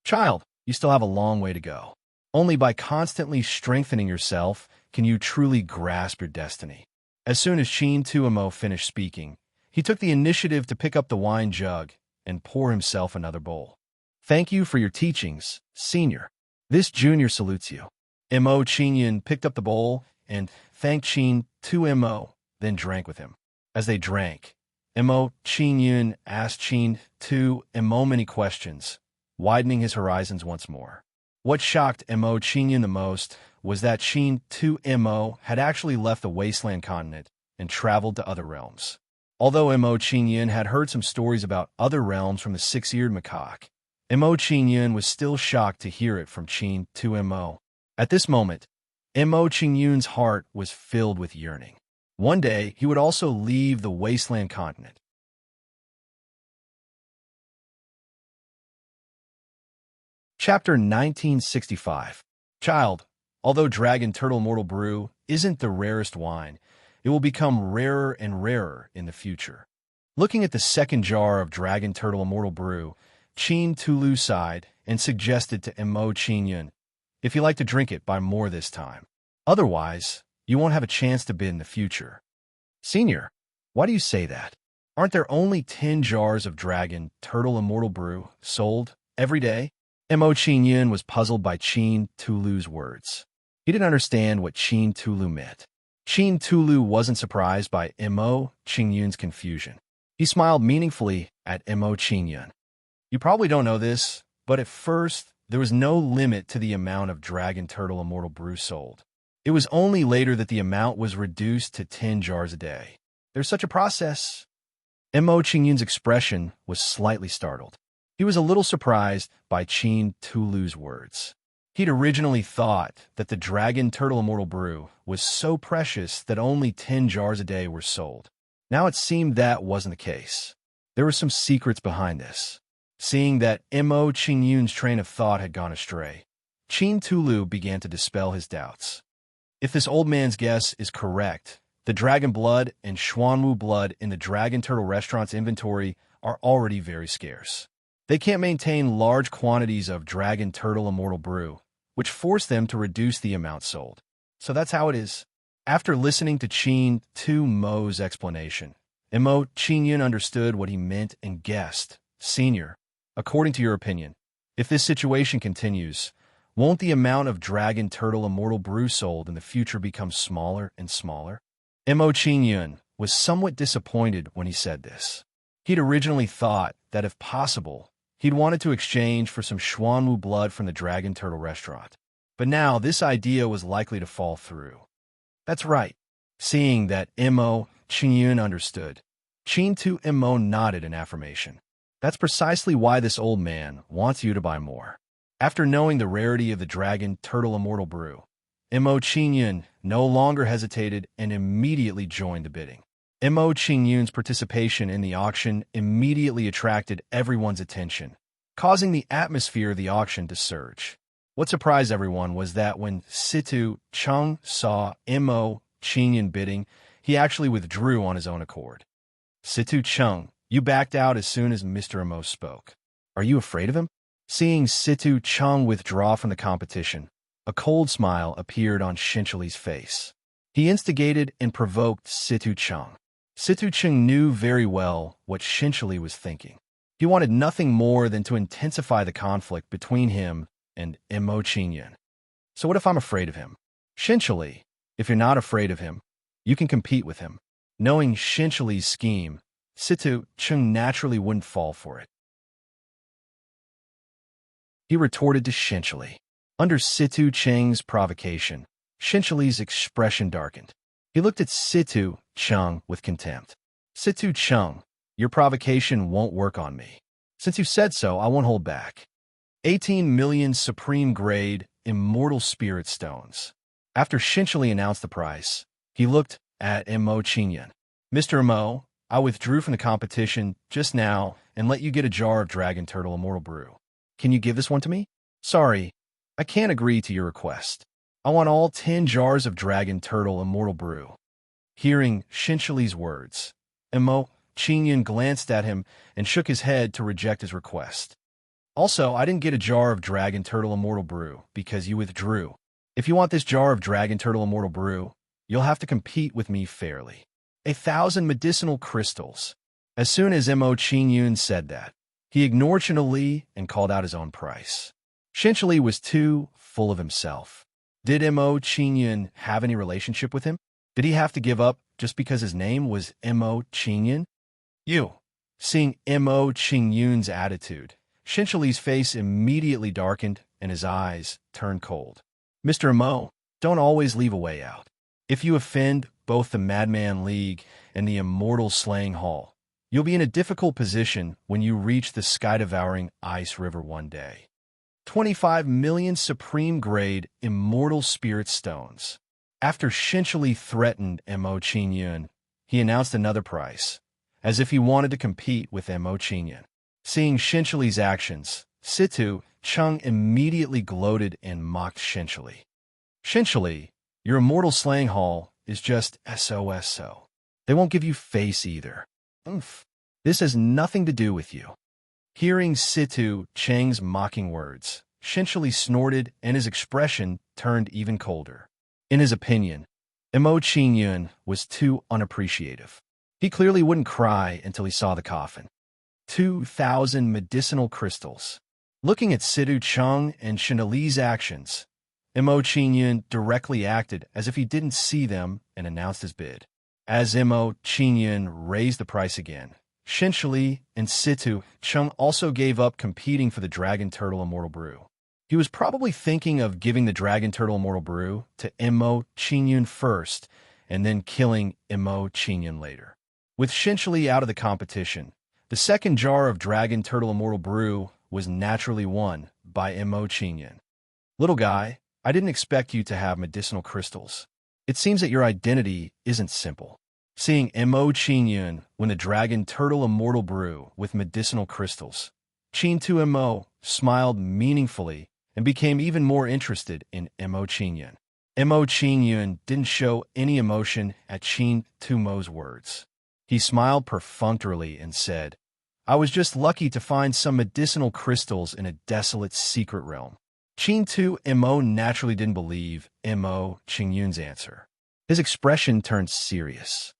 A: "Child, you still have a long way to go. Only by constantly strengthening yourself can you truly grasp your destiny." As soon as Qin Tu Mo finished speaking, he took the initiative to pick up the wine jug and pour himself another bowl. "Thank you for your teachings, Senior. This junior salutes you." Mo Qingyun picked up the bowl and thanked Qin Tu Mo, then drank with him. As they drank, Mo Qingyun asked Qin Tu Mo many questions, widening his horizons once more. What shocked Mo Qingyun the most was that Qin Tu Mo had actually left the wasteland continent and traveled to other realms. Although Mo Qingyun had heard some stories about other realms from the six-eared macaque, Mo Qingyun was still shocked to hear it from Qin Tu Mo. At this moment, Mo Qingyun's heart was filled with yearning. One day, he would also leave the wasteland continent. Chapter 1965. Child, although Dragon Turtle Mortal Brew isn't the rarest wine, it will become rarer and rarer in the future. Looking at the second jar of Dragon Turtle Immortal Brew, Qin Tu sighed and suggested to Mo Qingyun, "If you like to drink it, buy more this time. Otherwise, you won't have a chance to bid in the future." "Senior, why do you say that? Aren't there only 10 jars of Dragon Turtle Immortal Brew sold every day?" Mo Qingyun was puzzled by Qin Tulu's words. He didn't understand what Qin Tulu meant. Qin Tulu wasn't surprised by Mo Qingyun's confusion. He smiled meaningfully at Mo Qingyun. "You probably don't know this, but at first, there was no limit to the amount of Dragon Turtle Immortal Brew sold. It was only later that the amount was reduced to 10 jars a day. There's such a process." Mo Qingyun's expression was slightly startled. He was a little surprised by Qin Tulu's words. He'd originally thought that the Dragon Turtle Immortal Brew was so precious that only 10 jars a day were sold. Now it seemed that wasn't the case. There were some secrets behind this. Seeing that Mo Qingyun's train of thought had gone astray, Qin Tulu began to dispel his doubts. If this old man's guess is correct, the dragon blood and Xuanwu blood in the Dragon Turtle restaurant's inventory are already very scarce. They can't maintain large quantities of Dragon Turtle Immortal Brew, which forced them to reduce the amount sold. So that's how it is. After listening to Qin Tu Mo's explanation, Mo Qingyun understood what he meant and guessed, "Senior, according to your opinion, if this situation continues, won't the amount of Dragon Turtle Immortal Brew sold in the future become smaller and smaller?" Mo Qingyun was somewhat disappointed when he said this. He'd originally thought that if possible, he'd wanted to exchange for some Xuanwu blood from the Dragon Turtle restaurant. But now this idea was likely to fall through. "That's right." Seeing that Mo Qingyun understood, Qin Tu Mo nodded in affirmation. "That's precisely why this old man wants you to buy more." After knowing the rarity of the Dragon Turtle Immortal Brew, Mo Qingyun no longer hesitated and immediately joined the bidding. Mo Qingyun's participation in the auction immediately attracted everyone's attention, causing the atmosphere of the auction to surge. What surprised everyone was that when Situ Chung saw Mo Qingyun bidding, he actually withdrew on his own accord. "Situ Chung, you backed out as soon as Mr. Mo spoke. Are you afraid of him?" Seeing Situ Chung withdraw from the competition, A cold smile appeared on Shinchili's face. He instigated and provoked Situ Chung. Situ Chung knew very well what Shinchili was thinking. He wanted nothing more than to intensify the conflict between him and Mo Qingyun. So what if I'm afraid of him? Shinchili, if you're not afraid of him, you can compete with him. Knowing Shinchili's scheme, Situ Chung naturally wouldn't fall for it. He retorted to Shinchili. Under Situ Cheng's provocation, Shinchili's expression darkened. He looked at Situ Chung with contempt. Situ Chung, your provocation won't work on me. Since you said so, I won't hold back. 18 million supreme grade immortal spirit stones. After Shinchili announced the price, he looked at Mo Qingyun. Mr. Mo, I withdrew from the competition just now and let you get a jar of Dragon Turtle Immortal Brew. Can you give this one to me? Sorry, I can't agree to your request. I want all 10 jars of Dragon Turtle Immortal Brew. Hearing Shinchili's words, Mo Qingyun glanced at him and shook his head to reject his request. Also, I didn't get a jar of Dragon Turtle Immortal Brew because you withdrew. If you want this jar of Dragon Turtle Immortal Brew, you'll have to compete with me fairly. 1,000 medicinal crystals. As soon as Mo Qingyun said that, he ignored Shinchili and called out his own price. Shinchili was too full of himself. Did Mo Qingyun have any relationship with him? Did he have to give up just because his name was Mo Qingyun? You. Seeing Mo Qingyun's attitude, Shinchili's face immediately darkened and his eyes turned cold. Mr. Mo, don't always leave a way out. If you offend both the Madman League and the Immortal Slaying Hall, you'll be in a difficult position when you reach the sky-devouring Ice River one day. 25 million supreme-grade immortal spirit stones. After Shinchili threatened Mo Qingyun, he announced another price, as if he wanted to compete with Mo Qingyun. Seeing Shinchili's actions, Situ Chung immediately gloated and mocked Shinchili. Shinchili, your Immortal Slaying Hall is just SOSO. They won't give you face either. Oomph. This has nothing to do with you. Hearing Situ Cheng's mocking words, Shinchili snorted and his expression turned even colder. In his opinion, Mo Qingyun was too unappreciative. He clearly wouldn't cry until he saw the coffin. 2,000 medicinal crystals. Looking at Situ Chung and Shinchili's actions, Mo Qingyun directly acted as if he didn't see them and announced his bid. As Mo Qingyun raised the price again, Shinchili and Situ Chung also gave up competing for the Dragon Turtle Immortal Brew. He was probably thinking of giving the Dragon Turtle Immortal Brew to Mo Qingyun first and then killing Mo Qingyun later. With Shinchili out of the competition, the second jar of Dragon Turtle Immortal Brew was naturally won by Mo Qingyun. Little guy, I didn't expect you to have medicinal crystals. It seems that your identity isn't simple. Seeing Mo Qingyun win the Dragon Turtle Immortal Brew with medicinal crystals, Qin Tu Mo smiled meaningfully and became even more interested in Mo Qingyun. Mo Qingyun didn't show any emotion at Qin Tu Mo's words. He smiled perfunctorily and said, I was just lucky to find some medicinal crystals in a desolate secret realm. Qin Tu Mo naturally didn't believe Mo Qingyun's answer. His expression turned serious.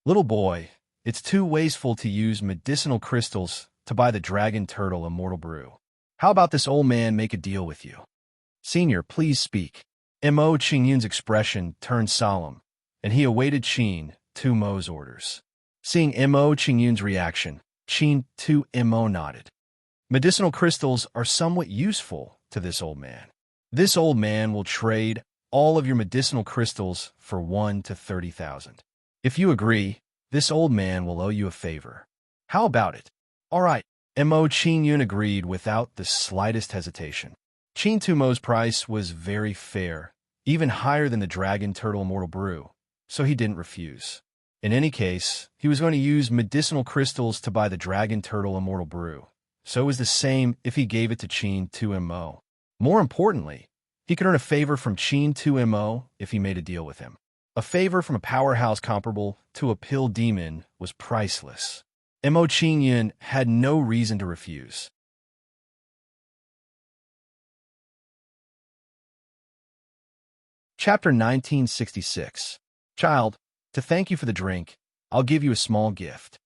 A: Little boy, it's too wasteful to use medicinal crystals to buy the Dragon Turtle Immortal Brew. How about this old man make a deal with you? Senior, please speak. Mo Qingyun's expression turned solemn, and he awaited Qin Tu Mo's orders. Seeing Mo Qingyun's reaction, Qin Tu Mo nodded. Medicinal crystals are somewhat useful to this old man. This old man will trade all of your medicinal crystals for 1 to 30,000. If you agree, this old man will owe you a favor. How about it? All right. Mo Qingyun agreed without the slightest hesitation. Qin Tu Mo's price was very fair, even higher than the Dragon Turtle Immortal Brew, so he didn't refuse. In any case, he was going to use medicinal crystals to buy the Dragon Turtle Immortal Brew, so it was the same if he gave it to Qin Tu Mo. More importantly, he could earn a favor from Qin Tu Mo if he made a deal with him. A favor from a powerhouse comparable to a pill demon was priceless. Mo Qingyun had no reason to refuse. Chapter 1966. Child, to thank you for the drink, I'll give you a small gift.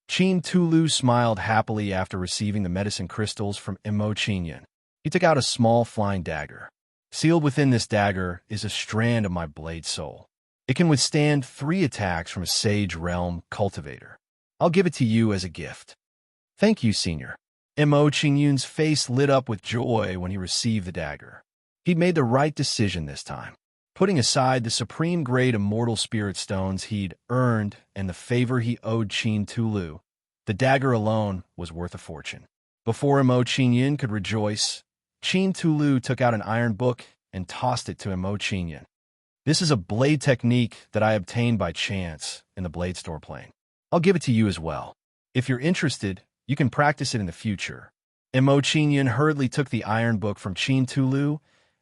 A: Chin Tulu smiled happily after receiving the medicine crystals from Mo Chinyan. He took out a small flying dagger. Sealed within this dagger is a strand of my blade soul. It can withstand 3 attacks from a Sage Realm cultivator. I'll give it to you as a gift. Thank you, Senior. Mo Chinyan's face lit up with joy when he received the dagger. He'd made the right decision this time. Putting aside the supreme-grade immortal spirit stones he'd earned and the favor he owed Chin Tulu, the dagger alone was worth a fortune. Before Mo Chinyan could rejoice, Chin Tulu took out an iron book and tossed it to Mo Chinyan. This is a blade technique that I obtained by chance in the blade store plane. I'll give it to you as well. If you're interested, you can practice it in the future. Mo Chinyan hurriedly took the iron book from Chin Tulu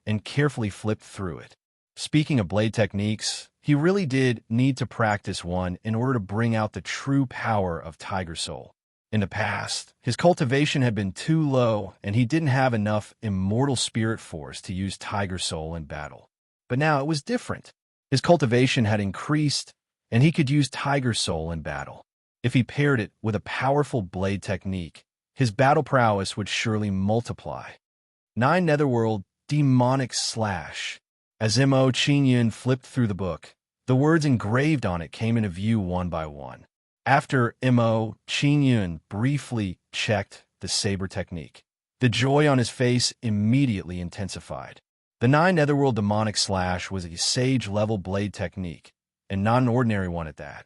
A: and carefully flipped through it. Speaking of blade techniques, he really did need to practice one in order to bring out the true power of Tiger Soul. In the past, his cultivation had been too low and he didn't have enough immortal spirit force to use Tiger Soul in battle. But now it was different. His cultivation had increased and he could use Tiger Soul in battle. If he paired it with a powerful blade technique, his battle prowess would surely multiply. 9 Netherworld Demonic Slash. As Mo Chinyan flipped through the book, the words engraved on it came into view one by one. After Mo Chinyan briefly checked the saber technique, the joy on his face immediately intensified. The 9 Netherworld Demonic Slash was a Sage-level blade technique, and not an ordinary one at that.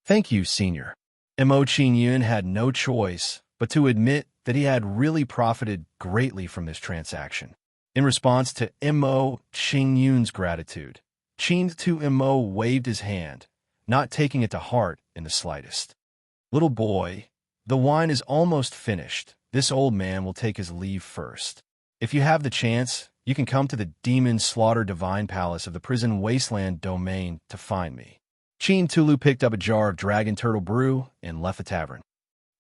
A: Thank you, Senior. Mo Chinyan had no choice but to admit that he had really profited greatly from this transaction. In response to Mo Chinyan's gratitude, Chin Mo waved his hand, not taking it to heart in the slightest. Little boy, the wine is almost finished. This old man will take his leave first. If you have the chance, you can come to the Demon Slaughter Divine Palace of the Prison Wasteland Domain to find me. Chin Tulu picked up a jar of Dragon Turtle Brew and left the tavern.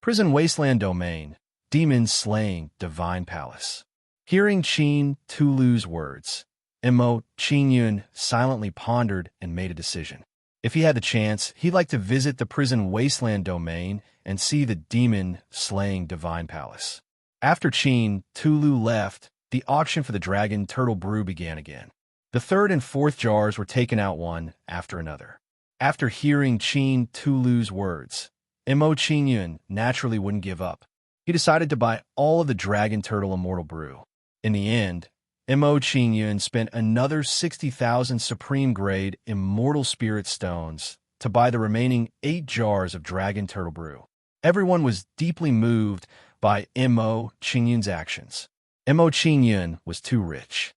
A: Prison Wasteland Domain, Demon Slaying Divine Palace. Hearing Chin Tulu's words, Mo Chinyan silently pondered and made a decision. If he had the chance, he'd like to visit the Prison Wasteland Domain and see the Demon Slaying Divine Palace. After Chin Tulu left, the auction for the Dragon Turtle Brew began again. The 3rd and 4th jars were taken out one after another. After hearing Chin Tulu's words, Mo Chinyan naturally wouldn't give up. He decided to buy all of the Dragon Turtle Immortal Brew. In the end, Mo Chinyan spent another 60,000 Supreme-grade Immortal Spirit Stones to buy the remaining 8 jars of Dragon Turtle Brew. Everyone was deeply moved by Mo Chinyan's actions. Mo Chinyan was too rich.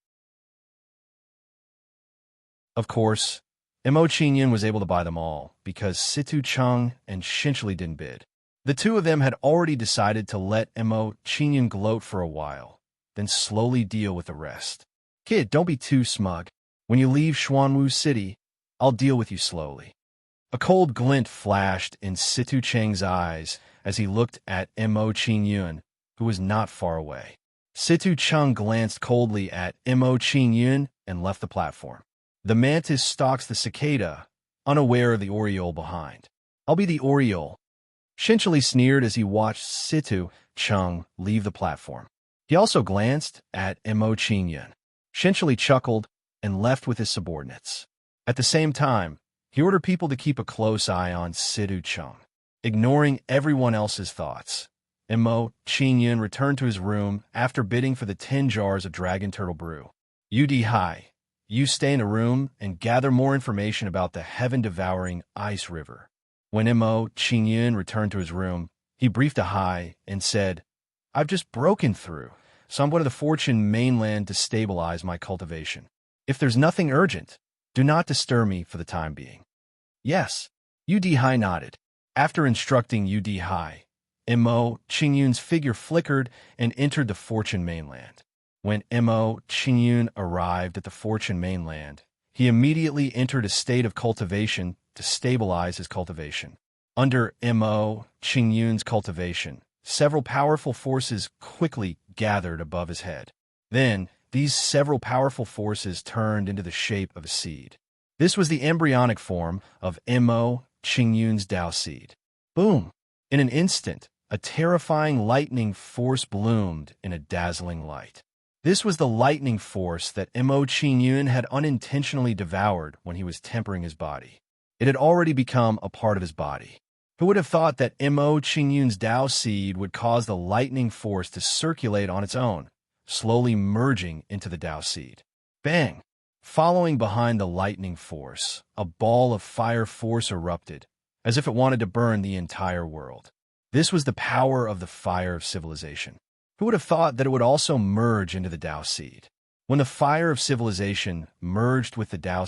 A: Of course, Mo Chinyan was able to buy them all because Situ Chung and Shinchili didn't bid. The two of them had already decided to let Mo Chinyan gloat for a while, then slowly deal with the rest. Kid, don't be too smug. When you leave Xuanwu City, I'll deal with you slowly. A cold glint flashed in Situ Cheng's eyes as he looked at Mo Chinyan, who was not far away. Situ Cheng glanced coldly at Mo Chinyan and left the platform. The mantis stalks the cicada, unaware of the oriole behind. I'll be the oriole. Shinchili sneered as he watched Situ Cheng leave the platform. He also glanced at Mo Chinyan. Shinchili chuckled and left with his subordinates. At the same time, he ordered people to keep a close eye on Situ Cheng, ignoring everyone else's thoughts. Mo Chinyan returned to his room after bidding for the 10 jars of Dragon Turtle Brew. UD High, you stay in a room and gather more information about the heaven-devouring Ice River. When Mo Chinyan returned to his room, he briefed a High and said, I've just broken through, so I'm going to the Fortune mainland to stabilize my cultivation. If there's nothing urgent, do not disturb me for the time being. Yes, UD High nodded. After instructing UD High, Mo Chinyan's figure flickered and entered the Fortune mainland. When Mo Chinyan arrived at the Fortune mainland, he immediately entered a state of cultivation to stabilize his cultivation. Under Mo Chinyan's cultivation, several powerful forces quickly gathered above his head. Then, these several powerful forces turned into the shape of a seed. This was the embryonic form of Mo Qingyun's Tao seed. Boom! In an instant, a terrifying lightning force bloomed in a dazzling light. This was the lightning force that Mo Qingyun had unintentionally devoured when he was tempering his body. It had already become a part of his body. Who would have thought that Mo Qingyun's Tao seed would cause the lightning force to circulate on its own, slowly merging into the Tao seed? Bang! Following behind the lightning force, a ball of fire force erupted, as if it wanted to burn the entire world. This was the power of the fire of civilization. Who would have thought that it would also merge into the Tao seed? When the fire of civilization merged with the Tao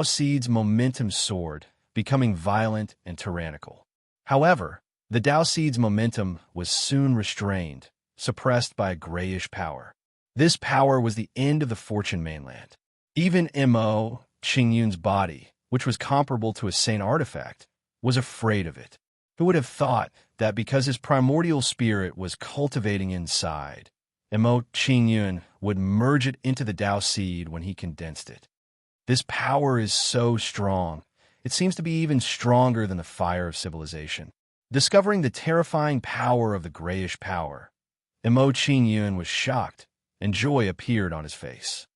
A: seed's momentum soared, becoming violent and tyrannical. However, the Tao seed's momentum was soon restrained, suppressed by a grayish power. This power was the end of the Fortune mainland. Even Mo Qingyun's body, which was comparable to a saint artifact, was afraid of it. Who would have thought that because his primordial spirit was cultivating inside, Mo Qingyun would merge it into the Tao seed when he condensed it? This power is so strong, it seems to be even stronger than the fire of civilization. Discovering the terrifying power of the grayish power, Mo Qingyun was shocked, and joy appeared on his face.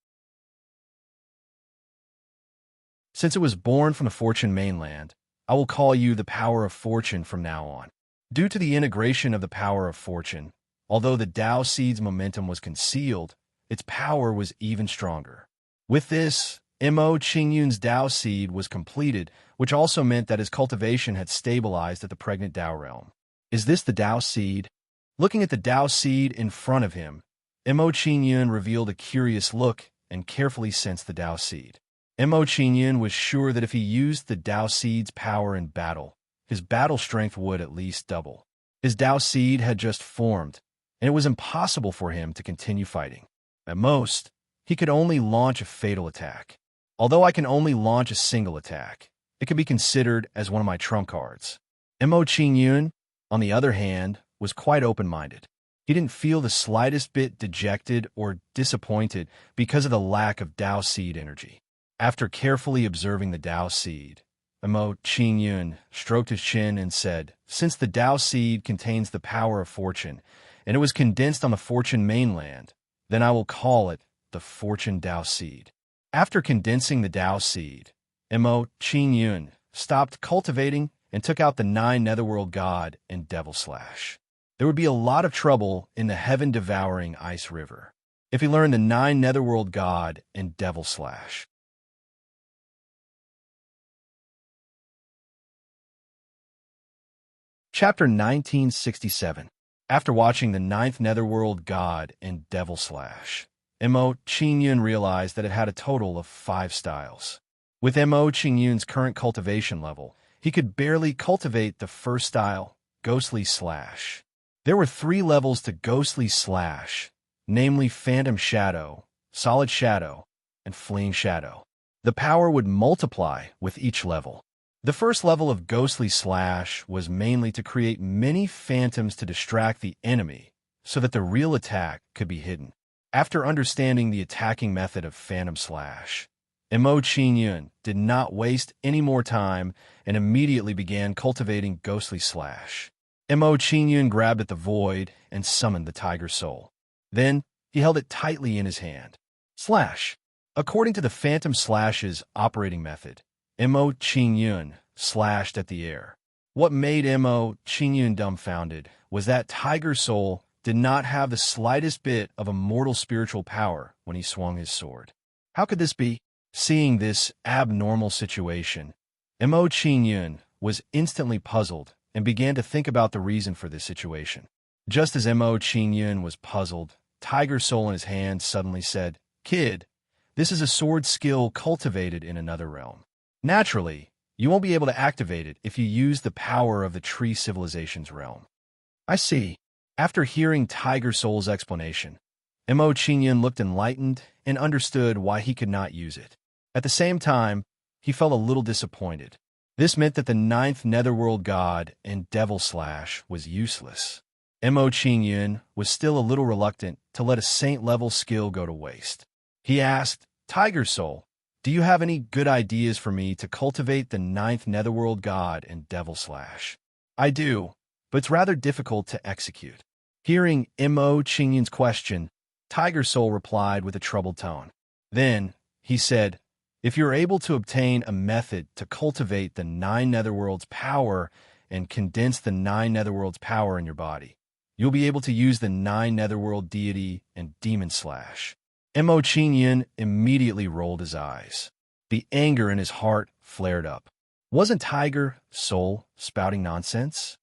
A: Since it was born from the Fortune mainland, I will call you the power of fortune from now on. Due to the integration of the power of fortune, although the Tao seed's momentum was concealed, its power was even stronger. With this, Mo Qingyun's Tao seed was completed, which also meant that his cultivation had stabilized at the pregnant Tao realm. Is this the Tao seed? Looking at the Tao seed in front of him, Mo Qingyun revealed a curious look and carefully sensed the Tao seed. Mo Qingyun was sure that if he used the Tao seed's power in battle, his battle strength would at least double. His Tao seed had just formed, and it was impossible for him to continue fighting. At most, he could only launch a fatal attack. Although I can only launch a single attack, it can be considered as one of my trump cards. Mo Qingyun, on the other hand, was quite open-minded. He didn't feel the slightest bit dejected or disappointed because of the lack of Tao seed energy. After carefully observing the Tao seed, Mo Qingyun stroked his chin and said, "Since the Tao seed contains the power of fortune, and it was condensed on the Fortune mainland, then I will call it the Fortune Tao seed." After condensing the Tao seed, Mo Qingyun stopped cultivating and took out the 9 Netherworld God and Devil Slash. There would be a lot of trouble in the heaven-devouring Ice River if he learned the 9 Netherworld God and Devil Slash. Chapter 1967. After watching the 9th Netherworld God and Devil Slash, Mo Qingyun realized that it had a total of 5 styles. With Mo Qingyun's current cultivation level, he could barely cultivate the first style, Ghostly Slash. There were 3 levels to Ghostly Slash, namely Phantom Shadow, Solid Shadow, and Fleeing Shadow. The power would multiply with each level. The first level of Ghostly Slash was mainly to create many phantoms to distract the enemy so that the real attack could be hidden. After understanding the attacking method of Phantom Slash, Mo Qingyun did not waste any more time and immediately began cultivating Ghostly Slash. Mo Qingyun grabbed at the void and summoned the Tiger Soul. Then, he held it tightly in his hand. Slash. According to the Phantom Slash's operating method, Mo Qingyun slashed at the air. What made Mo Qingyun dumbfounded was that Tiger Soul did not have the slightest bit of immortal spiritual power when he swung his sword. How could this be? Seeing this abnormal situation, Mo Qingyun was instantly puzzled and began to think about the reason for this situation. Just as Mo Qingyun was puzzled, Tiger Soul in his hand suddenly said, "Kid, this is a sword skill cultivated in another realm. Naturally, you won't be able to activate it if you use the power of the Tree Civilization's realm." I see. After hearing Tiger Soul's explanation, Mo Qingyun looked enlightened and understood why he could not use it. At the same time, he felt a little disappointed. This meant that the 9th Netherworld God and Devil Slash was useless. Mo Qingyun was still a little reluctant to let a saint-level skill go to waste. He asked, Tiger Soul, do you have any good ideas for me to cultivate the ninth netherworld god and devil slash? I do, but it's rather difficult to execute. Hearing Mo Qingyun's question, Tiger Soul replied with a troubled tone. Then, he said, if you're able to obtain a method to cultivate the nine netherworld's power and condense the nine netherworld's power in your body, you'll be able to use the nine netherworld deity and demon slash. Mo Qingyun immediately rolled his eyes. The anger in his heart flared up. Wasn't Tiger Soul spouting nonsense?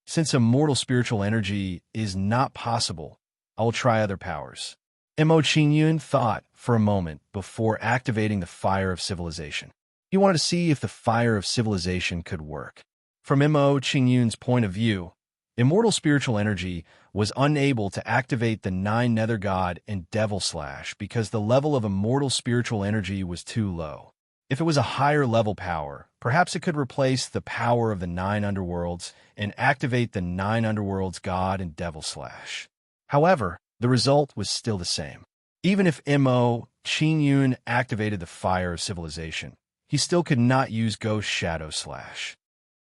A: Since immortal spiritual energy is not possible, I will try other powers. Mo Qingyun thought for a moment before activating the fire of civilization. He wanted to see if the fire of civilization could work. From Mo Qingyun's point of view, immortal spiritual energy was unable to activate the nine nether god and devil slash because the level of immortal spiritual energy was too low. If it was a higher level power, perhaps it could replace the power of the nine underworlds and activate the nine underworlds god and devil slash. However, the result was still the same. Even if Mo Qingyun activated the fire of civilization, he still could not use ghost shadow slash.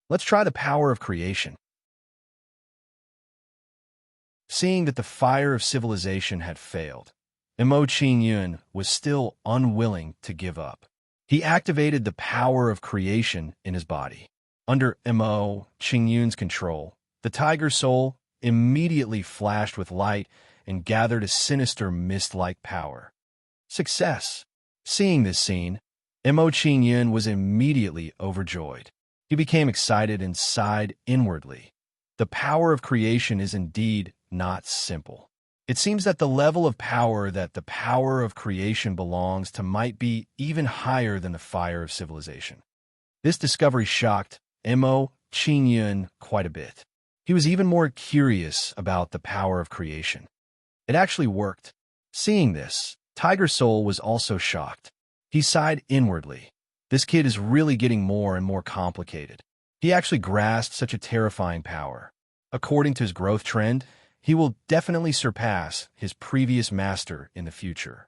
A: Let's try the power of creation. Seeing that the fire of civilization had failed, Mo Qingyun was still unwilling to give up. He activated the power of creation in his body. Under Mo Qingyun's control, the tiger soul immediately flashed with light and gathered a sinister mist-like power. Success! Seeing this scene, Mo Qingyun was immediately overjoyed. He became excited and sighed inwardly. The power of creation is indeed not simple. It seems that the level of power that the power of creation belongs to might be even higher than the fire of civilization. This discovery shocked Mo Qingyun quite a bit. He was even more curious about the power of creation. It actually worked. Seeing this, Tiger Soul was also shocked. He sighed inwardly. This kid is really getting more and more complicated. He actually grasped such a terrifying power. According to his growth trend, he will definitely surpass his previous master in the future.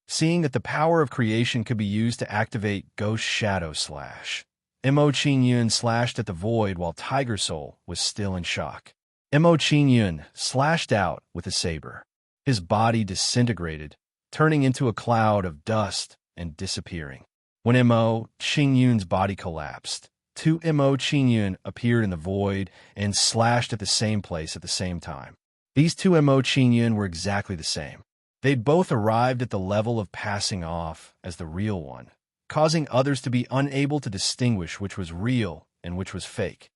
A: Seeing that the power of creation could be used to activate Ghost Shadow Slash, Mo Qingyun slashed at the void while Tiger Soul was still in shock. Mo Qingyun slashed out with a saber. His body disintegrated, turning into a cloud of dust and disappearing. When Mo Qingyun's body collapsed, two Mo Qingyun appeared in the void and slashed at the same place at the same time. These two Mo Qingyun were exactly the same. They'd both arrived at the level of passing off as the real one, causing others to be unable to distinguish which was real and which was fake.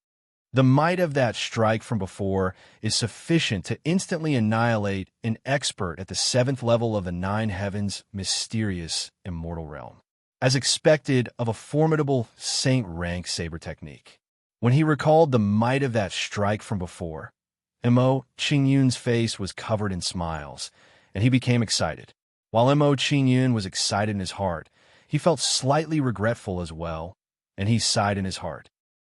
A: The might of that strike from before is sufficient to instantly annihilate an expert at the seventh level of the nine heavens' mysterious immortal realm, as expected of a formidable saint rank saber technique. When he recalled the might of that strike from before, Mo Qingyun's face was covered in smiles, and he became excited. While Mo Qingyun was excited in his heart, he felt slightly regretful as well, and he sighed in his heart.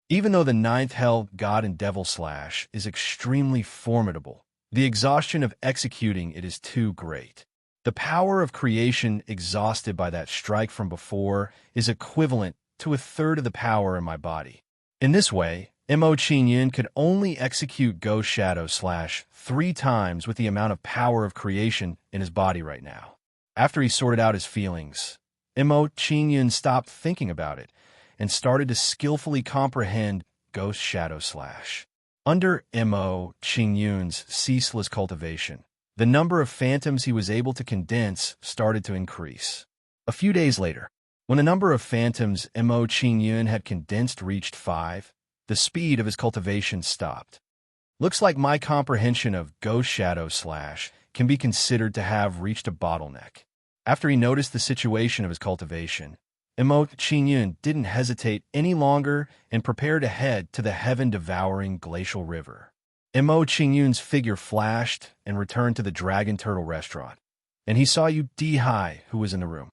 A: Even though the ninth hell god and devil slash is extremely formidable, the exhaustion of executing it is too great. The power of creation exhausted by that strike from before is equivalent to a third of the power in my body. In this way, Mo Qingyun could only execute Ghost Shadow Slash 3 times with the amount of power of creation in his body right now. After he sorted out his feelings, Mo Qingyun stopped thinking about it and started to skillfully comprehend Ghost Shadow Slash. Under Mo Qingyun's ceaseless cultivation, the number of phantoms he was able to condense started to increase. A few days later, when the number of phantoms Mo Qingyun had condensed reached 5, the speed of his cultivation stopped. Looks like my comprehension of Ghost Shadow Slash can be considered to have reached a bottleneck. After he noticed the situation of his cultivation, Mo Qingyun didn't hesitate any longer and prepared to head to the heaven-devouring glacial river. Mo Qingyun's figure flashed and returned to the Dragon Turtle restaurant, and he saw Yu Dihai, who was in the room.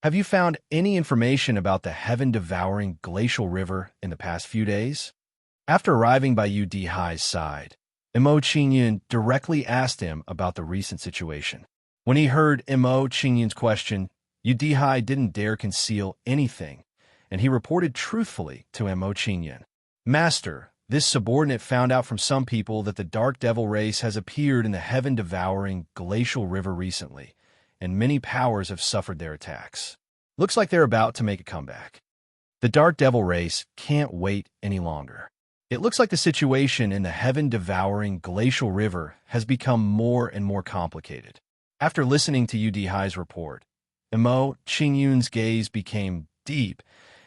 A: Have you found any information about the heaven-devouring glacial river in the past few days? After arriving by Yu Dihai's side, Mo Qingyun directly asked him about the recent situation. When he heard Mo Qingyun's question, Yu Dihai didn't dare conceal anything, and he reported truthfully to Mo Qingyun. Master, this subordinate found out from some people that the Dark Devil race has appeared in the heaven-devouring glacial river recently, and many powers have suffered their attacks. Looks like they're about to make a comeback. The Dark Devil race can't wait any longer. It looks like the situation in the heaven-devouring glacial river has become more and more complicated. After listening to Yu Dihai's report, Mo Qingyun's gaze became deep,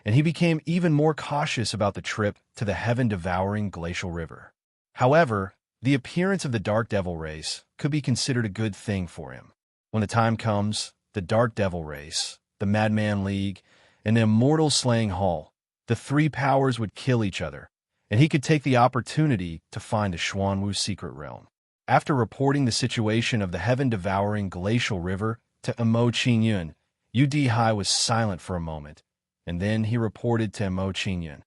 A: and he became even more cautious about the trip to the heaven-devouring glacial river. However, the appearance of the Dark Devil race could be considered a good thing for him. When the time comes, the Dark Devil race, the Madman League, and the Immortal Slaying Hall, the three powers would kill each other, and he could take the opportunity to find the Xuanwu secret realm. After reporting the situation of the heaven-devouring glacial river to Mo Qingyun, Yu Dihai was silent for a moment, and then he reported to Mo Qingyun.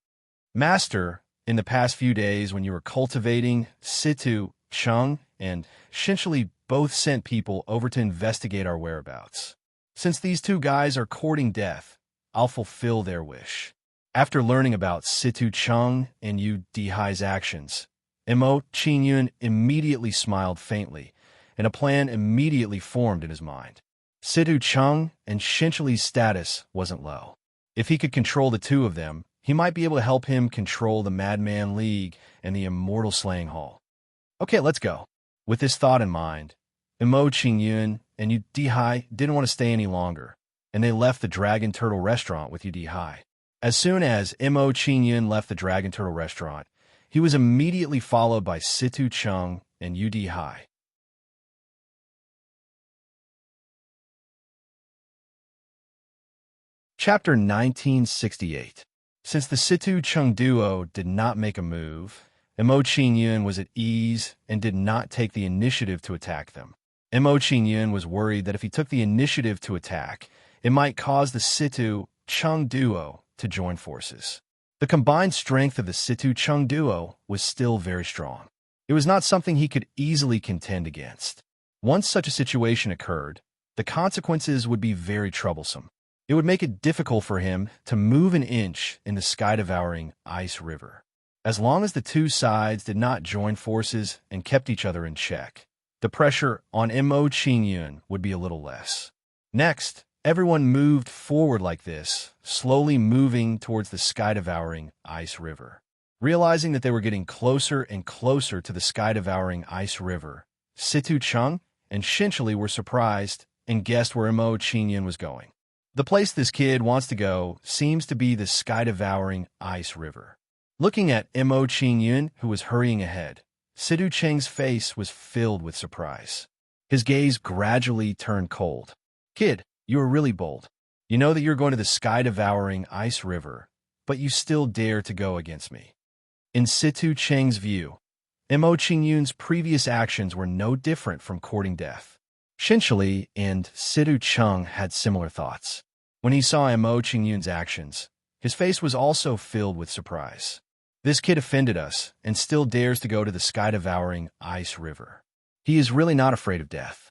A: Master, in the past few days when you were cultivating, Situ, Cheng, and Shinshili both sent people over to investigate our whereabouts. Since these two guys are courting death, I'll fulfill their wish. After learning about Situ Cheng and Yu Dihai's actions, Mo Qingyun immediately smiled faintly, and a plan immediately formed in his mind. Situ Cheng and Shinshili's status wasn't low. If he could control the two of them, he might be able to help him control the Madman League and the Immortal Slaying Hall. Okay, let's go. With this thought in mind, Mo Qingyun and Yu Dihai didn't want to stay any longer, and they left the Dragon Turtle restaurant with Yu Dihai. As soon as Mo Qingyun left the Dragon Turtle restaurant, he was immediately followed by Situ Cheng and Yu Dihai. Chapter 1968. Since the Situ Cheng duo did not make a move, Mo Qingyun was at ease and did not take the initiative to attack them. Mo Qingyun was worried that if he took the initiative to attack, it might cause the Situ Cheng duo to join forces. The combined strength of the Situ Cheng duo was still very strong. It was not something he could easily contend against. Once such a situation occurred, the consequences would be very troublesome. It would make it difficult for him to move an inch in the sky-devouring ice river. As long as the two sides did not join forces and kept each other in check, the pressure on Mo Qingyun would be a little less. Next, everyone moved forward like this, slowly moving towards the sky-devouring ice river. Realizing that they were getting closer and closer to the sky-devouring ice river, Situ Cheng and Shinshili were surprised and guessed where Mo Qingyun was going. The place this kid wants to go seems to be the sky-devouring ice river. Looking at Mo Qingyun, who was hurrying ahead, Situ Cheng's face was filled with surprise. His gaze gradually turned cold. Kid, you are really bold. You know that you're going to the sky-devouring ice river, but you still dare to go against me. In Situ Cheng's view, Mo Qingyun's previous actions were no different from courting death. Shinshili and Situ Cheng had similar thoughts. When he saw Mo Qingyun's actions, his face was also filled with surprise. This kid offended us and still dares to go to the sky-devouring ice river. He is really not afraid of death.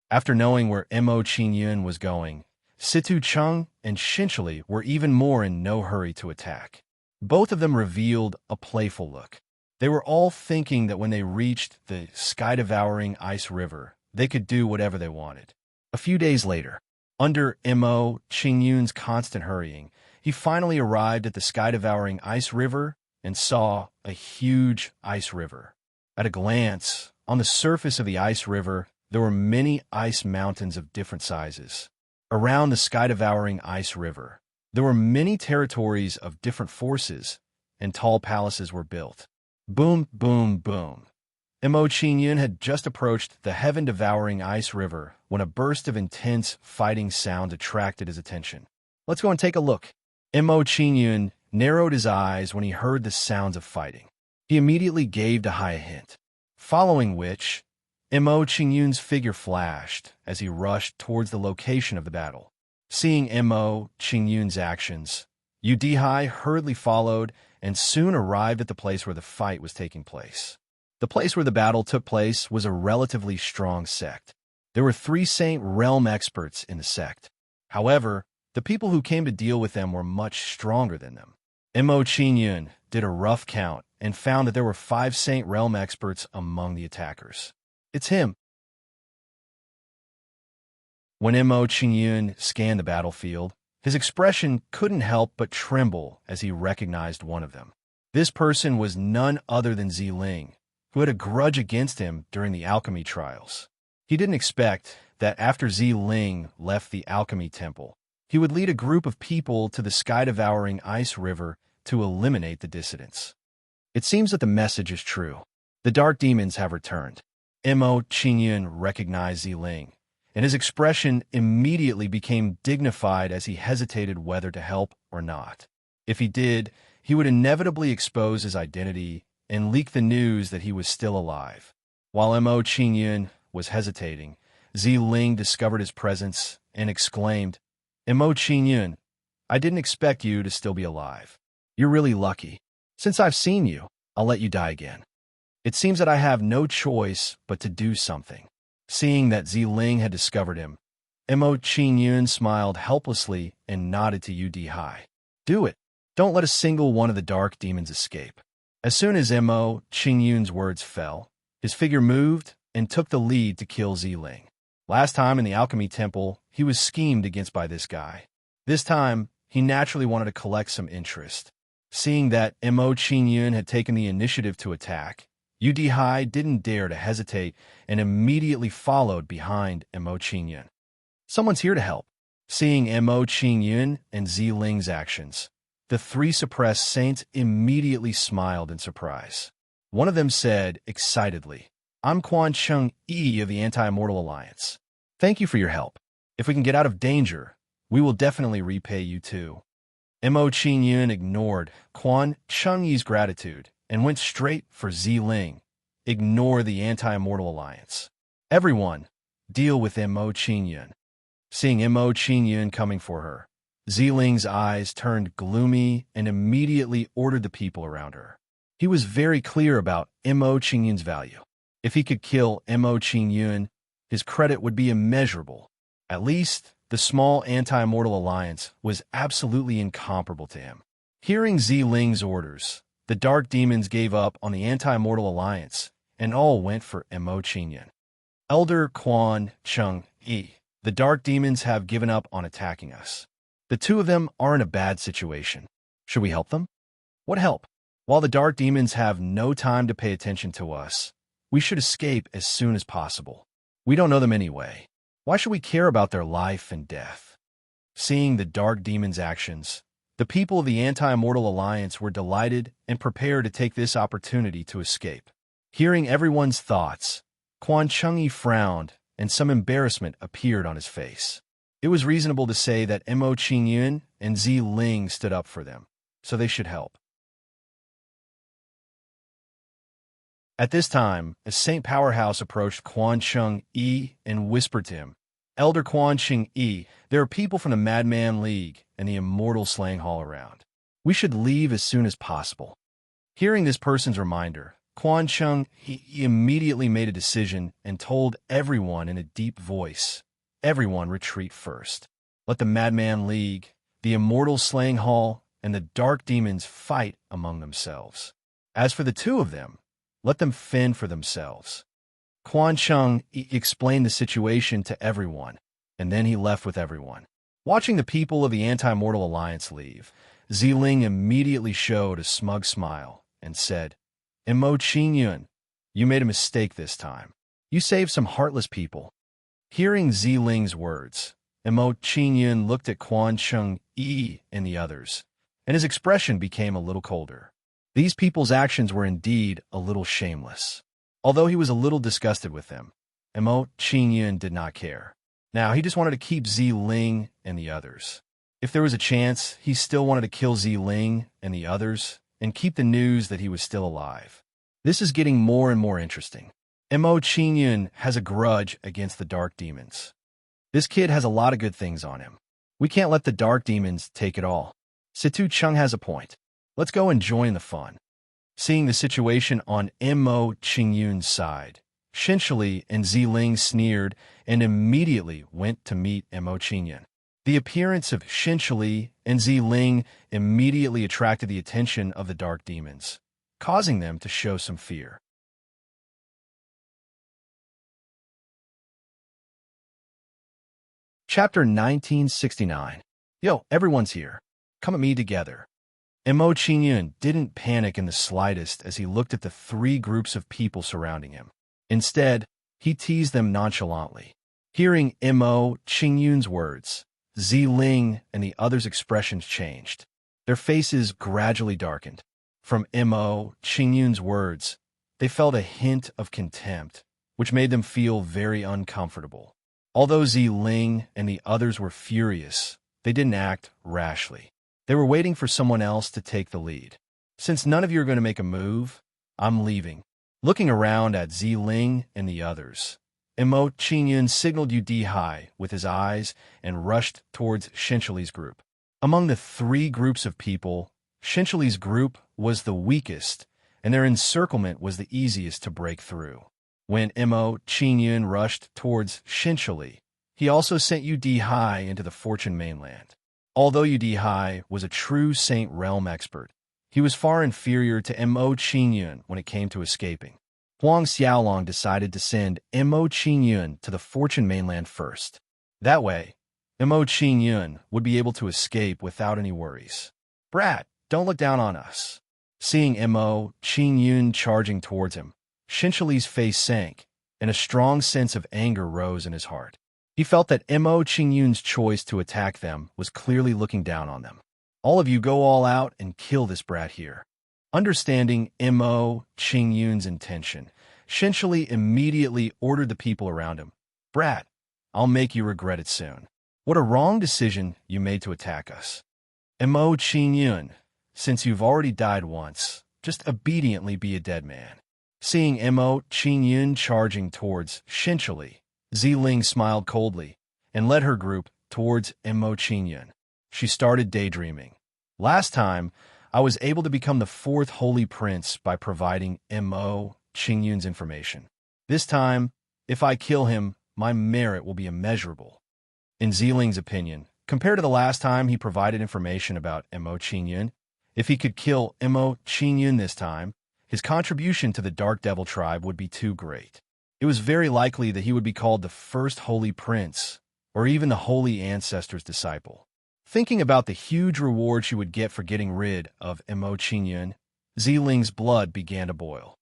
A: After knowing where Mo Qingyun was going, Situ Cheng and Shinshili were even more in no hurry to attack. Both of them revealed a playful look. They were all thinking that when they reached the sky-devouring ice river, they could do whatever they wanted. A few days later, under Mo Qingyun's constant hurrying, he finally arrived at the sky-devouring ice river and saw a huge ice river. At a glance, on the surface of the ice river, there were many ice mountains of different sizes. Around the sky-devouring ice river, there were many territories of different forces, and tall palaces were built. Boom, boom, boom. Mo Qingyun had just approached the heaven-devouring ice river when a burst of intense fighting sound attracted his attention. Let's go and take a look. Mo Qingyun narrowed his eyes when he heard the sounds of fighting. He immediately gave Dihai a hint, following which, Mo Qingyun's figure flashed as he rushed towards the location of the battle. Seeing Mo Qingyun's actions, Udihai hurriedly followed and soon arrived at the place where the fight was taking place. The place where the battle took place was a relatively strong sect. There were 3 Saint Realm experts in the sect. However, the people who came to deal with them were much stronger than them. Mo Qingyun did a rough count and found that there were 5 Saint Realm experts among the attackers. It's him. When Mo Qingyun scanned the battlefield, his expression couldn't help but tremble as he recognized one of them. This person was none other than Ziling, who had a grudge against him during the alchemy trials. He didn't expect that after Ziling left the alchemy temple, he would lead a group of people to the sky-devouring ice river to eliminate the dissidents. It seems that the message is true. The dark demons have returned. Mo Qingyun recognized Ziling, and his expression immediately became dignified as he hesitated whether to help or not. If he did, he would inevitably expose his identity and leak the news that he was still alive. While Mo Qingyun was hesitating, Ziling discovered his presence and exclaimed, Mo Qingyun, I didn't expect you to still be alive. You're really lucky. Since I've seen you, I'll let you die again. It seems that I have no choice but to do something. Seeing that Ziling had discovered him, Mo Qingyun smiled helplessly and nodded to Udihai. Do it. Don't let a single one of the dark demons escape. As soon as Mo Qingyun's words fell, his figure moved and took the lead to kill Ziling. Last time in the alchemy temple, he was schemed against by this guy. This time, he naturally wanted to collect some interest. Seeing that Mo Qingyun had taken the initiative to attack, Udihai didn't dare to hesitate and immediately followed behind Mo Qingyun. Someone's here to help. Seeing Mo Qingyun and Ziling's actions, the 3 suppressed saints immediately smiled in surprise. One of them said excitedly, I'm Quan Cheng Yi of the Anti-Immortal Alliance. Thank you for your help. If we can get out of danger, we will definitely repay you too. Mo Qingyun ignored Quan Cheng Yi's gratitude and went straight for Ziling. Ignore the Anti-Immortal Alliance. Everyone, deal with Mo Qingyun. Seeing Mo Qingyun coming for her, Ziling's eyes turned gloomy and immediately ordered the people around her. He was very clear about Mo Qingyun's value. If he could kill Mo Qingyun, his credit would be immeasurable. At least, the small Anti-Immortal Alliance was absolutely incomparable to him. Hearing Ziling's orders, the dark demons gave up on the Anti-Immortal Alliance and all went for Mo Qingyun. Elder Quan Cheng Yi, the dark demons have given up on attacking us. The 2 of them are in a bad situation. Should we help them? What help? While the dark demons have no time to pay attention to us, we should escape as soon as possible. We don't know them anyway. Why should we care about their life and death? Seeing the dark demons' actions, the people of the Anti-Immortal Alliance were delighted and prepared to take this opportunity to escape. Hearing everyone's thoughts, Quan Cheng Yi frowned and some embarrassment appeared on his face. It was reasonable to say that Mo Qingyun and Ziling stood up for them, so they should help. At this time, a Saint Powerhouse approached Quan Cheng Yi and whispered to him, Elder Quan Cheng Yi, there are people from the Madman League and the Immortal Slaying Hall around. We should leave as soon as possible. Hearing this person's reminder, Quan Cheng Yi immediately made a decision and told everyone in a deep voice, everyone retreat first. Let the Madman League, the Immortal Slaying Hall, and the Dark Demons fight among themselves. As for the 2 of them, let them fend for themselves. Quan Cheng explained the situation to everyone, and then he left with everyone. Watching the people of the Anti-Immortal Alliance leave, Ziling immediately showed a smug smile and said, Mo Qingyun, you made a mistake this time. You saved some heartless people. Hearing Ziling's words, Mo Qingyun looked at Quan Cheng Yi and the others, and his expression became a little colder. These people's actions were indeed a little shameless. Although he was a little disgusted with them, Mo Qingyun did not care. Now, he just wanted to keep Ziling and the others. If there was a chance, he still wanted to kill Ziling and the others and keep the news that he was still alive. This is getting more and more interesting. Mo Qingyun has a grudge against the dark demons. This kid has a lot of good things on him. We can't let the dark demons take it all. Situ Chung has a point. Let's go and join the fun. Seeing the situation on Mo Qingyun's side, Shinshili and Ziling sneered and immediately went to meet Mo Qingyun. The appearance of Shinshili and Ziling immediately attracted the attention of the dark demons, causing them to show some fear. Chapter 1969. Yo, everyone's here. Come at me together. Mo Qingyun didn't panic in the slightest as he looked at the three groups of people surrounding him. Instead, he teased them nonchalantly. Hearing Mo Qingyun's words, Ziling and the others' expressions changed. Their faces gradually darkened. From Mo Qingyun's words, they felt a hint of contempt, which made them feel very uncomfortable. Although Ziling and the others were furious, they didn't act rashly. They were waiting for someone else to take the lead. Since none of you are going to make a move, I'm leaving. Looking around at Ziling and the others, Mo Qingyun signaled Udi Hai with his eyes and rushed towards Shinshili's group. Among the three groups of people, Shinshili's group was the weakest, and their encirclement was the easiest to break through. When Mo Qingyun rushed towards Shinshili, he also sent Udi Hai into the Fortune mainland. Although Udi Hai was a true Saint Realm expert, he was far inferior to Mo Qingyun when it came to escaping. Huang Xiaolong decided to send Mo Qingyun to the Fortune mainland first. That way, Mo Qingyun would be able to escape without any worries. Brat, don't look down on us. Seeing Mo Qingyun charging towards him, Shinshili's face sank, and a strong sense of anger rose in his heart. He felt that Mo Qingyun's choice to attack them was clearly looking down on them. All of you go all out and kill this brat here. Understanding Mo Qingyun's intention, Shinshili immediately ordered the people around him, Brat, I'll make you regret it soon. What a wrong decision you made to attack us. Mo Qingyun, since you've already died once, just obediently be a dead man. Seeing Mo Qingyun charging towards Shinshili, Ziling smiled coldly and led her group towards Mo Qingyun. She started daydreaming. Last time, I was able to become the fourth holy prince by providing Mo Qingyun's information. This time, if I kill him, my merit will be immeasurable. In Ziling's opinion, compared to the last time he provided information about Mo Qingyun, if he could kill Mo Qingyun this time, his contribution to the Dark Devil tribe would be too great. It was very likely that he would be called the first holy prince, or even the holy ancestor's disciple. Thinking about the huge reward she would get for getting rid of Mo Qingyun, Ziling's blood began to boil.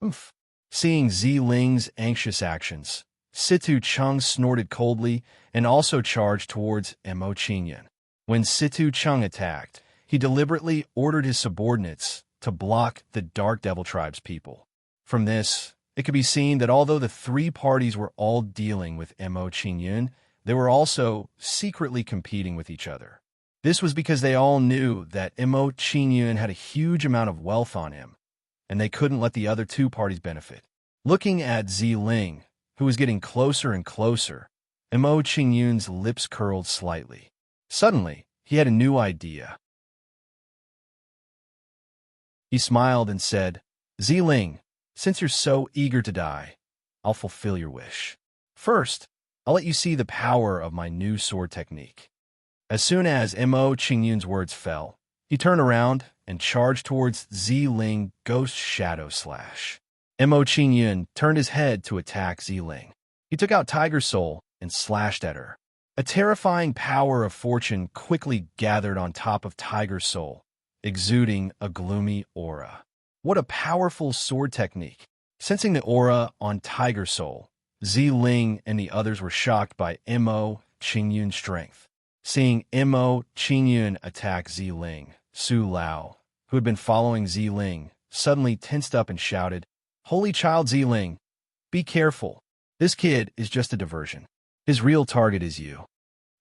A: Oof. Seeing Ziling's anxious actions, Situ Chung snorted coldly and also charged towards Mo Qingyun. When Situ Chung attacked, he deliberately ordered his subordinates to block the Dark Devil tribe's people. From this, it could be seen that although the three parties were all dealing with Mo Qingyun, they were also secretly competing with each other. This was because they all knew that Mo Qingyun had a huge amount of wealth on him, and they couldn't let the other two parties benefit. Looking at Ziling, who was getting closer and closer, Mo Qingyun's lips curled slightly. Suddenly, he had a new idea. He smiled and said, Ziling, since you're so eager to die, I'll fulfill your wish. First, I'll let you see the power of my new sword technique. As soon as Mo Qingyun's words fell, he turned around and charged towards Ziling Ghost Shadow Slash. Mo Qingyun turned his head to attack Ziling. He took out Tiger Soul and slashed at her. A terrifying power of fortune quickly gathered on top of Tiger Soul, exuding a gloomy aura. What a powerful sword technique! Sensing the aura on Tiger Soul, Ziling and the others were shocked by Mo Qingyun's strength. Seeing Mo Qingyun attack Ziling, Su Lao, who had been following Ziling, suddenly tensed up and shouted, Holy child Ziling, be careful. This kid is just a diversion. His real target is you.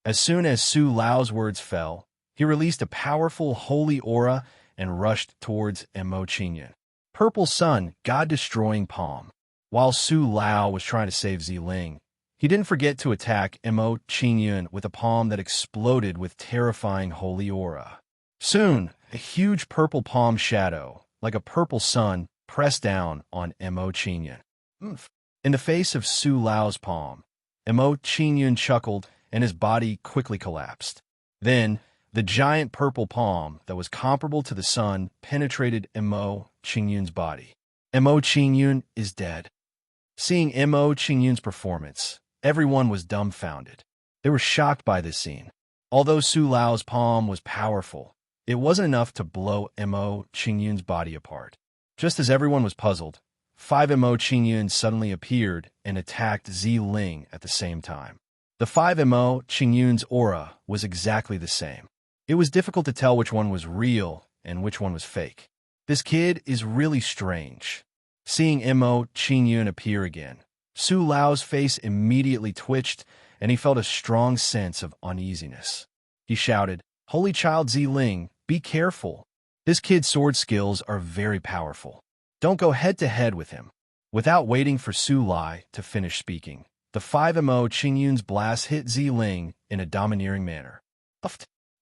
A: As soon as Su Lao's words fell, he released a powerful holy aura and rushed towards Mo Qingyun. Purple Sun, God-destroying palm. While Su Lao was trying to save Ziling, he didn't forget to attack Mo Qingyun with a palm that exploded with terrifying holy aura. Soon, a huge purple palm shadow, like a purple sun, pressed down on Mo Qingyun. "Umph." In the face of Su Lao's palm, Mo Qingyun chuckled and his body quickly collapsed. Then, the giant purple palm that was comparable to the sun penetrated Mo Qingyun's body. Mo Qingyun is dead. Seeing Mo Qingyun's performance, everyone was dumbfounded. They were shocked by this scene. Although Su Lao's palm was powerful, it wasn't enough to blow Mo Qingyun's body apart. Just as everyone was puzzled, 5 Mo Qingyun suddenly appeared and attacked Zi Ling at the same time. The 5 Mo Qingyun's aura was exactly the same. It was difficult to tell which one was real and which one was fake. This kid is really strange. Seeing Mo Qingyun appear again, Su Lao's face immediately twitched and he felt a strong sense of uneasiness. He shouted, "Holy Child Zi Ling, be careful. This kid's sword skills are very powerful. Don't go head-to-head with him." Without waiting for Su Lai to finish speaking, the 5 Mo Qingyun's blast hit Zi Ling in a domineering manner.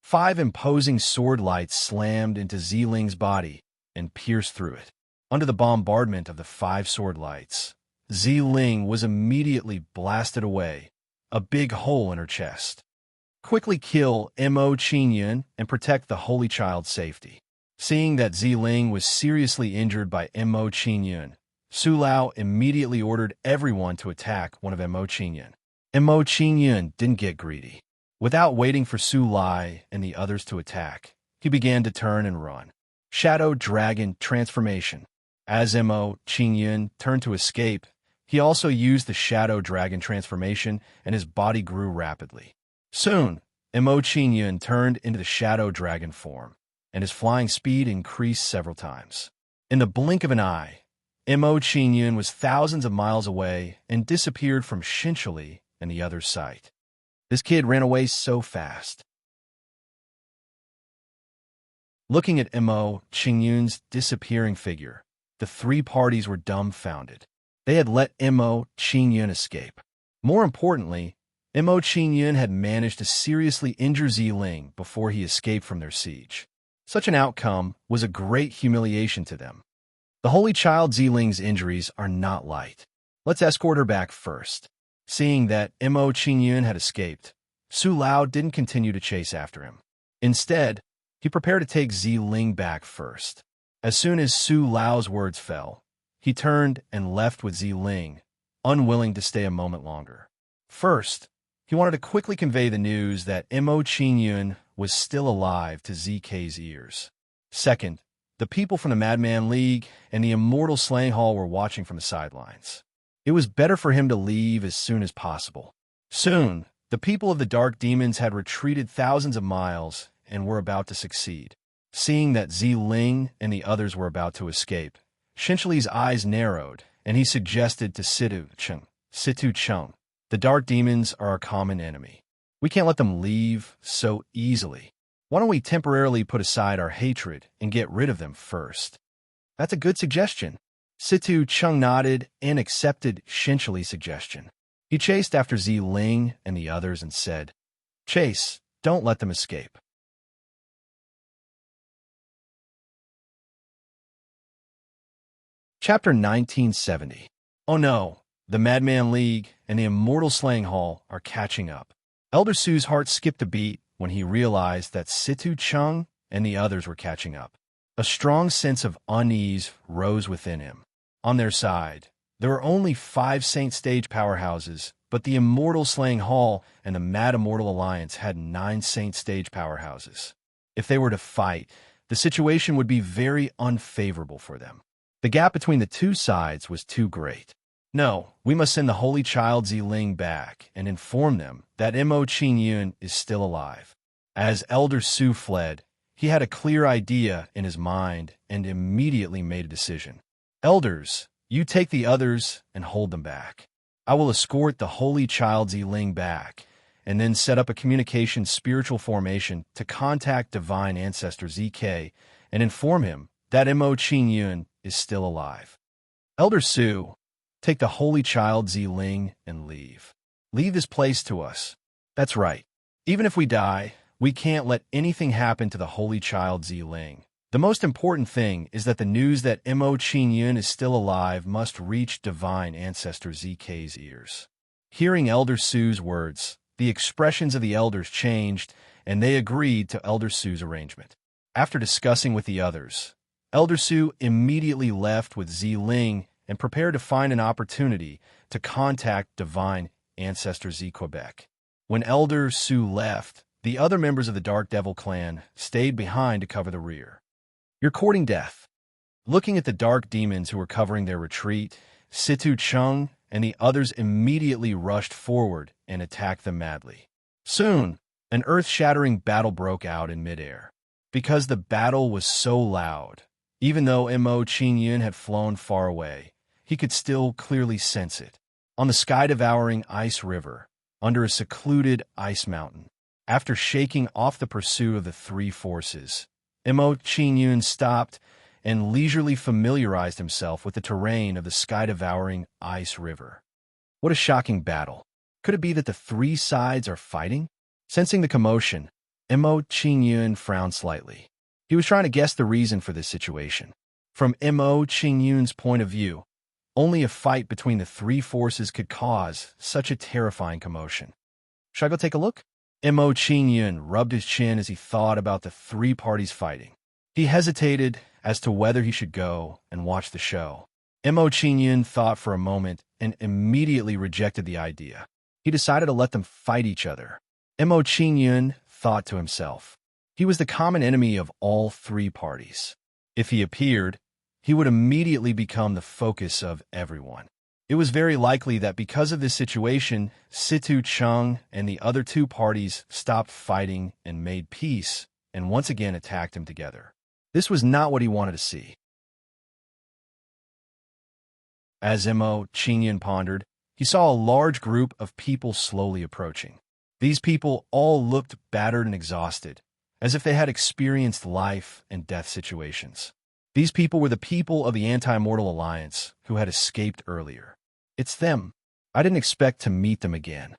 A: 5 imposing sword lights slammed into Zi Ling's body and pierced through it. Under the bombardment of the 5 sword lights, Zi Ling was immediately blasted away, a big hole in her chest. Quickly kill Mo Qingyun and protect the Holy Child's safety. Seeing that Zi Ling was seriously injured by Mo Qingyun, Su Lao immediately ordered everyone to attack one of Mo Qingyun. Mo Qingyun didn't get greedy. Without waiting for Su Lai and the others to attack, he began to turn and run. Shadow Dragon Transformation. As Mo Qingyun turned to escape, he also used the Shadow Dragon Transformation and his body grew rapidly. Soon, Mo Qingyun turned into the Shadow Dragon form, and his flying speed increased several times. In the blink of an eye, Mo Qingyun was thousands of miles away and disappeared from Shinchali and the other's sight. This kid ran away so fast. Looking at Mo Qingyun's disappearing figure, the 3 parties were dumbfounded. They had let Mo Qingyun escape. More importantly, Mo Qingyun had managed to seriously injure Zi Ling before he escaped from their siege. Such an outcome was a great humiliation to them. The Holy Child Zi Ling's injuries are not light. Let's escort her back first. Seeing that Mo Qingyun had escaped, Su Lao didn't continue to chase after him. Instead, he prepared to take Zi Ling back first. As soon as Su Lao's words fell, he turned and left with Zi Ling, unwilling to stay a moment longer. First, he wanted to quickly convey the news that Mo Qingyun was still alive to ZK's ears. Second, the people from the Madman League and the Immortal Slaying Hall were watching from the sidelines. It was better for him to leave as soon as possible. Soon, the people of the Dark Demons had retreated thousands of miles and were about to succeed. Seeing that Zi Ling and the others were about to escape, Shinchali's eyes narrowed, and he suggested to Situ Chung, "The Dark Demons are our common enemy. We can't let them leave so easily. Why don't we temporarily put aside our hatred and get rid of them first?" "That's a good suggestion." Situ Chung nodded and accepted Shinchali's suggestion. He chased after Zi Ling and the others and said, "Chase, don't let them escape." Chapter 1970. Oh no, the Madman League and the Immortal Slaying Hall are catching up. Elder Su's heart skipped a beat when he realized that Situ Chung and the others were catching up. A strong sense of unease rose within him. On their side, there were only 5 Saint Stage powerhouses, but the Immortal Slaying Hall and the Mad Immortal Alliance had 9 Saint Stage powerhouses. If they were to fight, the situation would be very unfavorable for them. The gap between the 2 sides was too great. No, we must send the Holy Child Zi Ling back and inform them that Mo Qingyun is still alive. As Elder Su fled, he had a clear idea in his mind and immediately made a decision. "Elders, you take the others and hold them back. I will escort the Holy Child Zi Ling back and then set up a communication spiritual formation to contact Divine Ancestor ZK and inform him that Mo Qingyun is still alive. Elder Su, take the Holy Child Zi Ling and leave. Leave this place to us. That's right. Even if we die, We can't let anything happen to the holy child Ziling. The most important thing is that the news that Mo Qingyun is still alive must reach divine ancestor ZK's ears. Hearing Elder Su's words, the expressions of the elders changed, and they agreed to Elder Su's arrangement. After discussing with the others, Elder Su immediately left with Ziling and prepared to find an opportunity to contact divine ancestor Z Quebec. When Elder Su left, the other members of the Dark Devil clan stayed behind to cover the rear. You're courting death. Looking at the dark demons who were covering their retreat, Situ Chung and the others immediately rushed forward and attacked them madly. Soon, an earth-shattering battle broke out in midair. Because the battle was so loud, even though Mo Qingyun had flown far away, he could still clearly sense it. On the sky-devouring ice river, under a secluded ice mountain, after shaking off the pursuit of the three forces, Mo Qingyun stopped and leisurely familiarized himself with the terrain of the sky-devouring ice river. What a shocking battle. Could it be that the three sides are fighting? Sensing the commotion, Mo Qingyun frowned slightly. He was trying to guess the reason for this situation. From Mo Qingyun's point of view, only a fight between the three forces could cause such a terrifying commotion. Should I go take a look? Mo Qingyun rubbed his chin as he thought about the three parties fighting. He hesitated as to whether he should go and watch the show. Mo Qingyun thought for a moment and immediately rejected the idea. He decided to let them fight each other. Mo Qingyun thought to himself. He was the common enemy of all three parties. If he appeared, he would immediately become the focus of everyone. It was very likely that because of this situation, Situ Chung and the other two parties stopped fighting and made peace and once again attacked him together. This was not what he wanted to see. As Mo Qingyun pondered, he saw a large group of people slowly approaching. These people all looked battered and exhausted, as if they had experienced life and death situations. These people were the people of the Anti-Mortal Alliance who had escaped earlier. It's them. I didn't expect to meet them again.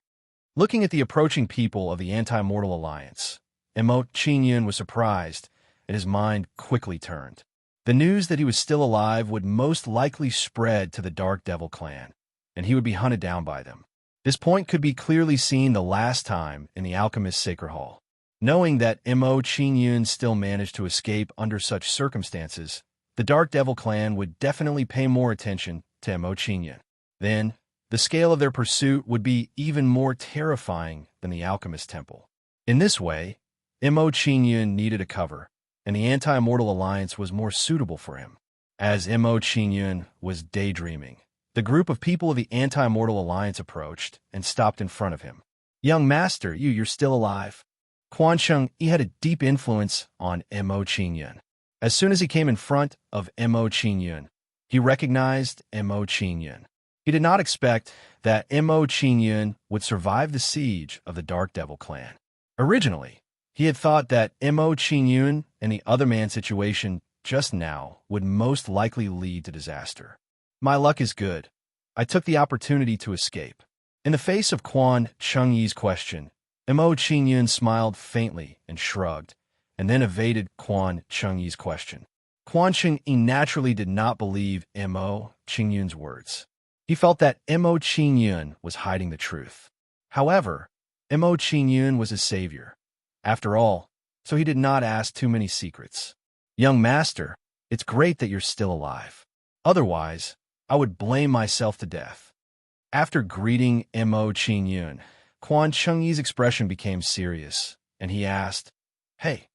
A: Looking at the approaching people of the Anti-Mortal Alliance, Mo Qingyun was surprised, and his mind quickly turned. The news that he was still alive would most likely spread to the Dark Devil clan, and he would be hunted down by them. This point could be clearly seen the last time in the Alchemist's Sacred Hall. Knowing that Mo Qingyun still managed to escape under such circumstances, the Dark Devil clan would definitely pay more attention to Mo Qingyun. Then, the scale of their pursuit would be even more terrifying than the Alchemist Temple. In this way, Mo Qingyun needed a cover, and the Anti-Mortal Alliance was more suitable for him. As Mo Qingyun was daydreaming, the group of people of the Anti-Mortal Alliance approached and stopped in front of him. "Young master, you're still alive." Quan Cheng had a deep influence on Mo Qingyun. As soon as he came in front of Mo Qingyun, he recognized Mo Qingyun. He did not expect that Mo Qingyun would survive the siege of the Dark Devil clan. Originally, he had thought that Mo Qingyun and the other man's situation just now would most likely lead to disaster. My luck is good. I took the opportunity to escape. In the face of Quan Chengyi's question, Mo Qingyun smiled faintly and shrugged, and then evaded Quan Chengyi's question. Quan Chengyi naturally did not believe Mo Qingyun's words. He felt that Mo Qingyun was hiding the truth. However, Mo Qingyun was his savior, after all, so he did not ask too many secrets. "Young master, it's great that you're still alive. Otherwise, I would blame myself to death." After greeting Mo Qingyun, Quan Chengyi's expression became serious, and he asked, "Hey,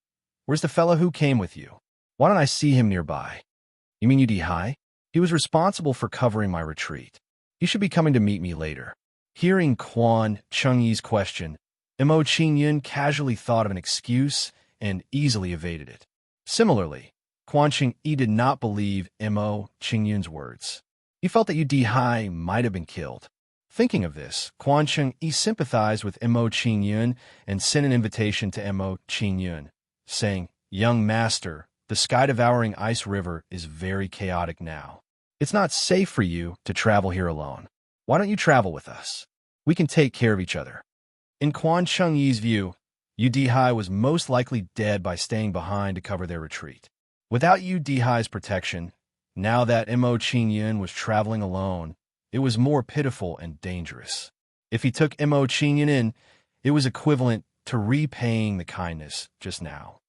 A: where's the fellow who came with you? Why don't I see him nearby?" "You mean Udi Hai? He was responsible for covering my retreat. He should be coming to meet me later." Hearing Quan Chengyi's question, Mo Qingyun casually thought of an excuse and easily evaded it. Similarly, Quan Chengyi did not believe Mo Qingyun's words. He felt that Udi Hai might have been killed. Thinking of this, Quan Chengyi sympathized with Mo Qingyun and sent an invitation to Mo Qingyun, saying, "Young master, the sky-devouring ice river is very chaotic now. It's not safe for you to travel here alone. Why don't you travel with us? We can take care of each other." In Quan Chengyi's view, Udihai was most likely dead by staying behind to cover their retreat. Without Udihai's protection, now that Mo Qingyun was traveling alone, it was more pitiful and dangerous. If he took Mo Qingyun in, it was equivalent to repaying the kindness just now.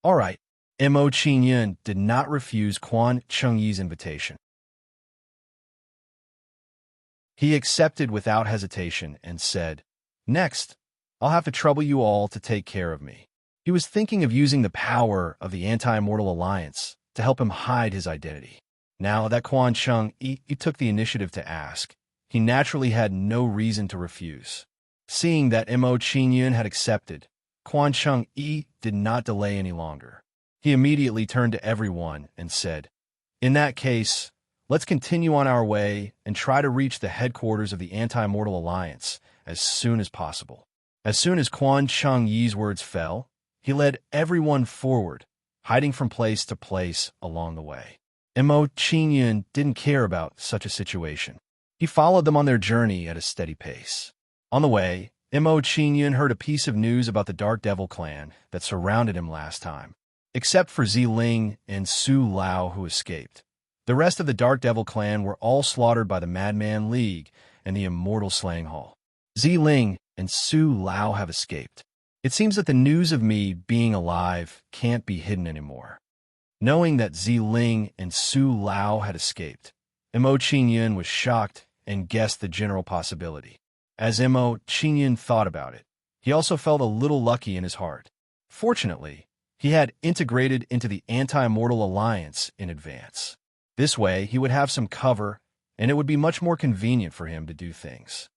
A: All right, Mo Qingyun did not refuse Quan Chengyi's invitation. He accepted without hesitation and said, "Next, I'll have to trouble you all to take care of me." He was thinking of using the power of the Anti-Immortal Alliance to help him hide his identity. Now that Quan Chengyi took the initiative to ask, he naturally had no reason to refuse. Seeing that Mo Qingyun had accepted, Quan Chengyi did not delay any longer. He immediately turned to everyone and said, "In that case, let's continue on our way and try to reach the headquarters of the Anti-Immortal Alliance as soon as possible." As soon as Quan Chengyi's words fell, he led everyone forward, hiding from place to place along the way. Mo Qingyun didn't care about such a situation. He followed them on their journey at a steady pace. On the way, Mo Qingyun heard a piece of news about the Dark Devil clan that surrounded him last time. Except for Ziling and Su Lao, who escaped, the rest of the Dark Devil clan were all slaughtered by the Madman League and the Immortal Slaying Hall. Ziling and Su Lao have escaped. It seems that the news of me being alive can't be hidden anymore. Knowing that Ziling and Su Lao had escaped, Mo Qingyun was shocked and guessed the general possibility. As Mo Qingyun thought about it, he also felt a little lucky in his heart. Fortunately, he had integrated into the Anti-Immortal Alliance in advance. This way, he would have some cover, and it would be much more convenient for him to do things.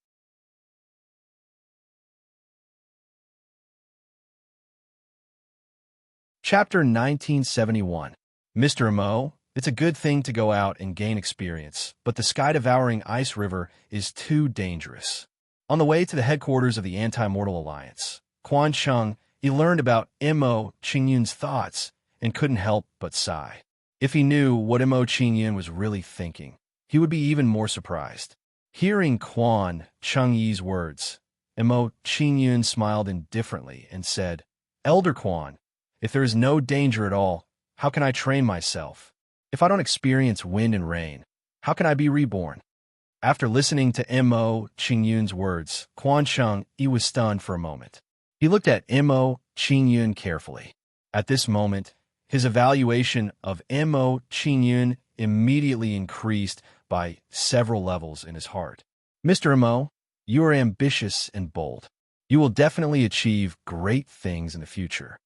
A: Chapter 1971. Mr. Mo, it's a good thing to go out and gain experience, but the sky-devouring ice river is too dangerous. On the way to the headquarters of the Anti-Immortal Alliance, Quan Cheng, he learned about Mo Qingyun's thoughts and couldn't help but sigh. If he knew what Mo Qingyun was really thinking, he would be even more surprised. Hearing Quan Chengyi's words, Mo Qingyun smiled indifferently and said, "Elder Quan, if there is no danger at all, how can I train myself? If I don't experience wind and rain, how can I be reborn?" After listening to Mo Qingyun's words, Quan Chengyi was stunned for a moment. He looked at Mo Qingyun carefully. At this moment, his evaluation of Mo Qingyun immediately increased by several levels in his heart. "Mr. Mo, you are ambitious and bold. You will definitely achieve great things in the future."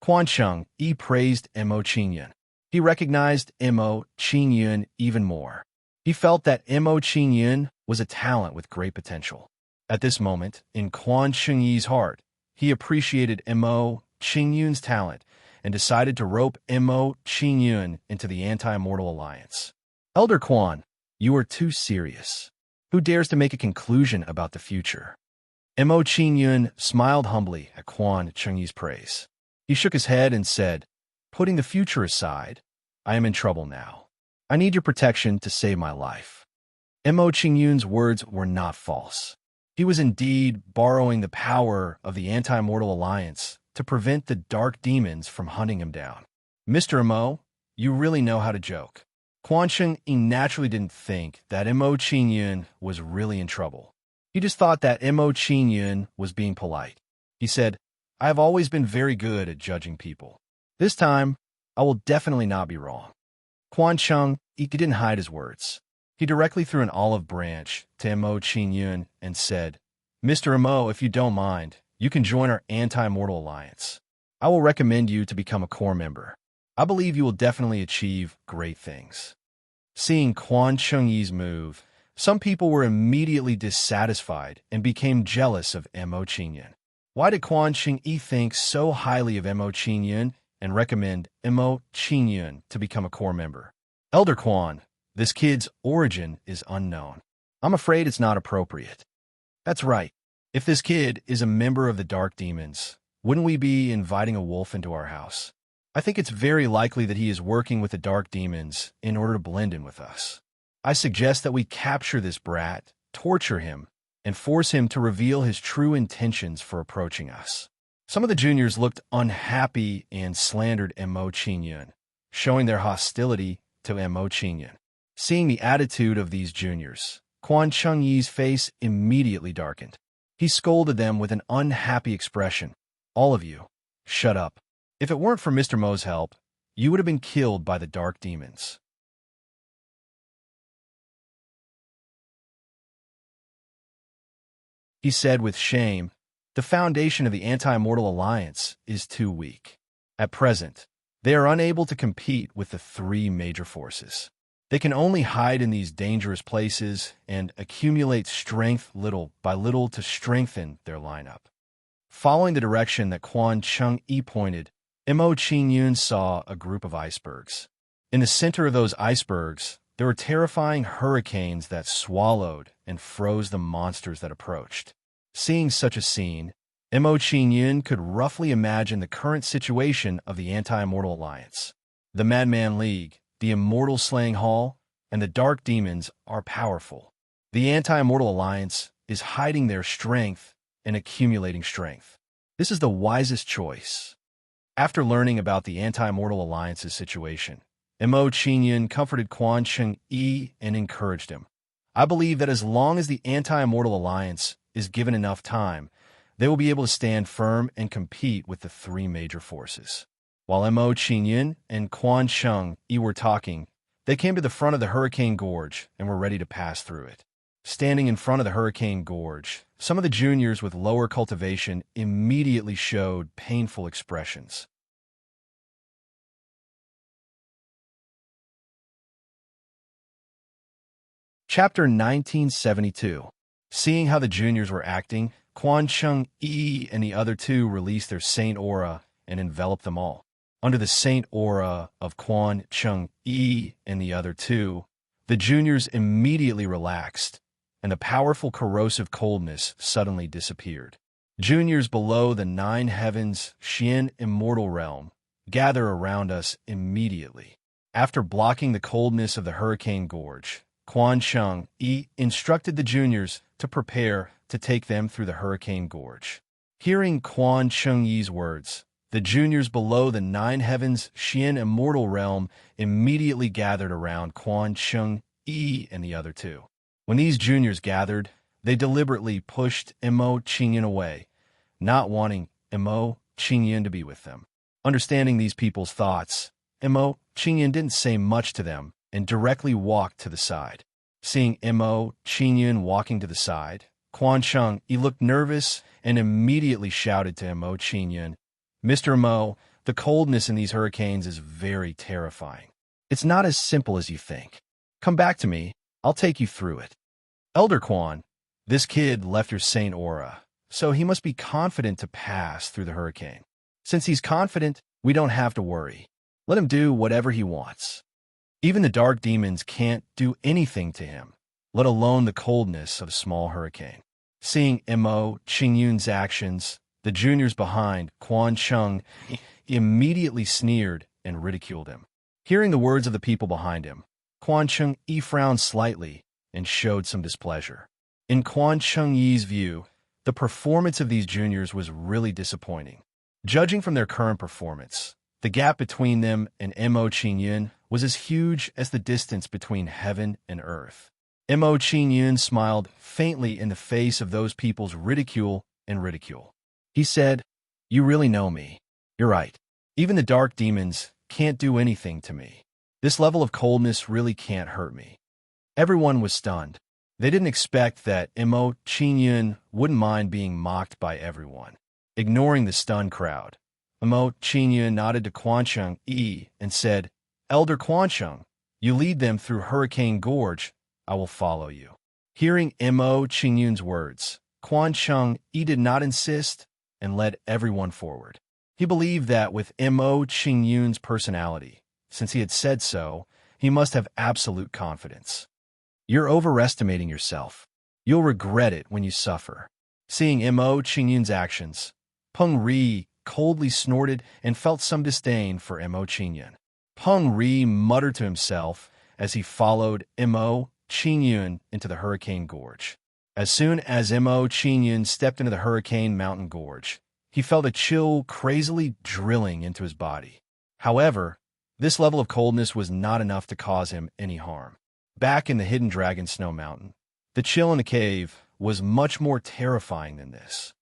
A: Quan Chengyi praised Mo Qingyun. He recognized Mo Qingyun even more. He felt that Mo Qingyun was a talent with great potential. At this moment, in Quan Chengyi's heart, he appreciated Mo Qingyun's talent and decided to rope Mo Qingyun into the Anti-Immortal Alliance. "Elder Quan, you are too serious. Who dares to make a conclusion about the future?" Mo Qingyun smiled humbly at Quan Chengyi's praise. He shook his head and said, "Putting the future aside, I am in trouble now. I need your protection to save my life." Mo Qingyun's words were not false. He was indeed borrowing the power of the Anti-Immortal Alliance to prevent the dark demons from hunting him down. "Mr. Mo, you really know how to joke." Quan Chengyi naturally didn't think that Mo Qingyun was really in trouble. He just thought that Mo Qingyun was being polite. He said, "I have always been very good at judging people. This time, I will definitely not be wrong." Quan Chengyi didn't hide his words. He directly threw an olive branch to Mo Qingyun and said, "Mr. Mo, if you don't mind, you can join our Anti-Immortal Alliance. I will recommend you to become a core member. I believe you will definitely achieve great things." Seeing Quan Chengyi's move, some people were immediately dissatisfied and became jealous of Mo Qingyun. Why did Quan Chengyi think so highly of Mo Qingyun and recommend Mo Qingyun to become a core member? "Elder Quan, this kid's origin is unknown. I'm afraid it's not appropriate." "That's right. If this kid is a member of the Dark Demons, wouldn't we be inviting a wolf into our house? I think it's very likely that he is working with the Dark Demons in order to blend in with us. I suggest that we capture this brat, torture him, and force him to reveal his true intentions for approaching us." Some of the juniors looked unhappy and slandered Mo Qingyun, showing their hostility to Mo Qingyun. Seeing the attitude of these juniors, Quan Chengyi's face immediately darkened. He scolded them with an unhappy expression. "All of you, shut up. If it weren't for Mr. Mo's help, you would have been killed by the dark demons." He said with shame, "The foundation of the Anti-Mortal Alliance is too weak. At present, they are unable to compete with the three major forces. They can only hide in these dangerous places and accumulate strength little by little to strengthen their lineup." Following the direction that Quan Chengyi pointed, Mo Qingyun saw a group of icebergs. In the center of those icebergs, there were terrifying hurricanes that swallowed and froze the monsters that approached. Seeing such a scene, Mo Qingyun could roughly imagine the current situation of the Anti-Immortal Alliance. The Madman League, the Immortal Slaying Hall, and the Dark Demons are powerful. The Anti-Immortal Alliance is hiding their strength and accumulating strength. This is the wisest choice. After learning about the Anti-Immortal Alliance's situation, Mo Qingyun comforted Quan Chengyi and encouraged him. "I believe that as long as the Anti-Immortal Alliance is given enough time, they will be able to stand firm and compete with the three major forces." While Mo Qingyun and Quan Chengyi were talking, they came to the front of the Hurricane Gorge and were ready to pass through it. Standing in front of the Hurricane Gorge, some of the juniors with lower cultivation immediately showed painful expressions. Chapter 1972. Seeing how the juniors were acting, Quan Chengyi and the other two released their Saint Aura and enveloped them all. Under the Saint Aura of Quan Chengyi and the other two, the juniors immediately relaxed, and the powerful corrosive coldness suddenly disappeared. Juniors below the nine heavens, Xian immortal realm, gather around us immediately. After blocking the coldness of the Hurricane Gorge, Quan Chengyi instructed the juniors to prepare to take them through the Hurricane Gorge. Hearing Quan Chengyi's words, the juniors below the nine heavens Xian immortal realm immediately gathered around Quan Chengyi and the other two. When these juniors gathered, they deliberately pushed Mo Qingyun away, not wanting Mo Qingyun to be with them. Understanding these people's thoughts, Mo Qingyun didn't say much to them and directly walked to the side. Seeing Mo Qingyun walking to the side, Quan Chengyi looked nervous and immediately shouted to Mo Qingyun, "Mr. Mo, the coldness in these hurricanes is very terrifying. It's not as simple as you think. Come back to me, I'll take you through it." "Elder Quan, this kid left your Saint Aura, so he must be confident to pass through the hurricane. Since he's confident, we don't have to worry. Let him do whatever he wants. Even the dark demons can't do anything to him, let alone the coldness of a small hurricane." Seeing Mo Qingyun's actions, the juniors behind Quan Cheng immediately sneered and ridiculed him. Hearing the words of the people behind him, Quan Chengyi frowned slightly and showed some displeasure. In Quan Chengyi's view, the performance of these juniors was really disappointing. Judging from their current performance, the gap between them and Mo Qingyun was as huge as the distance between heaven and earth. Mo Qingyun smiled faintly in the face of those people's ridicule. He said, "You really know me. You're right. Even the dark demons can't do anything to me. This level of coldness really can't hurt me." Everyone was stunned. They didn't expect that Mo Qingyun wouldn't mind being mocked by everyone. Ignoring the stunned crowd, Mo Qingyun nodded to Quan Chengyi and said, "Elder Quan Cheng, you lead them through Hurricane Gorge. I will follow you." Hearing Mo Qingyun's words, Quan Chengyi did not insist and led everyone forward. He believed that with Mo Qingyun's personality, since he had said so, he must have absolute confidence. "You're overestimating yourself. You'll regret it when you suffer." Seeing Mo Qingyun's actions, Peng Ri coldly snorted and felt some disdain for Mo Qingyun. Peng Ri muttered to himself as he followed Mo Qingyun into the Hurricane Gorge. As soon as Mo Qingyun stepped into the Hurricane Mountain Gorge, He felt a chill crazily drilling into his body. However, this level of coldness was not enough to cause him any harm. Back in the hidden dragon snow mountain, the chill in the cave was much more terrifying than this.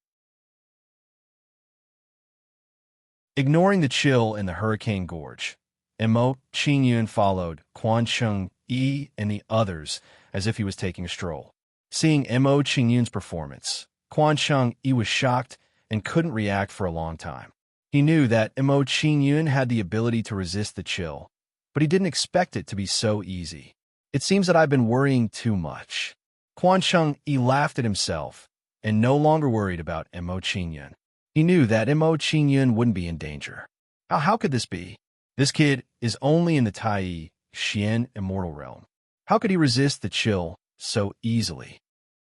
A: Ignoring the chill in the Hurricane Gorge, Mo Qingyun followed Quan Cheng Yi and the others as if he was taking a stroll. Seeing Mo Qingyun's performance, Quan Cheng Yi was shocked and couldn't react for a long time. He knew that Mo Qingyun had the ability to resist the chill, but he didn't expect it to be so easy. It seems that I've been worrying too much. Quan Cheng Yi laughed at himself and no longer worried about Mo Qingyun. He knew that Mo Qingyun wouldn't be in danger. How could this be? This kid is only in the Tai Xian immortal realm. How could he resist the chill so easily?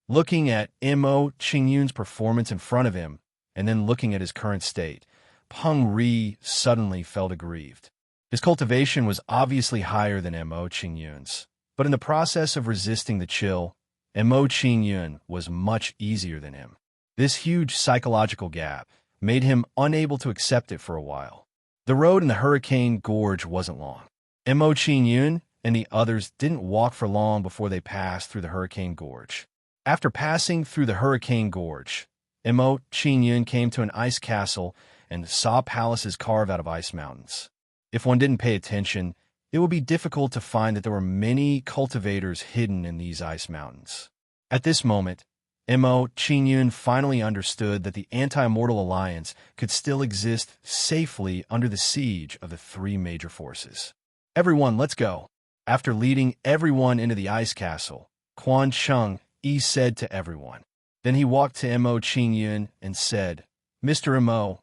A: Looking at Mo Qingyun's performance in front of him, and then looking at his current state, Peng Ri suddenly felt aggrieved. His cultivation was obviously higher than Mo Qingyun's, but in the process of resisting the chill, Mo Qingyun was much easier than him. This huge psychological gap made him unable to accept it for a while. The road in the Hurricane Gorge wasn't long. Mo Qingyun and the others didn't walk for long before they passed through the Hurricane Gorge. After passing through the Hurricane Gorge, Mo Qingyun came to an ice castle and saw palaces carved out of ice mountains. If one didn't pay attention, it would be difficult to find that there were many cultivators hidden in these ice mountains. At this moment, Mo Qingyun finally understood that the Anti-Mortal Alliance could still exist safely under the siege of the three major forces. Everyone, let's go. After leading everyone into the ice castle, Quan Cheng Yi said to everyone. Then he walked to Mo Qingyun and said, "Mr. Mo,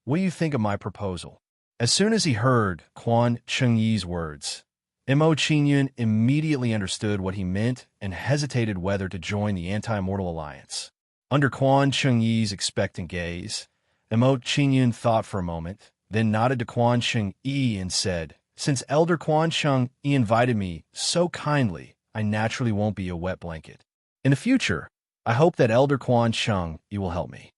A: what do you think of my proposal?" As soon as he heard Quan Cheng Yi's words, Mo Qingyun immediately understood what he meant and hesitated whether to join the Anti-Mortal Alliance. Under Quan Cheng Yi's expectant gaze, Mo Qingyun thought for a moment, then nodded to Quan Cheng Yi and said, "Since Elder Quan Cheng Yi invited me so kindly, I naturally won't be a wet blanket. In the future, I hope that Elder Quan Cheng Yi will help me."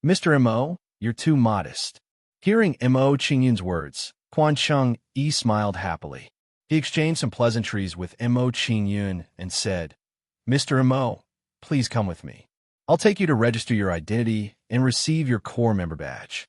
A: "Mr. Mo, you're too modest." Hearing Mo Qingyun's words, Quan Cheng Yi smiled happily. He exchanged some pleasantries with Mo Qingyun and said, "Mr. Mo, please come with me. I'll take you to register your identity and receive your core member badge."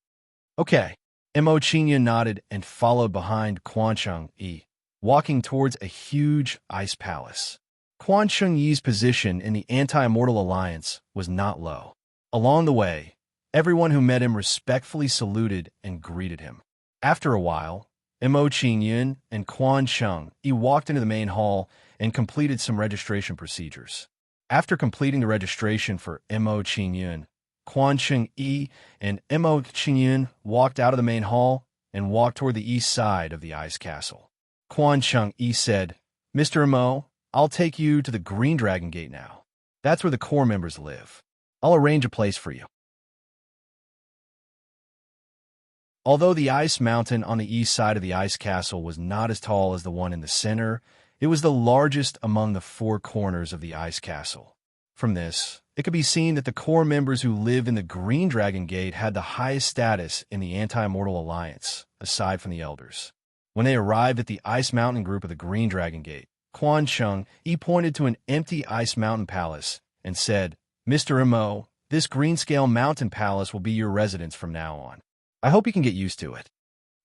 A: "Okay." Mo Qingyun nodded and followed behind Quan Cheng Yi, walking towards a huge ice palace. Quan Cheng Yi's position in the Anti-Mortal Alliance was not low. Along the way, everyone who met him respectfully saluted and greeted him. After a while, Mo Qingyun and Quan Cheng Yi walked into the main hall and completed some registration procedures. After completing the registration for Mo Qingyun, Quan Cheng Yi and Mo Qingyun walked out of the main hall and walked toward the east side of the ice castle. Quan Cheng Yi said, "Mr. Mo, I'll take you to the Green Dragon Gate now. That's where the core members live. I'll arrange a place for you." Although the ice mountain on the east side of the ice castle was not as tall as the one in the center, it was the largest among the four corners of the ice castle. From this, it could be seen that the core members who live in the Green Dragon Gate had the highest status in the Anti-Mortal Alliance, aside from the elders. When they arrived at the Ice Mountain group of the Green Dragon Gate, Quan Cheng Yi pointed to an empty Ice Mountain palace and said, "Mr. Mo, this Greenscale Mountain Palace will be your residence from now on. I hope you can get used to it."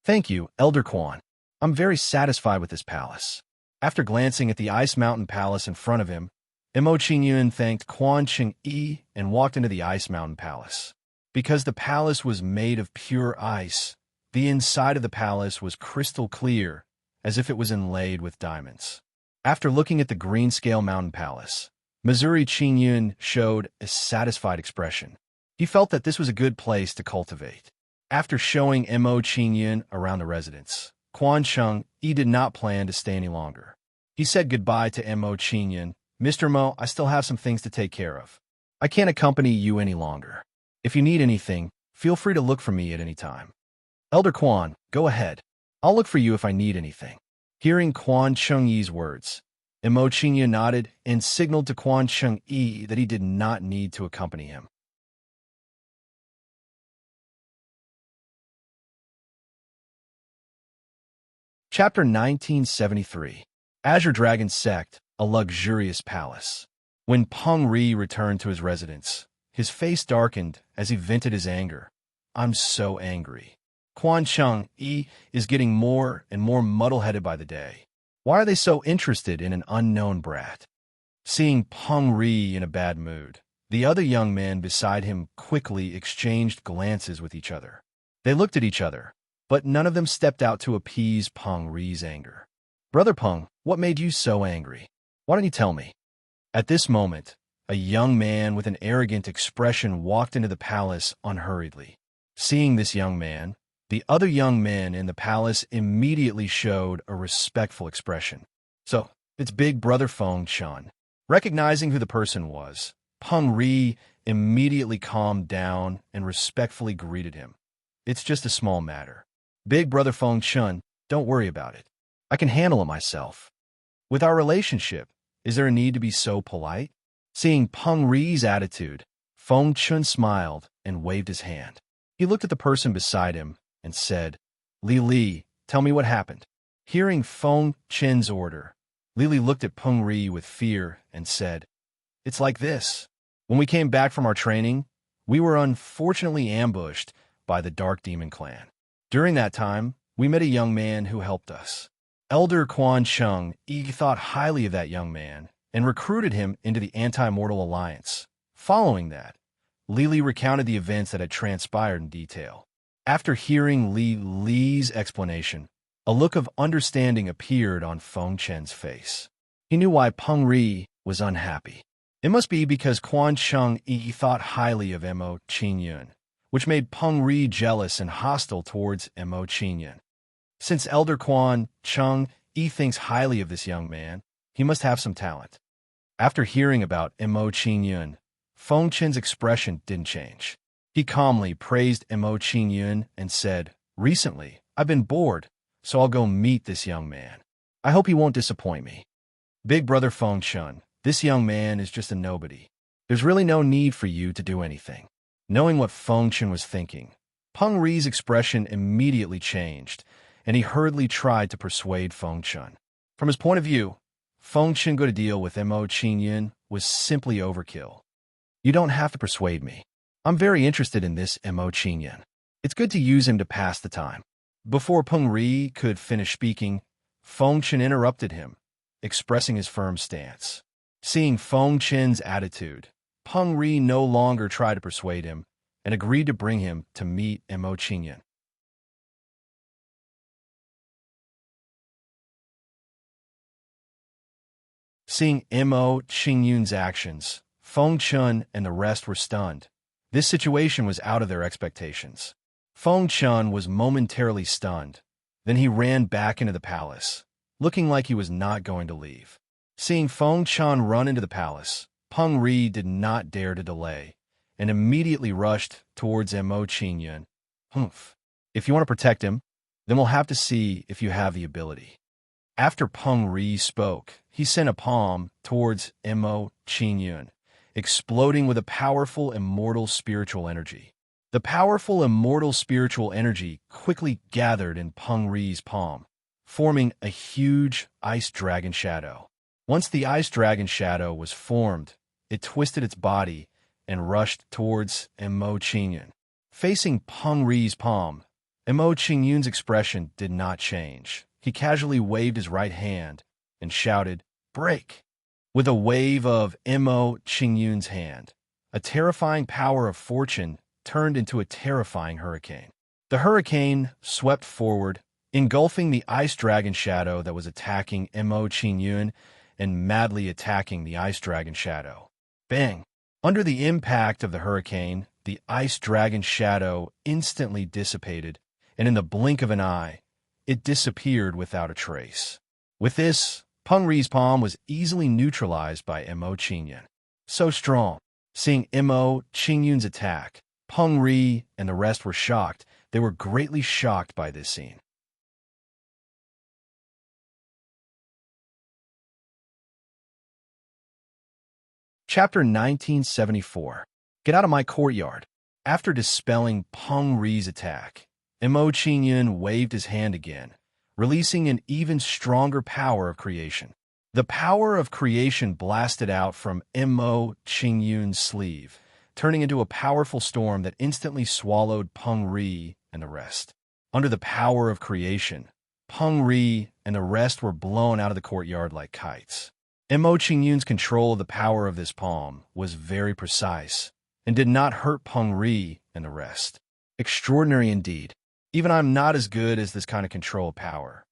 A: "Thank you, Elder Quan. I'm very satisfied with this palace." After glancing at the Ice Mountain Palace in front of him, Mo Qingyun thanked Quan Cheng Yi and walked into the Ice Mountain Palace. Because the palace was made of pure ice, the inside of the palace was crystal clear, as if it was inlaid with diamonds. After looking at the Greenscale Mountain Palace, Missouri Qingyun showed a satisfied expression. He felt that this was a good place to cultivate. After showing Mo Qingyun around the residence, Quan Cheng Yi did not plan to stay any longer. He said goodbye to Mo Qingyun. "Mr. Mo, I still have some things to take care of. I can't accompany you any longer. If you need anything, feel free to look for me at any time." "Elder Quan, go ahead. I'll look for you if I need anything." Hearing Quan Cheng Yi's words, Mo Qingyun nodded and signaled to Quan Cheng Yi that he did not need to accompany him. Chapter 1973. Azure Dragon Sect, a luxurious palace. When Peng Ri returned to his residence, his face darkened as he vented his anger. I'm so angry. Quan Cheng Yi is getting more and more muddle-headed by the day. Why are they so interested in an unknown brat? Seeing Peng Ri in a bad mood, the other young men beside him quickly exchanged glances with each other. They looked at each other, but none of them stepped out to appease Peng Ri's anger. Brother Peng, what made you so angry? Why don't you tell me? At this moment, a young man with an arrogant expression walked into the palace unhurriedly. Seeing this young man, the other young men in the palace immediately showed a respectful expression. So, it's Big Brother Feng Chun. Recognizing who the person was, Peng Ri immediately calmed down and respectfully greeted him. It's just a small matter. Big Brother Feng Chun, don't worry about it. I can handle it myself. With our relationship, is there a need to be so polite? Seeing Peng Ri's attitude, Feng Chun smiled and waved his hand. He looked at the person beside him and said, Li Li, tell me what happened. Hearing Feng Chun's order, Li Li looked at Peng Ri with fear and said, It's like this. When we came back from our training, we were unfortunately ambushed by the Dark Demon Clan. During that time, we met a young man who helped us. Elder Quan Cheng Yi thought highly of that young man and recruited him into the Anti-Mortal Alliance. Following that, Li Li recounted the events that had transpired in detail. After hearing Li Li's explanation, a look of understanding appeared on Feng Chen's face. He knew why Peng Ri was unhappy. It must be because Quan Cheng Yi thought highly of Mo Qingyun, which made Peng Ri jealous and hostile towards Mo Qingyun. Since Elder Quan Cheng Yi thinks highly of this young man, he must have some talent. After hearing about Mo Qingyun, Feng Chen's expression didn't change. He calmly praised Mo Qingyun and said, Recently, I've been bored, so I'll go meet this young man. I hope he won't disappoint me. Big Brother Feng Chun, this young man is just a nobody. There's really no need for you to do anything. Knowing what Feng Chun was thinking, Peng Ri's expression immediately changed, and he hurriedly tried to persuade Feng Chun. From his point of view, Feng Chun go to deal with Mo Qingyun was simply overkill. You don't have to persuade me. I'm very interested in this Mo Qingyun. It's good to use him to pass the time. Before Peng Ri could finish speaking, Feng Chun interrupted him, expressing his firm stance. Seeing Feng Chun's attitude, Peng Ri no longer tried to persuade him and agreed to bring him to meet Mo Qingyun. Seeing Mo Qingyun's actions, Feng Chun and the rest were stunned. This situation was out of their expectations. Feng Chun was momentarily stunned. Then he ran back into the palace, looking like he was not going to leave. Seeing Feng Chun run into the palace, Peng Ri did not dare to delay and immediately rushed towards Mo Qingyun. Humph. If you want to protect him, then we'll have to see if you have the ability. After Peng Ri spoke, he sent a palm towards Mo Qingyun, exploding with a powerful immortal spiritual energy. The powerful immortal spiritual energy quickly gathered in Peng Ri's palm, forming a huge ice dragon shadow. Once the ice dragon shadow was formed, it twisted its body and rushed towards Mo Qingyun. Facing Peng Ri's palm, Mo Qingyun's expression did not change. He casually waved his right hand and shouted, Break! With a wave of Mo Qingyun's hand, a terrifying power of fortune turned into a terrifying hurricane. The hurricane swept forward, engulfing the ice dragon shadow that was attacking Mo Qingyun and madly attacking the ice dragon shadow. Bang! Under the impact of the hurricane, the ice dragon shadow instantly dissipated, and in the blink of an eye, it disappeared without a trace. With this, Peng Ri's palm was easily neutralized by Mo Qingyun. So strong. Seeing Mo Qingyun's attack, Peng Ri and the rest were shocked. They were greatly shocked by this scene. Chapter 1974. Get out of my courtyard. After dispelling Peng Ri's attack, Mo Qingyun waved his hand again, releasing an even stronger power of creation. The power of creation blasted out from Mo Qingyun's sleeve, turning into a powerful storm that instantly swallowed Peng Ri and the rest. Under the power of creation, Peng Ri and the rest were blown out of the courtyard like kites. Mo Qingyun's control of the power of this palm was very precise and did not hurt Peng Ri and the rest. Extraordinary indeed. Even I'm not as good as this kind of control power.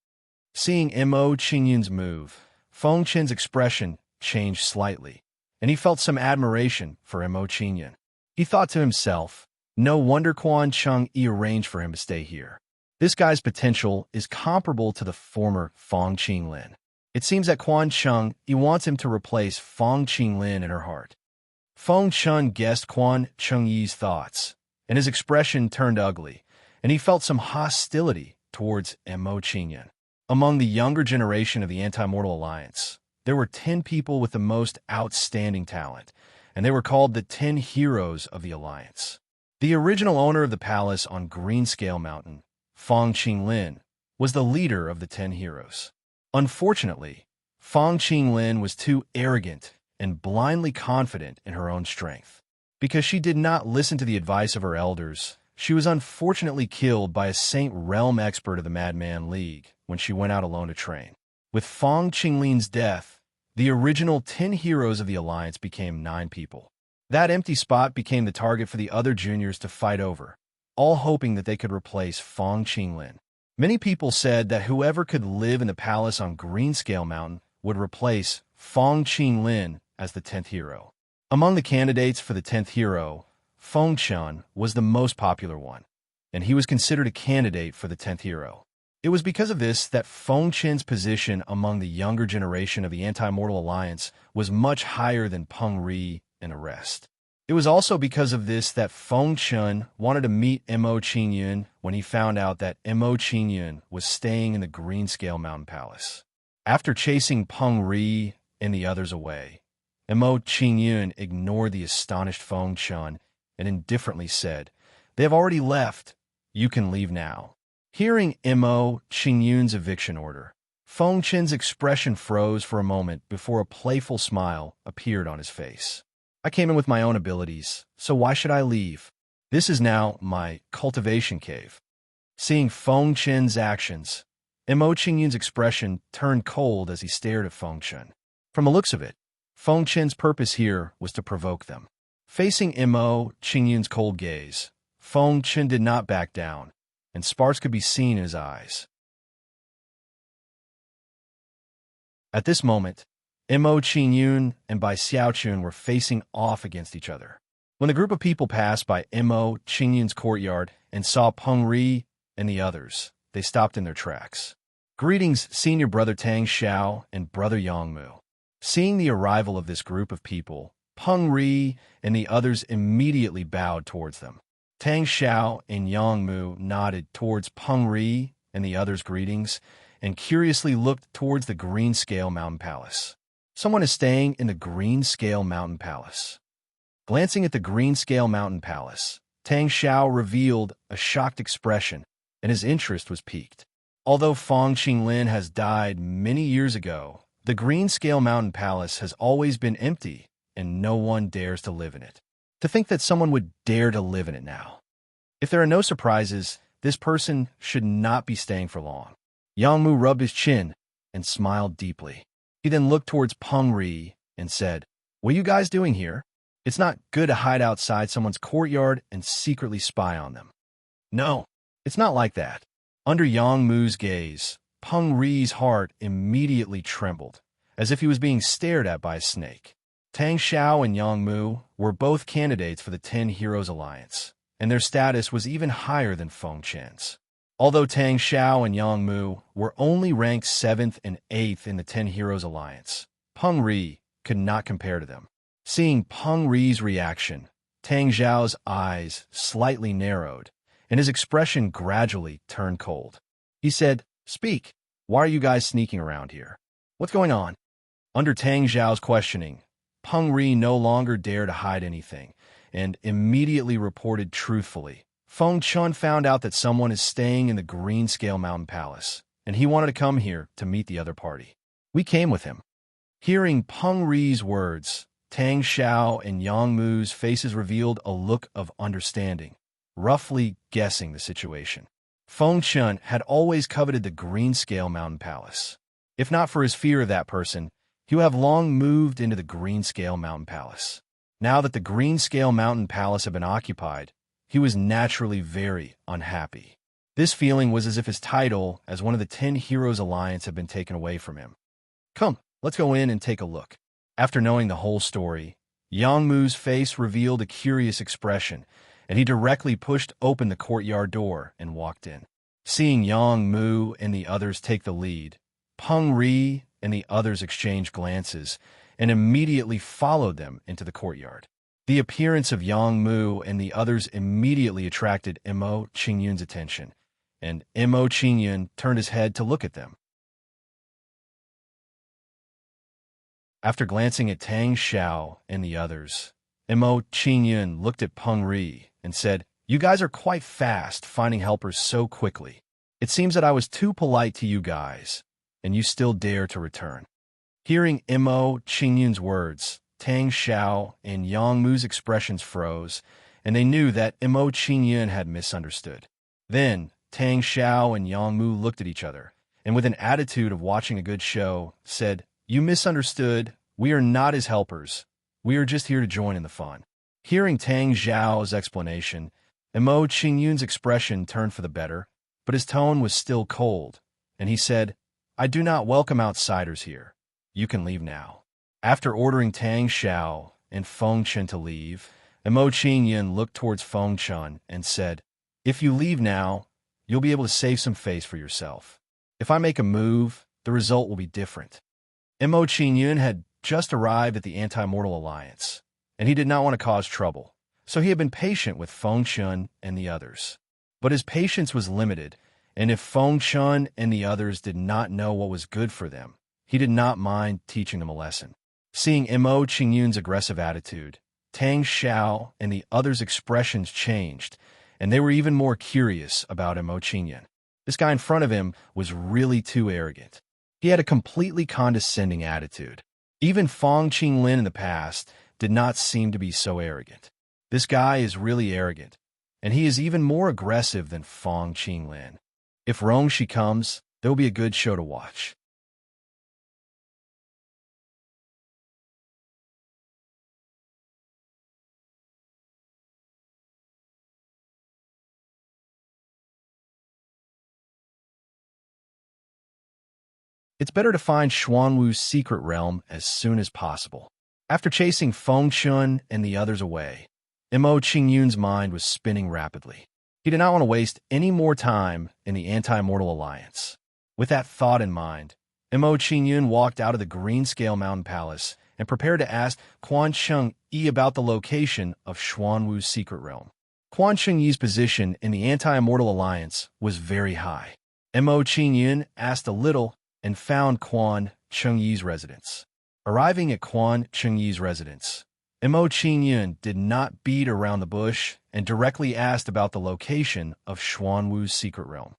A: Seeing Mo Qingyun's move, Feng Chen's expression changed slightly, and he felt some admiration for Mo Qingyun. He thought to himself, no wonder Quan Cheng-yi arranged for him to stay here. This guy's potential is comparable to the former Feng Qinglin. It seems that Quan Cheng-yi wants him to replace Feng Qinglin in her heart. Feng Chen guessed Quan Cheng-yi's thoughts, and his expression turned ugly, and he felt some hostility towards Mo Qingyun. Among the younger generation of the Anti-Mortal Alliance, there were 10 people with the most outstanding talent, and they were called the 10 Heroes of the Alliance. The original owner of the palace on Greenscale Mountain, Feng Qinglin, was the leader of the 10 heroes. Unfortunately, Feng Qinglin was too arrogant and blindly confident in her own strength. Because she did not listen to the advice of her elders, she was unfortunately killed by a Saint Realm expert of the Madman League when she went out alone to train. With Feng Qinglin's death, the original 10 heroes of the Alliance became 9 people. That empty spot became the target for the other juniors to fight over, all hoping that they could replace Feng Qinglin. Many people said that whoever could live in the palace on Greenscale Mountain would replace Feng Qinglin as the 10th hero. Among the candidates for the 10th hero, Feng Chen was the most popular one, and he was considered a candidate for the 10th hero. It was because of this that Feng Chen's position among the younger generation of the Anti-Mortal Alliance was much higher than Peng Ri and the rest. It was also because of this that Feng Chen wanted to meet Mo Qingyun when he found out that Mo Qingyun was staying in the Greenscale Mountain Palace. After chasing Peng Ri and the others away, Mo Qingyun ignored the astonished Feng Chen and indifferently said, "They have already left. You can leave now." Hearing Mo Qingyun's eviction order, Feng Chen's expression froze for a moment before a playful smile appeared on his face. "I came in with my own abilities, so why should I leave? This is now my cultivation cave." Seeing Feng Chen's actions, Mo Qingyun's expression turned cold as he stared at Feng Chen. From the looks of it, Feng Chen's purpose here was to provoke them. Facing Mo Qingyun's cold gaze, Feng Chen did not back down, and sparks could be seen in his eyes. At this moment, Mo Qingyun and Bai Xiaochun were facing off against each other. When the group of people passed by Mo Qingyun's courtyard and saw Peng Ri and the others, they stopped in their tracks. "Greetings, senior brother Tang Xiao and brother Yangmu." Seeing the arrival of this group of people, Peng Ri and the others immediately bowed towards them. Tang Xiao and Yangmu nodded towards Peng Ri and the others' greetings and curiously looked towards the Greenscale Mountain Palace. Someone is staying in the Greenscale Mountain Palace. Glancing at the Greenscale Mountain Palace, Tang Xiao revealed a shocked expression, and his interest was piqued. Although Feng Qinglin has died many years ago, the Greenscale Mountain Palace has always been empty, and no one dares to live in it. To think that someone would dare to live in it now. If there are no surprises, this person should not be staying for long. Yangmu rubbed his chin and smiled deeply. He then looked towards Peng Ri and said, "What are you guys doing here? It's not good to hide outside someone's courtyard and secretly spy on them." "No, it's not like that." Under Yangmu's gaze, Peng Ri's heart immediately trembled, as if he was being stared at by a snake. Tang Xiao and Yangmu were both candidates for the 10 Heroes Alliance, and their status was even higher than Feng Chen's. Although Tang Xiao and Yangmu were only ranked 7th and 8th in the 10 Heroes Alliance, Peng Ri could not compare to them. Seeing Peng Ri's reaction, Tang Xiao's eyes slightly narrowed, and his expression gradually turned cold. He said, "Speak. Why are you guys sneaking around here? What's going on?" Under Tang Xiao's questioning, Peng Ri no longer dared to hide anything, and immediately reported truthfully. "Feng Chen found out that someone is staying in the Greenscale Mountain Palace, and he wanted to come here to meet the other party. We came with him. Hearing Peng Ri's words, Tang Xiao and Yang Mu's faces revealed a look of understanding, roughly guessing the situation. Feng Chun had always coveted the Greenscale Mountain Palace. If not for his fear of that person, he would have long moved into the Greenscale Mountain Palace. Now that the Greenscale Mountain Palace had been occupied, he was naturally very unhappy. This feeling was as if his title as one of the 10 Heroes Alliance had been taken away from him. Come, let's go in and take a look. After knowing the whole story, Yang Mu's face revealed a curious expression, and he directly pushed open the courtyard door and walked in. Seeing Yang Mu and the others take the lead, Peng Ri and the others exchanged glances and immediately followed them into the courtyard. The appearance of Yang Mu and the others immediately attracted Mo Qingyun's attention, and Mo Qingyun turned his head to look at them. After glancing at Tang Xiao and the others, Mo Qingyun looked at Peng Ri and said, "You guys are quite fast finding helpers so quickly. It seems that I was too polite to you guys, and you still dare to return." Hearing Mo Qingyun's words, Tang Xiao and Yang Mu's expressions froze, and they knew that Mo Qingyun had misunderstood. Then, Tang Xiao and Yang Mu looked at each other, and with an attitude of watching a good show, said, "You misunderstood. We are not his helpers. We are just here to join in the fun." Hearing Tang Xiao's explanation, Mo Qingyun's expression turned for the better, but his tone was still cold, and he said, "I do not welcome outsiders here. You can leave now." After ordering Tang Xiao and Feng Chun to leave, Mo Qingyun looked towards Feng Chun and said, "If you leave now, you'll be able to save some face for yourself. If I make a move, the result will be different." Mo Qingyun had just arrived at the Anti-Mortal Alliance, and he did not want to cause trouble, so he had been patient with Feng Chun and the others. But his patience was limited, and if Feng Chun and the others did not know what was good for them, he did not mind teaching them a lesson. Seeing Mo Qingyun's aggressive attitude, Tang Xiao and the others' expressions changed, and they were even more curious about Mo Qingyun. This guy in front of him was really too arrogant. He had a completely condescending attitude. Even Fong Qinglin in the past did not seem to be so arrogant. This guy is really arrogant, and he is even more aggressive than Fong Qinglin. If Rongxi comes, there will be a good show to watch. It's better to find Xuanwu's secret realm as soon as possible. After chasing Feng Chun and the others away, Mo Qingyun's mind was spinning rapidly. He did not want to waste any more time in the Anti-Mortal Alliance. With that thought in mind, Mo Qingyun walked out of the Greenscale Mountain Palace and prepared to ask Quan Cheng Yi about the location of Xuanwu's secret realm. Quan Cheng Yi's position in the Anti-Mortal Alliance was very high. Mo Qingyun asked a little and found Quan Cheng Yi's residence. Arriving at Quan Cheng Yi's residence, Mo Qingyun did not beat around the bush and directly asked about the location of Xuanwu's secret realm.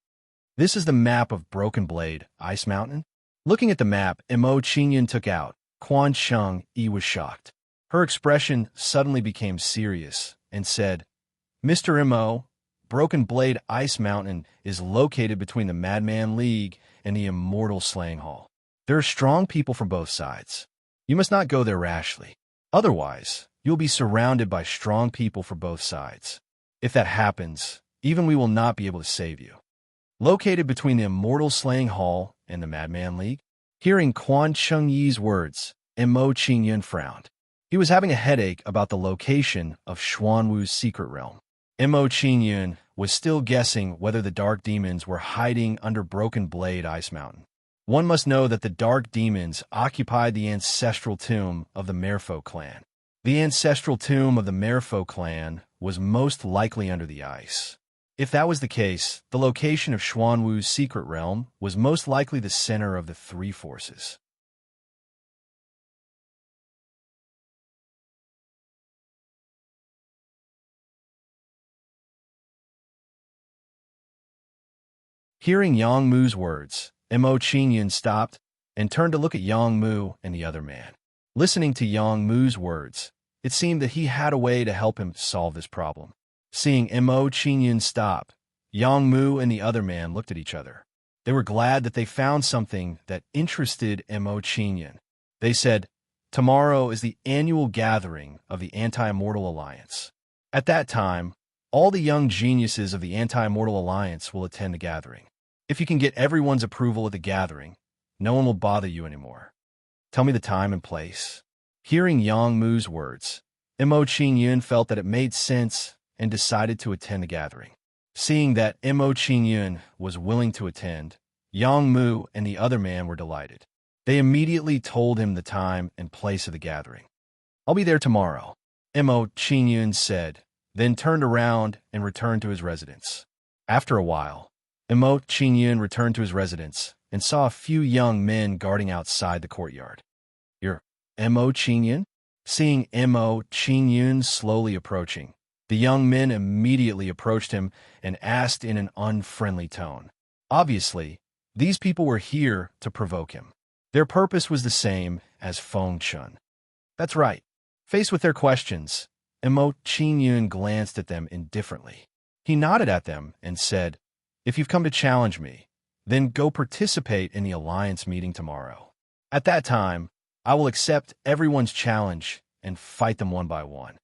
A: This is the map of Broken Blade, Ice Mountain. Looking at the map, Mo Qingyun took out. Quan Cheng Yi was shocked. Her expression suddenly became serious and said, "Mr. Mo, Broken Blade Ice Mountain is located between the Madman League and the Immortal Slaying Hall. There are strong people from both sides. You must not go there rashly. Otherwise, you'll be surrounded by strong people from both sides. If that happens, even we will not be able to save you." Located between the Immortal Slaying Hall and the Madman League? Hearing Quan Cheng Yi's words, Mo Qingyun frowned. He was having a headache about the location of Xuanwu's secret realm. Mo Qingyun was still guessing whether the Dark Demons were hiding under Broken Blade Ice Mountain. One must know that the Dark Demons occupied the ancestral tomb of the Merfolk clan. The ancestral tomb of the Merfolk clan was most likely under the ice. If that was the case, the location of Xuanwu's secret realm was most likely the center of the three forces. Hearing Yang Mu's words, Mo Qingyun stopped and turned to look at Yang Mu and the other man. Listening to Yang Mu's words, it seemed that he had a way to help him solve this problem. Seeing Mo Qingyun stop, Yang Mu and the other man looked at each other. They were glad that they found something that interested Mo Qingyun. They said, "Tomorrow is the annual gathering of the Anti-Immortal Alliance. At that time, all the young geniuses of the Anti-Immortal Alliance will attend the gathering. If you can get everyone's approval at the gathering, no one will bother you anymore. Tell me the time and place." Hearing Yang Mu's words, Mo Qingyun felt that it made sense and decided to attend the gathering. Seeing that Mo Qingyun was willing to attend, Yang Mu and the other man were delighted. They immediately told him the time and place of the gathering. "I'll be there tomorrow," Mo Qingyun said, then turned around and returned to his residence. After a while, Mo Qingyun returned to his residence and saw a few young men guarding outside the courtyard. "You're Mo Qingyun?" Seeing Mo Qingyun slowly approaching, the young men immediately approached him and asked in an unfriendly tone. Obviously, these people were here to provoke him. Their purpose was the same as Feng Chun. That's right. Faced with their questions, Mo Qingyun glanced at them indifferently. He nodded at them and said, "If you've come to challenge me, then go participate in the Alliance meeting tomorrow. At that time, I will accept everyone's challenge and fight them one by one."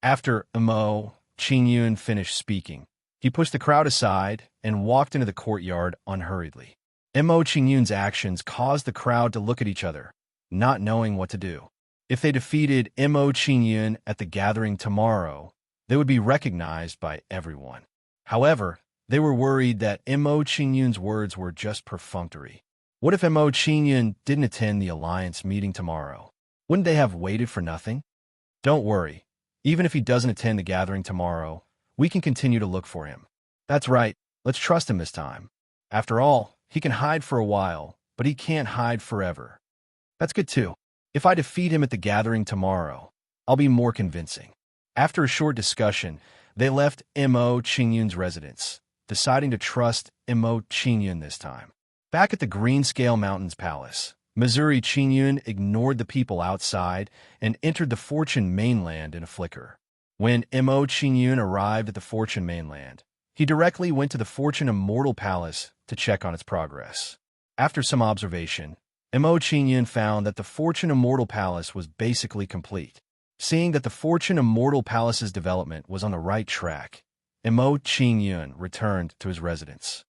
A: After Mo Qingyun finished speaking, he pushed the crowd aside and walked into the courtyard unhurriedly. Mo Qingyun's actions caused the crowd to look at each other, not knowing what to do. If they defeated Mo Qingyun at the gathering tomorrow, they would be recognized by everyone. However, they were worried that Mo Qingyun's words were just perfunctory. What if Mo Qingyun didn't attend the Alliance meeting tomorrow? Wouldn't they have waited for nothing? Don't worry. Even if he doesn't attend the gathering tomorrow, we can continue to look for him. That's right. Let's trust him this time. After all, he can hide for a while, but he can't hide forever. That's good too. If I defeat him at the gathering tomorrow, I'll be more convincing. After a short discussion, they left Mo Qingyun's residence, deciding to trust Mo Qingyun this time. Back at the Greenscale Mountains Palace, Missouri Qingyun ignored the people outside and entered the Fortune mainland in a flicker. When Mo Qingyun arrived at the Fortune mainland, he directly went to the Fortune Immortal Palace to check on its progress. After some observation, Mo Qingyun found that the Fortune Immortal Palace was basically complete. Seeing that the Fortune Immortal Palace's development was on the right track, Mo Qingyun returned to his residence.